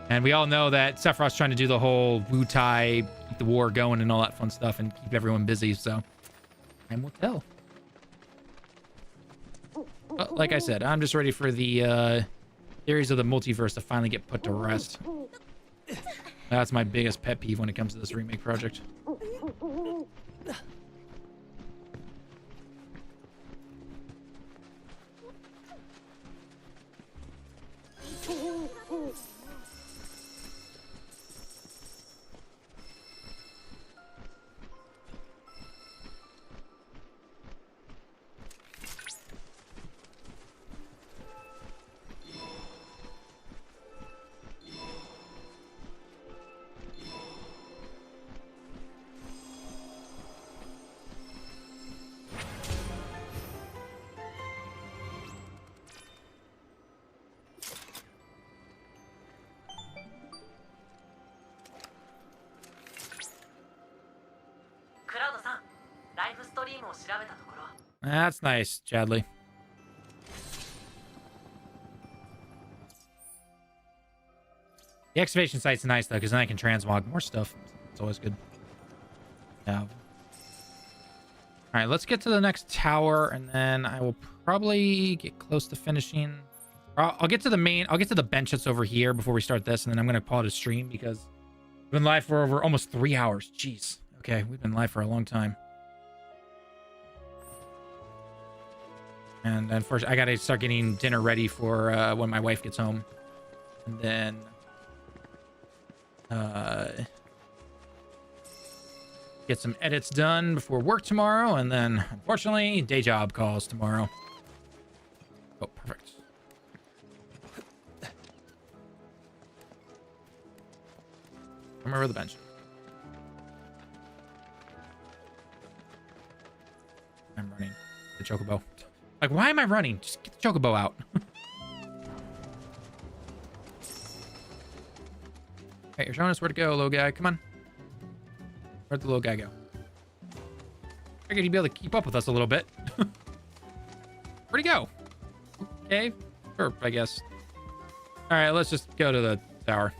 and we all know that Sephiroth's trying to do the whole Wu-Tai, keep the war going and all that fun stuff and keep everyone busy. So, time will tell. But like I said, I'm just ready for the theories of the multiverse to finally get put to rest. That's my biggest pet peeve when it comes to this remake project. That's nice, Chadley. The excavation site's nice though, because then I can transmog more stuff. It's always good. Yeah. All right, let's get to the next tower, and then I will probably get close to finishing. I'll get to the main. I'll get to the bench that's over here before we start this, and then I'm gonna call it a stream because we've been live for over almost 3 hours. Jeez. Okay, we've been live for a long time. And unfortunately, I gotta start getting dinner ready for when my wife gets home, and then get some edits done before work tomorrow, and then unfortunately day job calls tomorrow. Oh, perfect. Come over the bench. I'm running the chocobo. Like, why am I running? Just get the chocobo out. Hey, you're showing us where to go, little guy. Come on. Where'd the little guy go? Figured he'd be able to keep up with us a little bit. Where'd he go? Okay. Sure, I guess. All right, let's just go to the tower.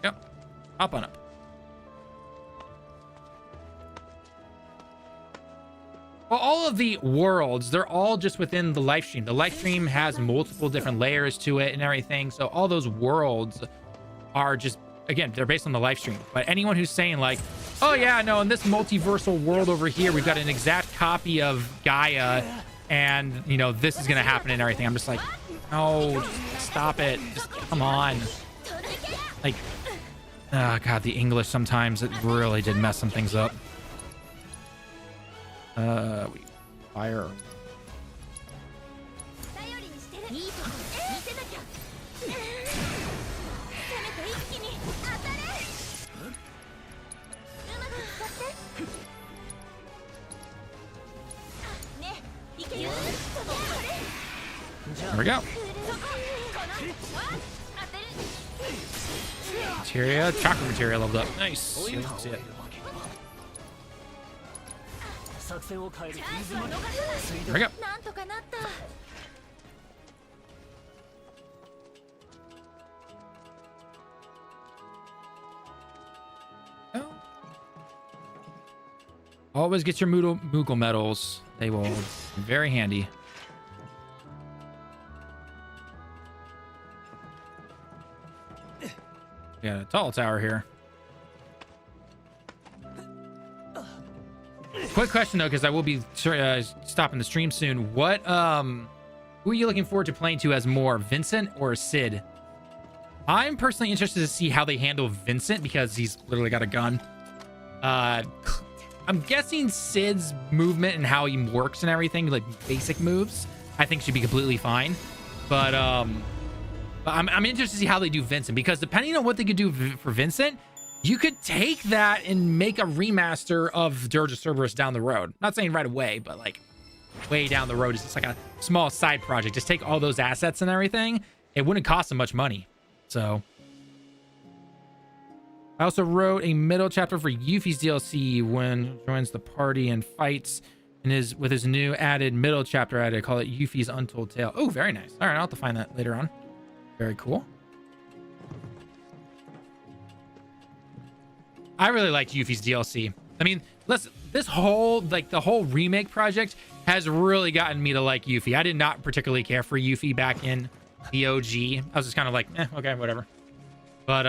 Yep. Hop on up. Well, all of the worlds, they're all just within the live stream. The live stream has multiple different layers to it and everything. So all those worlds are just, again, they're based on the live stream. But anyone who's saying like, oh yeah, no, in this multiversal world over here, we've got an exact copy of Gaia and, you know, this is going to happen and everything. I'm just like, no, just stop it. Just come on. Like, oh God, the English sometimes, it really did mess some things up. Fire. There we go. Materia, chakra materia leveled up. Nice. See it. There we go. Oh. Always get your Moogle medals. They will be very handy. We got a tall tower here. Quick question though, because I will be stopping the stream soon. What who are you looking forward to playing to as more, Vincent or Sid? I'm personally interested to see how they handle Vincent because he's literally got a gun. I'm guessing Sid's movement and how he works and everything, like basic moves, I think should be completely fine. But I'm interested to see how they do Vincent, because depending on what they could do for Vincent, you could take that and make a remaster of Dirge of Cerberus down the road. Not saying right away, but like way down the road. It's just like a small side project. Just take all those assets and everything. It wouldn't cost them much money. So I also wrote a middle chapter for Yuffie's DLC when joins the party and fights with his new added middle chapter added. I call it Yuffie's Untold Tale. Oh, very nice. All right, I'll have to find that later on. Very cool. I really liked Yuffie's DLC. I mean, this whole, like the whole remake project has really gotten me to like Yuffie. I did not particularly care for Yuffie back in the OG. I was just kind of like, okay, whatever. But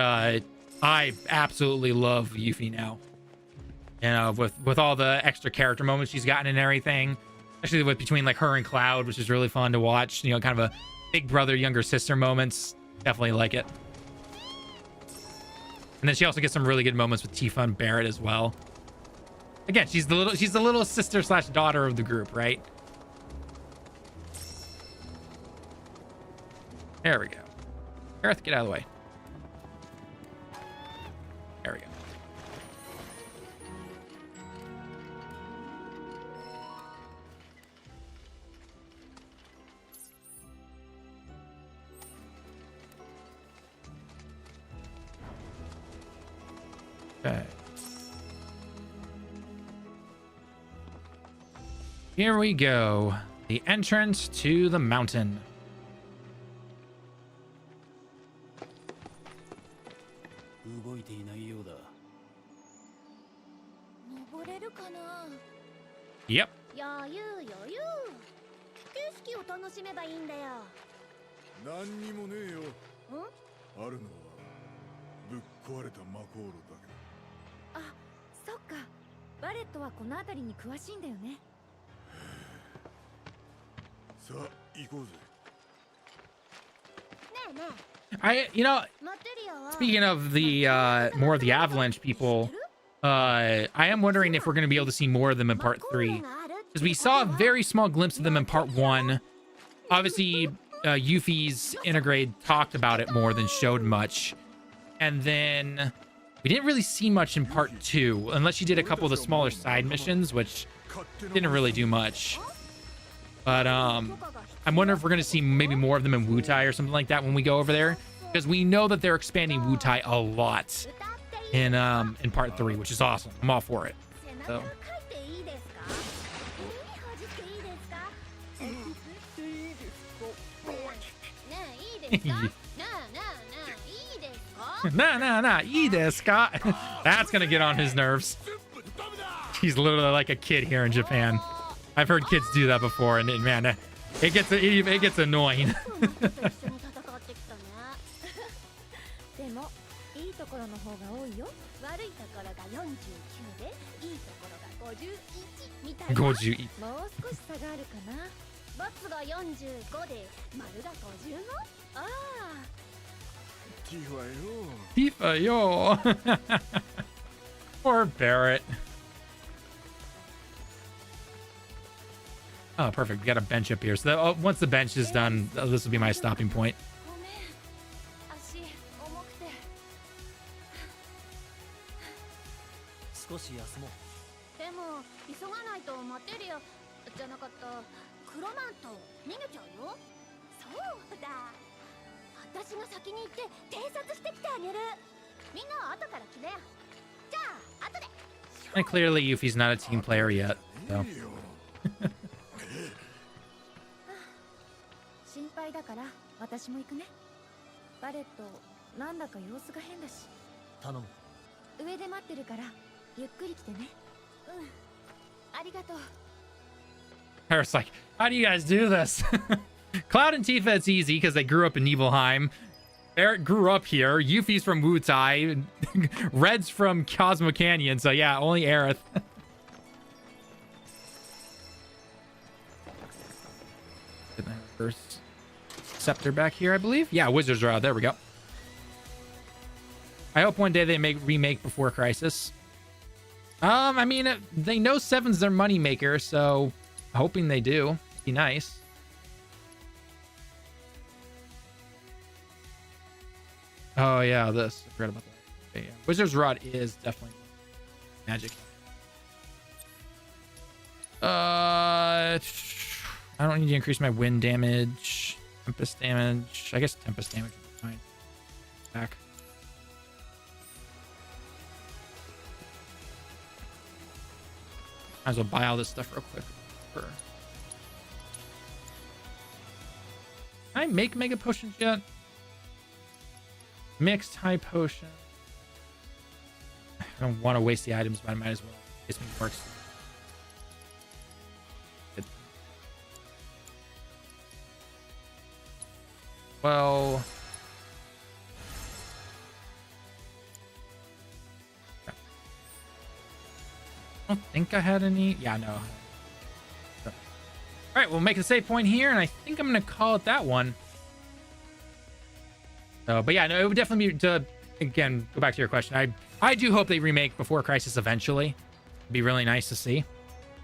I absolutely love Yuffie now. You know, with all the extra character moments she's gotten and everything, especially with between like her and Cloud, which is really fun to watch. You know, kind of a big brother, younger sister moments. Definitely like it. And then she also gets some really good moments with Tifa and Barrett as well. Again, she's the little sister / daughter of the group, right? There we go. Earth, get out of the way. There we go. Okay. Here we go. The entrance to the mountain. Yep. 余裕余裕。景色を楽しめばいいんだよ。何にもねえよ。ん？あるのはぶっ壊れたマコールだけだ。あ、そっか。バレットはこの辺りに詳しいんだよね。さあ行こうぜ。ねえね You know, え、マテリアは speaking of the more of the Avalanche people, I am wondering if we're going to be able to see more of them in part 3, because we saw a very small glimpse of them in part 1. Obviously, Yuffie's Intergrade talked about it more than showed much, and then we didn't really see much in part 2, unless she did a couple of the smaller side missions, which didn't really do much. But I'm wondering if we're going to see maybe more of them in Wutai or something like that when we go over there, because we know that they're expanding Wutai a lot in part 3, which is awesome. I'm all for it. So 書いていいですか？耳ほじっていいですか？ねえ、いいですか？ねえ、いいですか？ nah, eat this, Scott. That's gonna get on his nerves. He's literally like a kid here in Japan. I've heard kids do that before, and man, it gets annoying. でもいいところの方が多いよ。悪いところが49で、いいところが51みたいな。51。もう少し差があるかな。バツが45で、丸が 55？ ああ。Tifa, yo. Poor Barrett. Oh, perfect. We got a bench up here. So that, once the bench is done, this will be my stopping point. ごめん。足重くて。少し休もう。でも急がないとマテリアじゃなかったクロマント逃げちゃうよ。そうだ。私が先に行って偵察してきてあげる。みんなは後から来なよ。じゃあ後で。 And clearly, Yuffie's not a team player yet. So. 心配だから私も行くね。バレットなんだか様子が変だし。頼む。上で待ってるからゆっくり来てね。うん。ありがとう。 Harris like, how do you guys do this? Cloud and Tifa, it's easy because they grew up in Nibelheim. Barrett grew up here. Yuffie's from Wutai. Red's from Cosmo Canyon. So yeah, only Aerith. First scepter back here, I believe. Yeah, wizards are out. There we go. I hope one day they make Remake before Crisis. I mean, they know 7's their moneymaker, so hoping they do. Be nice. Oh yeah, this. I forgot about that. Okay, yeah. Wizard's Rod is definitely magic. I don't need to increase my wind damage. Tempest damage. I guess Tempest damage is fine. Back. Might as well buy all this stuff real quick. Can I make mega potions yet? Mixed high potion. I don't want to waste the items, but I might as well. This one works. Good. Well. I don't think I had any. Yeah, no. All right, we'll make a save point here, and I think I'm going to call it that one. But yeah, no, it would definitely be to, again, go back to your question. I do hope they remake before Crisis eventually. It'd be really nice to see.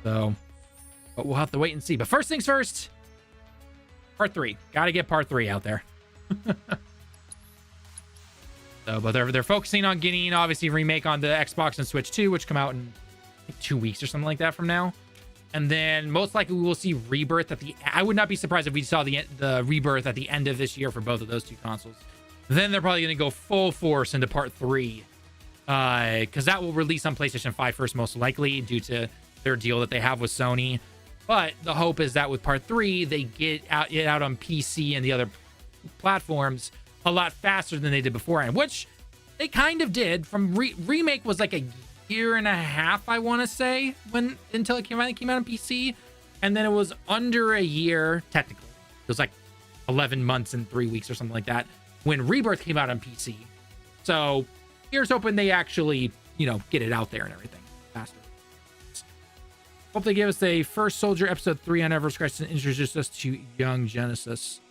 So, but we'll have to wait and see. But first things first, part 3. Got to get part 3 out there. So, but they're focusing on getting, obviously, Remake on the Xbox and Switch 2, which come out in like 2 weeks or something like that from now. And then most likely we will see Rebirth at the... I would not be surprised if we saw the Rebirth at the end of this year for both of those two consoles. Then they're probably going to go full force into part 3. Because that will release on PlayStation 5 first, most likely, due to their deal that they have with Sony. But the hope is that with part 3, they get it out on PC and the other platforms a lot faster than they did beforehand, which they kind of did. From Remake was like a year and a half, I want to say, until it came out on PC. And then it was under a year, technically. It was like 11 months and 3 weeks or something like that when Rebirth came out on PC. So here's hoping they actually, get it out there and everything faster. Hope they give us a First Soldier episode 3 on Everest Crisis and introduce us to young Genesis.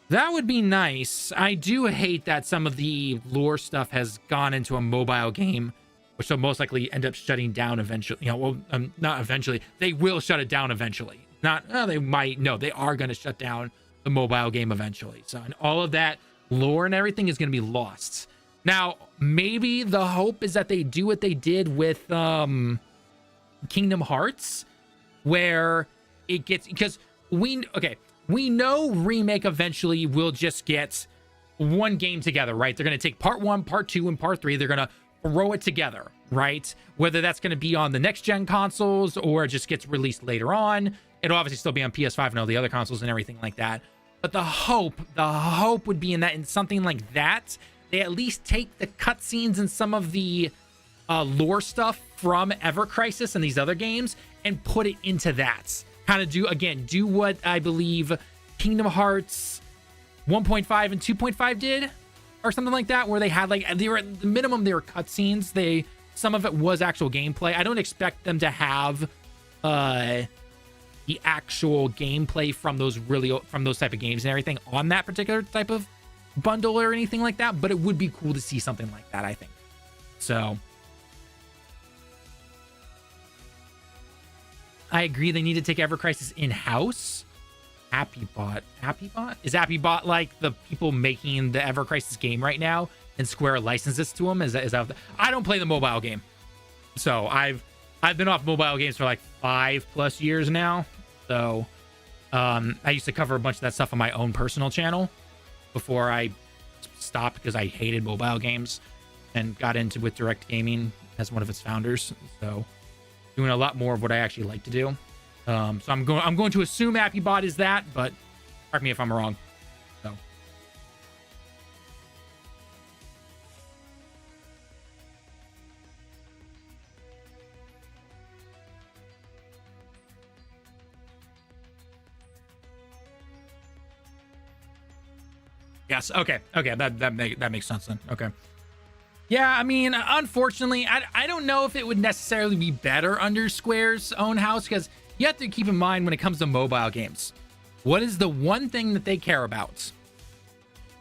That would be nice. I do hate that some of the lore stuff has gone into a mobile game, which will most likely end up shutting down eventually. You know, well, not eventually. They will shut it down eventually. Not, they might. No, they are going to shut down the mobile game eventually. So, and all of that lore and everything is going to be lost. Now, maybe the hope is that they do what they did with Kingdom Hearts, where it gets, because we know Remake eventually will just get one game together, right? They're going to take part 1, part 2, and part 3. They're going to throw it together, right? Whether that's going to be on the next gen consoles or it just gets released later on. It'll obviously still be on PS5 and all the other consoles and everything like that. But the hope would be in that, in something like that, they at least take the cutscenes and some of the lore stuff from Ever Crisis and these other games and put it into that. Kind of do what I believe Kingdom Hearts 1.5 and 2.5 did, or something like that, where they had like, they were at the minimum, they were cutscenes. Some of it was actual gameplay. I don't expect them to have the actual gameplay from those type of games and everything on that particular type of bundle or anything like that, but it would be cool to see something like that, I think. So I agree, they need to take Ever Crisis in-house. Appybot is Appybot like the people making the Ever Crisis game right now, and Square licenses to them? Is that I don't play the mobile game, so I've been off mobile games for like 5+ years now. So I used to cover a bunch of that stuff on my own personal channel before I stopped because I hated mobile games and got into with Direct Gaming as one of its founders. So doing a lot more of what I actually like to do. So I'm going to assume Appybot is that, but correct me if I'm wrong. So yes, okay, that makes sense then. Okay. Yeah, I mean, unfortunately, I don't know if it would necessarily be better under Square's own house, because you have to keep in mind when it comes to mobile games, what is the one thing that they care about?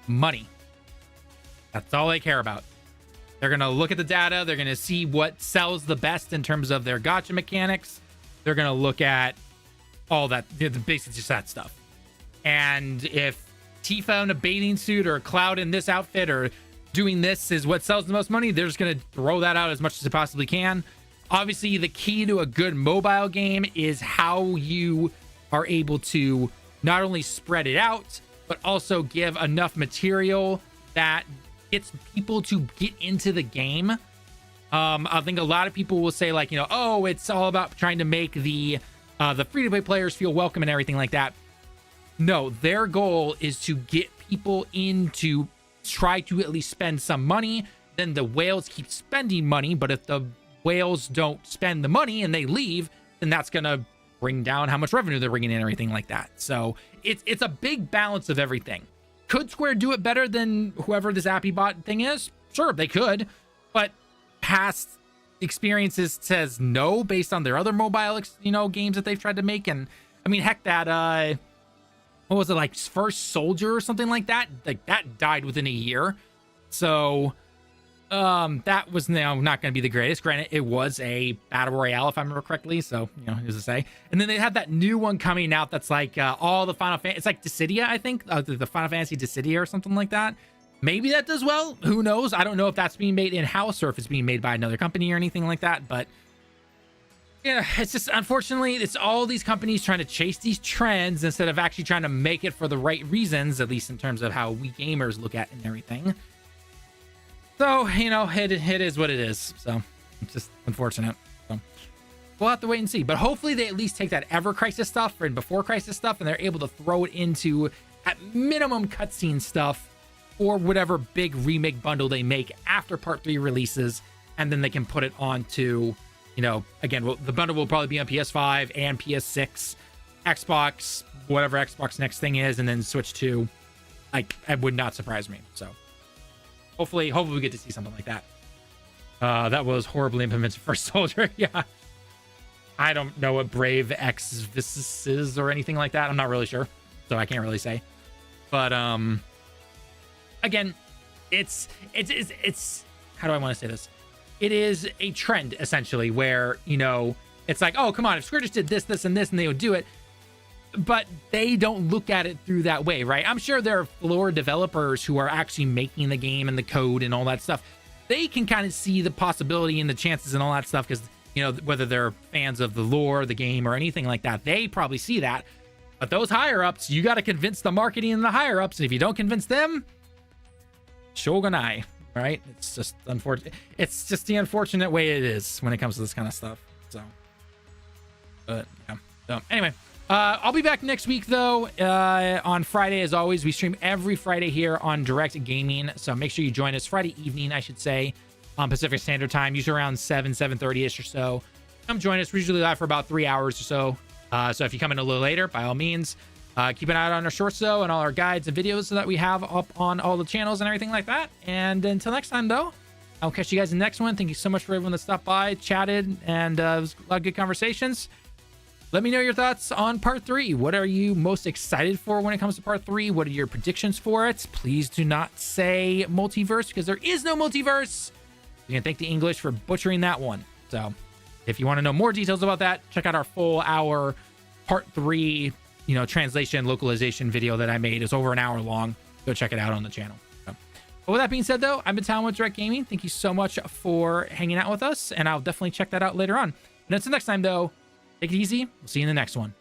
Money. That's all they care about. They're going to look at the data. They're going to see what sells the best in terms of their gacha mechanics. They're going to look at all that, basically just that stuff. And if Tifa in a bathing suit or Cloud in this outfit or doing this is what sells the most money, they're just going to throw that out as much as it possibly can. Obviously, the key to a good mobile game is how you are able to not only spread it out, but also give enough material that gets people to get into the game. I think a lot of people will say, like, oh, it's all about trying to make the free-to-play players feel welcome and everything like that. No, their goal is to get people in to try to at least spend some money. Then the whales keep spending money, but if the whales don't spend the money and they leave, then that's gonna bring down how much revenue they're bringing in and everything like that. So it's a big balance of everything. Could Square do it better than whoever this Appybot thing is? Sure, they could, but past experiences says no based on their other mobile games that they've tried to make. And I mean, heck, that what was it, like First Soldier or something like that? Like that died within a year. So that was now not going to be the greatest. Granted, it was a battle royale, if I remember correctly. So, who's to say? And then they had that new one coming out that's like all the Final Fantasy. It's like Dissidia, I think. The Final Fantasy Dissidia or something like that. Maybe that does well. Who knows? I don't know if that's being made in-house or if it's being made by another company or anything like that. But yeah, it's just, unfortunately, it's all these companies trying to chase these trends instead of actually trying to make it for the right reasons, at least in terms of how we gamers look at it and everything. So, it is what it is. So, it's just unfortunate. So, we'll have to wait and see. But hopefully they at least take that Ever Crisis stuff and Before Crisis stuff and they're able to throw it into, at minimum, cutscene stuff or whatever big remake bundle they make after Part 3 releases. And then they can put it onto, again, the bundle will probably be on PS5 and PS6, Xbox, whatever Xbox next thing is, and then switch to, it would not surprise me. So, hopefully we get to see something like that. That was horribly implemented for Soldier. Yeah. I don't know what Brave X Vis is or anything like that. I'm not really sure, so I can't really say. But again, it's how do I want to say this? It is a trend essentially where, you know, it's like, oh, come on, if Square just did this, this, and this, and they would do it. But they don't look at it through that way, right? I'm sure there are floor developers who are actually making the game and the code and all that stuff. They can kind of see the possibility and the chances and all that stuff because, you know, whether they're fans of the lore, the game, or anything like that, they probably see that. But those higher-ups, you got to convince the marketing and the higher-ups. And if you don't convince them, shogunai, right? It's just unfortunate. It's just the unfortunate way it is when it comes to this kind of stuff. So, but yeah. So anyway. I'll be back next week, though, on Friday, as always. We stream every Friday here on Direct Gaming, so make sure you join us Friday evening, I should say, on Pacific Standard Time, usually around 7:30-ish or so. Come join us. We're usually live for about 3 hours or so. So if you come in a little later, by all means, keep an eye out on our shorts, though, and all our guides and videos that we have up on all the channels and everything like that. And until next time, though, I'll catch you guys in the next one. Thank you so much for everyone that stopped by, chatted, and it was a lot of good conversations. Let me know your thoughts on part 3. What are you most excited for when it comes to part 3? What are your predictions for it? Please do not say multiverse because there is no multiverse. You can thank the English for butchering that one. So if you want to know more details about that, check out our full hour part 3, you know, translation, localization video that I made. It's over an hour long. Go check it out on the channel. So, but with that being said, though, I've been Tallen with Direct Gaming. Thank you so much for hanging out with us, and I'll definitely check that out later on. And until next time, though, take it easy. We'll see you in the next one.